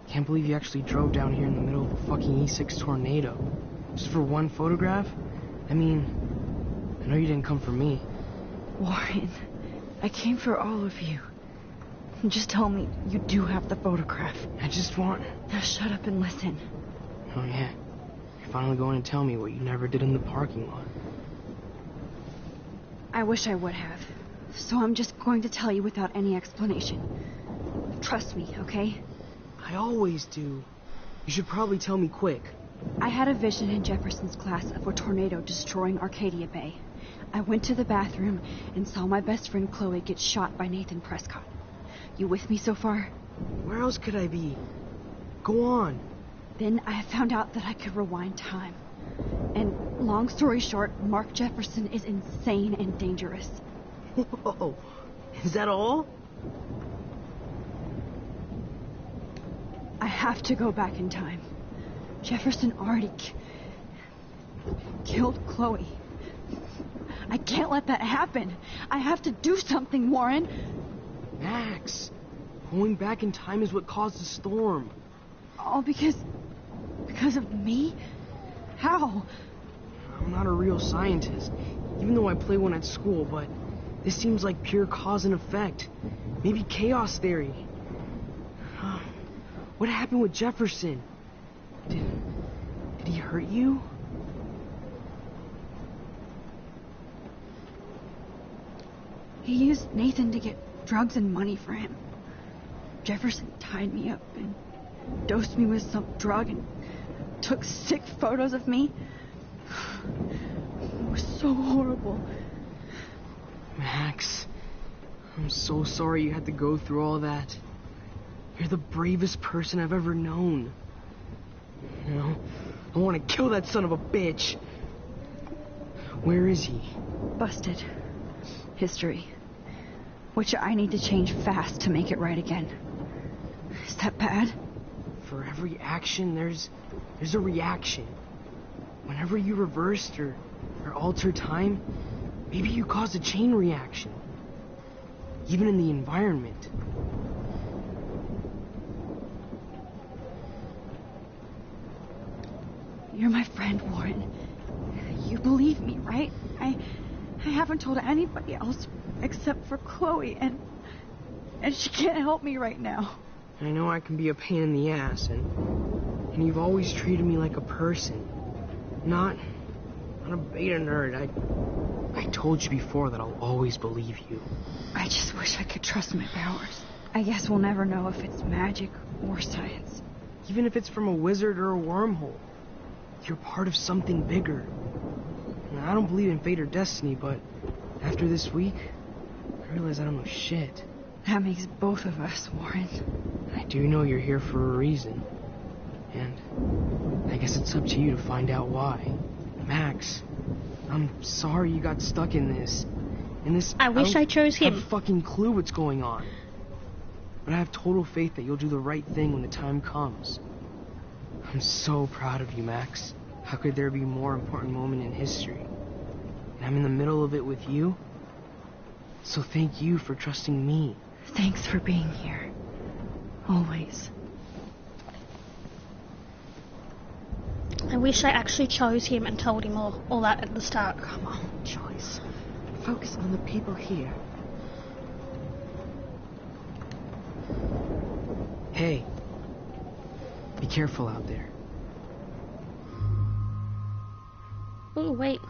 Speaker 12: Can't believe you actually drove down here in the middle of a fucking E6 tornado. Just for one photograph? I mean, I know you didn't come for me.
Speaker 2: Warren, I came for all of you. Just tell me you do have the photograph.
Speaker 12: I just want...
Speaker 2: Now shut up and listen.
Speaker 12: Oh yeah. You're finally going to tell me what you never did in the parking lot.
Speaker 2: I wish I would have. So I'm just going to tell you without any explanation. Trust me, okay?
Speaker 12: I always do. You should probably tell me quick.
Speaker 2: I had a vision in Jefferson's class of a tornado destroying Arcadia Bay. I went to the bathroom and saw my best friend Chloe get shot by Nathan Prescott. You with me so far?
Speaker 12: Where else could I be? Go on.
Speaker 2: Then I found out that I could rewind time. And long story short, Mark Jefferson is insane and dangerous.
Speaker 12: Whoa. Is that all?
Speaker 2: I have to go back in time. Jefferson already killed Chloe. I can't let that happen. I have to do something, Warren.
Speaker 12: Max, going back in time is what caused the storm.
Speaker 2: All because of me? How?
Speaker 12: I'm not a real scientist, even though I play one at school, but this seems like pure cause and effect. Maybe chaos theory. What happened with Jefferson? Did he hurt you?
Speaker 2: He used Nathan to get drugs and money for him. Jefferson tied me up and dosed me with some drug and took sick photos of me. It was so horrible.
Speaker 12: Max, I'm so sorry you had to go through all that. You're the bravest person I've ever known. You know, I want to kill that son of a bitch. Where is he?
Speaker 2: Busted. History. Which I need to change fast to make it right again. Is that bad?
Speaker 12: For every action, there's a reaction. Whenever you reversed or altered time, maybe you caused a chain reaction. Even in the environment.
Speaker 2: You're my friend, Warren. You believe me, right? I haven't told anybody else except for Chloe, and she can't help me right now.
Speaker 12: I know I can be a pain in the ass, and you've always treated me like a person. Not a beta nerd. I told you before that I'll always believe you.
Speaker 2: I just wish I could trust my powers. I guess we'll never know if it's magic or science.
Speaker 12: Even if it's from a wizard or a wormhole. You're part of something bigger. I don't believe in fate or destiny, but after this week, I realize I don't know shit.
Speaker 2: That makes both of us, Warren.
Speaker 12: I do know you're here for a reason. And I guess it's up to you to find out why. Max, I'm sorry you got stuck in this.
Speaker 1: I wish I chose him.
Speaker 12: I have a fucking clue what's going on. But I have total faith that you'll do the right thing when the time comes. I'm so proud of you, Max. How could there be a more important moment in history? And I'm in the middle of it with you. So thank you for trusting me.
Speaker 2: Thanks for being here. Always.
Speaker 1: I wish I actually chose him and told him all that at the start.
Speaker 17: Come on, Joyce. Focus on the people here.
Speaker 12: Hey. Be careful out there.
Speaker 1: Oh, wait.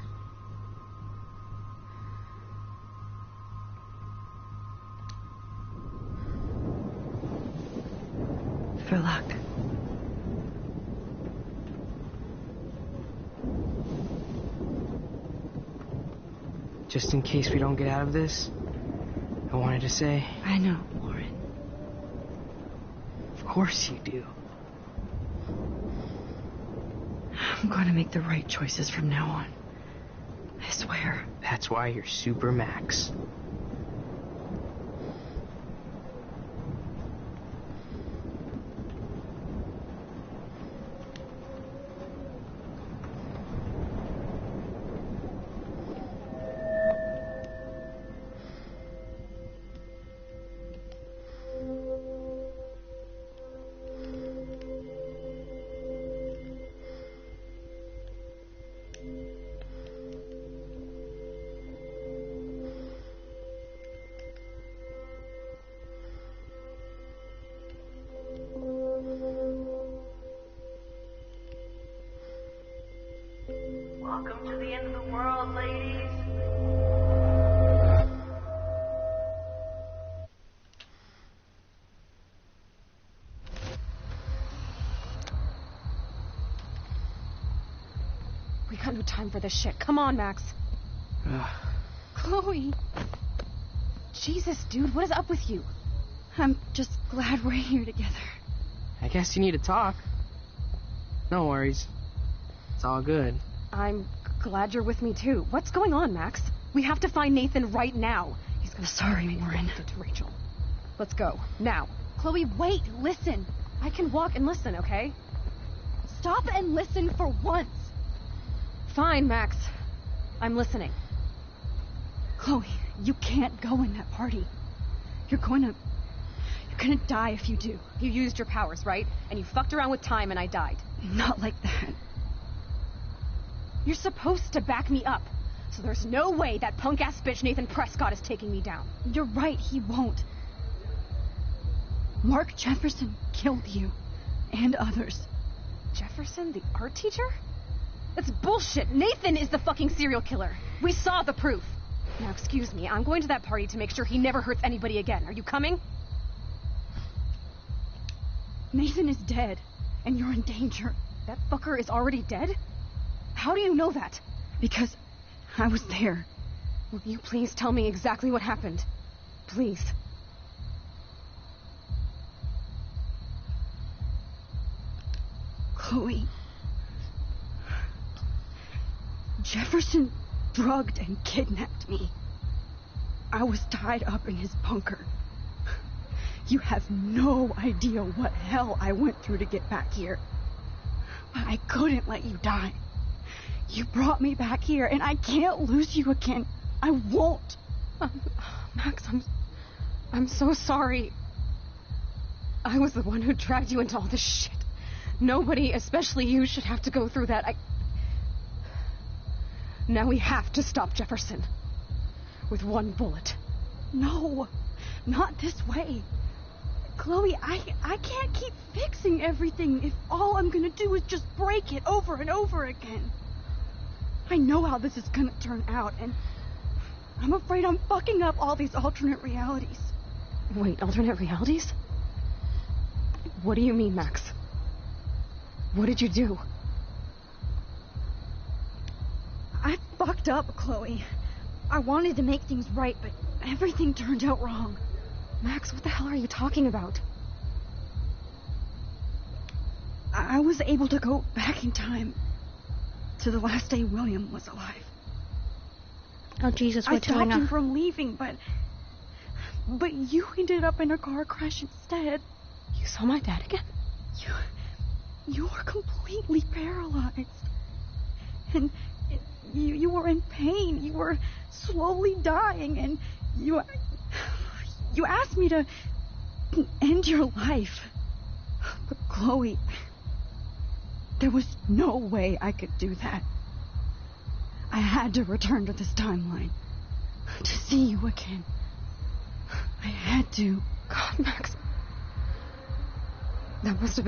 Speaker 2: For luck.
Speaker 12: Just in case we don't get out of this, I wanted to say...
Speaker 2: I know, Warren.
Speaker 12: Of course you do.
Speaker 2: I'm going to make the right choices from now on. I swear.
Speaker 12: That's why you're Super Max.
Speaker 11: Welcome to the end of the world, ladies.
Speaker 14: We got no time for this shit. Come on, Max. Chloe. Jesus, dude, what is up with you?
Speaker 2: I'm just glad we're here together.
Speaker 12: I guess you need to talk. No worries. It's all good.
Speaker 14: I'm glad you're with me, too. What's going on, Max? We have to find Nathan right now. He's gonna
Speaker 2: Sorry, Warren.
Speaker 14: Get to Rachel. Let's go. Now. Chloe, wait. Listen. I can walk and listen, okay? Stop and listen for once. Fine, Max. I'm listening.
Speaker 2: Chloe, you can't go in that party. You're gonna die if you do.
Speaker 14: You used your powers, right? And you fucked around with time and I died.
Speaker 2: Not like that.
Speaker 14: You're supposed to back me up. So there's no way that punk-ass bitch Nathan Prescott is taking me down.
Speaker 2: You're right, he won't. Mark Jefferson killed you. And others.
Speaker 14: Jefferson, the art teacher? That's bullshit. Nathan is the fucking serial killer. We saw the proof. Now, excuse me, I'm going to that party to make sure he never hurts anybody again. Are you coming?
Speaker 2: Nathan is dead, and you're in danger.
Speaker 14: That fucker is already dead? How do you know that?
Speaker 2: Because I was there.
Speaker 14: Will you please tell me exactly what happened? Please.
Speaker 2: Chloe. Jefferson drugged and kidnapped me. I was tied up in his bunker. You have no idea what hell I went through to get back here. But I couldn't let you die. You brought me back here, and I can't lose you again. I won't.
Speaker 14: Max, I'm so sorry. I was the one who dragged you into all this shit. Nobody, especially you, should have to go through that. Now we have to stop Jefferson. With one bullet.
Speaker 2: No, not this way. Chloe, I can't keep fixing everything if all I'm gonna do is just break it over and over again. I know how this is gonna turn out, and I'm afraid I'm fucking up all these alternate realities.
Speaker 14: Wait, alternate realities? What do you mean, Max? What did you do?
Speaker 2: I fucked up, Chloe. I wanted to make things right, but everything turned out wrong.
Speaker 14: Max, what the hell are you talking about?
Speaker 2: I was able to go back in time to the last day William was alive.
Speaker 1: Oh, Jesus, we're
Speaker 2: I stopped
Speaker 1: doing
Speaker 2: him from leaving, but you ended up in a car crash instead.
Speaker 14: You saw my dad again?
Speaker 2: You were completely paralyzed. And you were in pain. You were slowly dying, and you asked me to end your life. But Chloe, there was no way I could do that. I had to return to this timeline to see you again. I had to.
Speaker 14: God, Max. That must have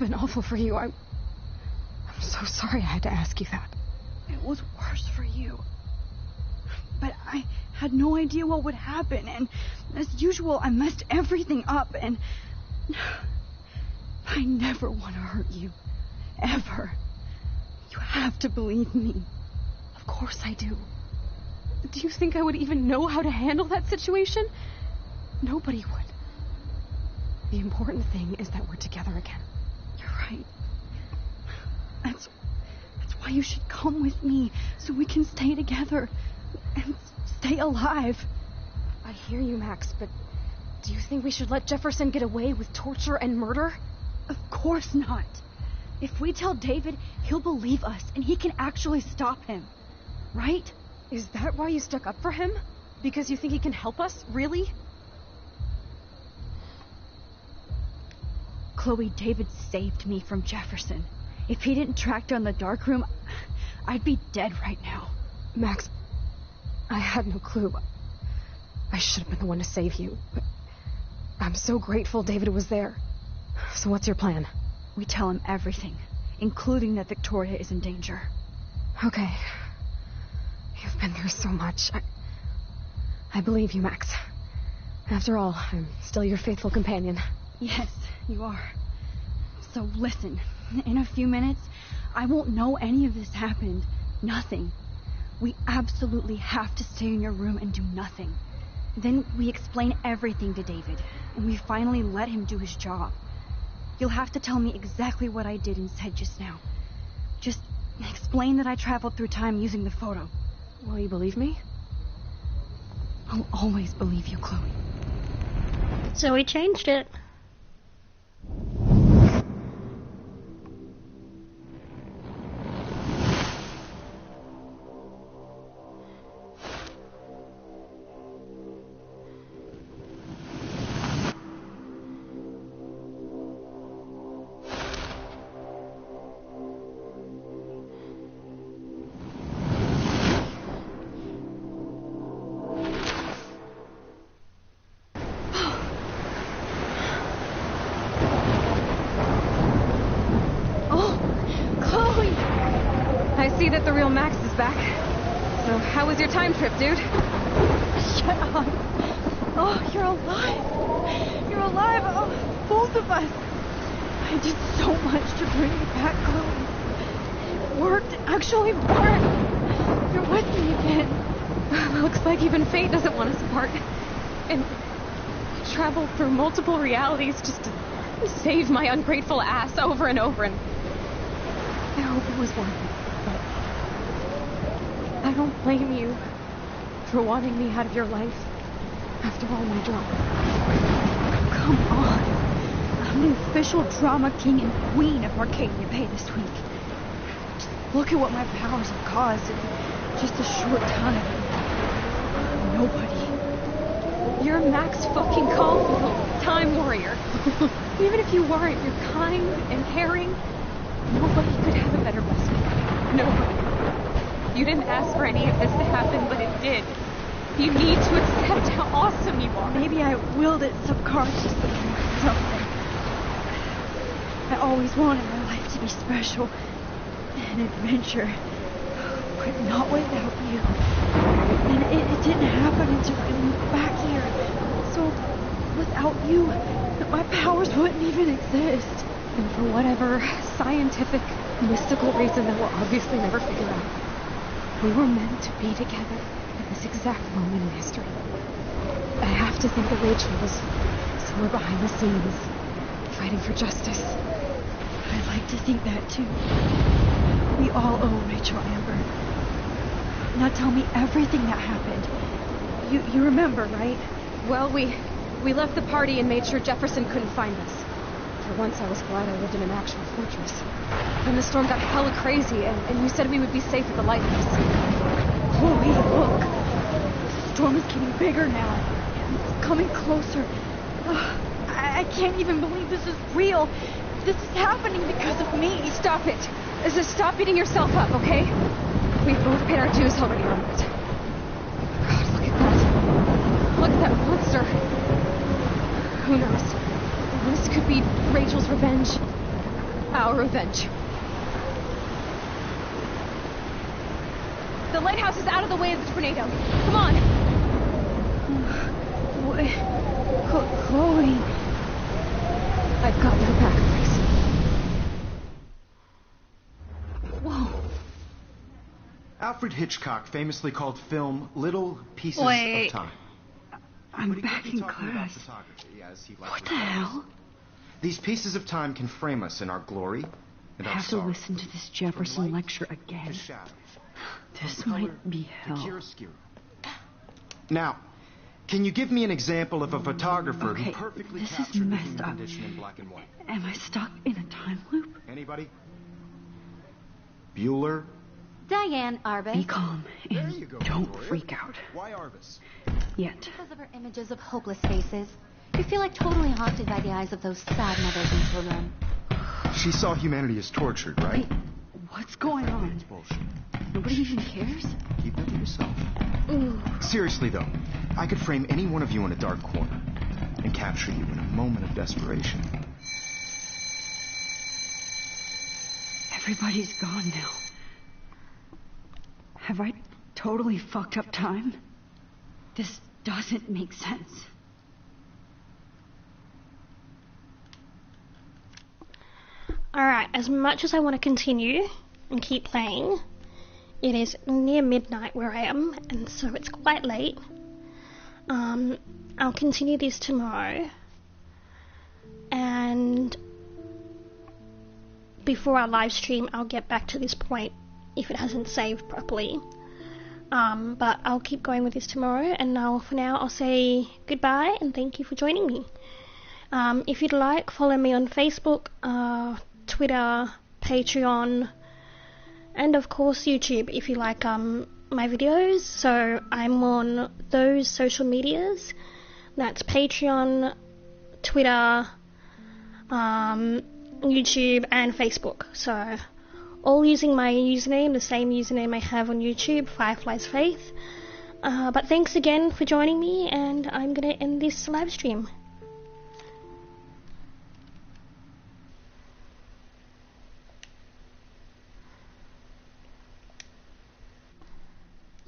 Speaker 14: been awful for you. I'm so sorry I had to ask you that.
Speaker 2: It was worse for you. But I had no idea what would happen, and as usual, I messed everything up, and I never want to hurt you. Ever. You have to believe me.
Speaker 14: Of course I do. Do you think I would even know how to handle that situation? Nobody would. The important thing is that we're together again.
Speaker 2: You're right. That's why you should come with me, so we can stay together and stay alive.
Speaker 14: I hear you, Max, but do you think we should let Jefferson get away with torture and murder?
Speaker 2: Of course not. If we tell David, he'll believe us, and he can actually stop him. Right?
Speaker 14: Is that why you stuck up for him? Because you think he can help us? Really?
Speaker 2: Chloe, David saved me from Jefferson. If he didn't track down the dark room, I'd be dead right now.
Speaker 14: Max, I had no clue. I should have been the one to save you, but I'm so grateful David was there. So what's your plan?
Speaker 2: We tell him everything.
Speaker 5: including that Victoria is in danger.
Speaker 14: Okay. You've been through so much. I believe you, Max. After all, I'm still your faithful companion.
Speaker 5: Yes, you are. So listen, in a few minutes, I won't know any of this happened. Nothing. We absolutely have to stay in your room and do nothing. Then we explain everything to David, and we finally let him do his job. You'll have to tell me exactly what I did and said just now. Just explain that I traveled through time using the photo.
Speaker 14: Will you believe me?
Speaker 5: I'll always believe you, Chloe.
Speaker 1: So we changed it.
Speaker 14: That the real Max is back. So, how was your time trip, dude?
Speaker 5: Shut up. Oh, you're alive. You're alive. Oh, both of us. I did so much to bring you back, Chloe. It worked. It actually worked. You're with me again.
Speaker 14: Looks like even fate doesn't want us apart. And travel through multiple realities just to save my ungrateful ass over and over. And I hope it was worth it. I don't blame you for wanting me out of your life after all my drama.
Speaker 5: Come on. I'm the official drama king and queen of Arcadia Bay this week. Look at what my powers have caused in just a short time. Nobody.
Speaker 14: You're Max fucking Caulfield, Time Warrior. Even if you weren't, you're kind and caring. Nobody could have a better best friend. Nobody. You didn't ask for any of this to happen, but it did. You need to accept how awesome you are.
Speaker 5: Maybe I willed it subconsciously or something. I always wanted my life to be special. An adventure. But not without you. And it didn't happen until I moved back here. So, without you, my powers wouldn't even exist.
Speaker 14: And for whatever scientific, mystical reason that we'll obviously never figure out, we were meant to be together at this exact moment in history. I have to think that Rachel was somewhere behind the scenes, fighting for justice.
Speaker 5: I'd like to think that too. We all owe Rachel Amber. Now tell me everything that happened. You remember, right?
Speaker 14: Well, we left the party and made sure Jefferson couldn't find us. For once I was glad I lived in an actual fortress. Then the storm got hella crazy, and you said we would be safe at the lighthouse.
Speaker 5: Chloe, look. The storm is getting bigger now. It's coming closer. I can't even believe this is real. This is happening because of me.
Speaker 14: Stop it. Just stop beating yourself up, okay? We've both paid our dues already on it. God, look at that. Look at that monster. Who knows? This could be Rachel's revenge. Our revenge. The lighthouse is out of the way of the tornado. Come on.
Speaker 5: Chloe.
Speaker 14: I've got your back, Max.
Speaker 16: Whoa. Alfred Hitchcock famously called film little pieces of time.
Speaker 5: I'm back in class. What the hell?
Speaker 16: These pieces of time can frame us in our glory and
Speaker 2: I
Speaker 16: our
Speaker 2: have to
Speaker 16: sorrow.
Speaker 2: listen to this Jefferson lecture again. This might be hell.
Speaker 16: Now, can you give me an example of a photographer who
Speaker 2: Okay,
Speaker 16: perfectly
Speaker 2: this is
Speaker 16: captured the
Speaker 2: messed
Speaker 16: human
Speaker 2: up.
Speaker 16: condition in black and white?
Speaker 2: Am I stuck in a time loop?
Speaker 16: Anybody? Bueller?
Speaker 3: Diane Arbus.
Speaker 2: Be calm and don't freak out.
Speaker 16: Why Arbus?
Speaker 2: Yet.
Speaker 3: Because of her images of hopeless faces. You feel like totally haunted by the eyes of those sad mothers and children.
Speaker 16: She saw humanity as tortured, right?
Speaker 2: What's going on?
Speaker 16: It's bullshit.
Speaker 2: Nobody even cares?
Speaker 16: Keep that to yourself.
Speaker 2: Ooh.
Speaker 16: Seriously, though, I could frame any one of you in a dark corner and capture you in a moment of desperation.
Speaker 2: Everybody's gone now. Have I totally fucked up time? This doesn't make sense.
Speaker 1: Alright, as much as I want to continue and keep playing, it is near midnight where I am, and so it's quite late. I'll continue this tomorrow, and before our live stream I'll get back to this point if it hasn't saved properly. But I'll keep going with this tomorrow, and for now I'll say goodbye and thank you for joining me. If you'd like, follow me on Facebook, Twitter, Patreon, and of course YouTube if you like my videos. So I'm on those social medias. That's Patreon, Twitter, YouTube and Facebook. So all using my username, the same username I have on YouTube, Fireflies Faith. But thanks again for joining me, and I'm going to end this live stream.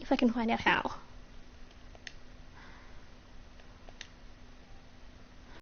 Speaker 1: If I can find out how.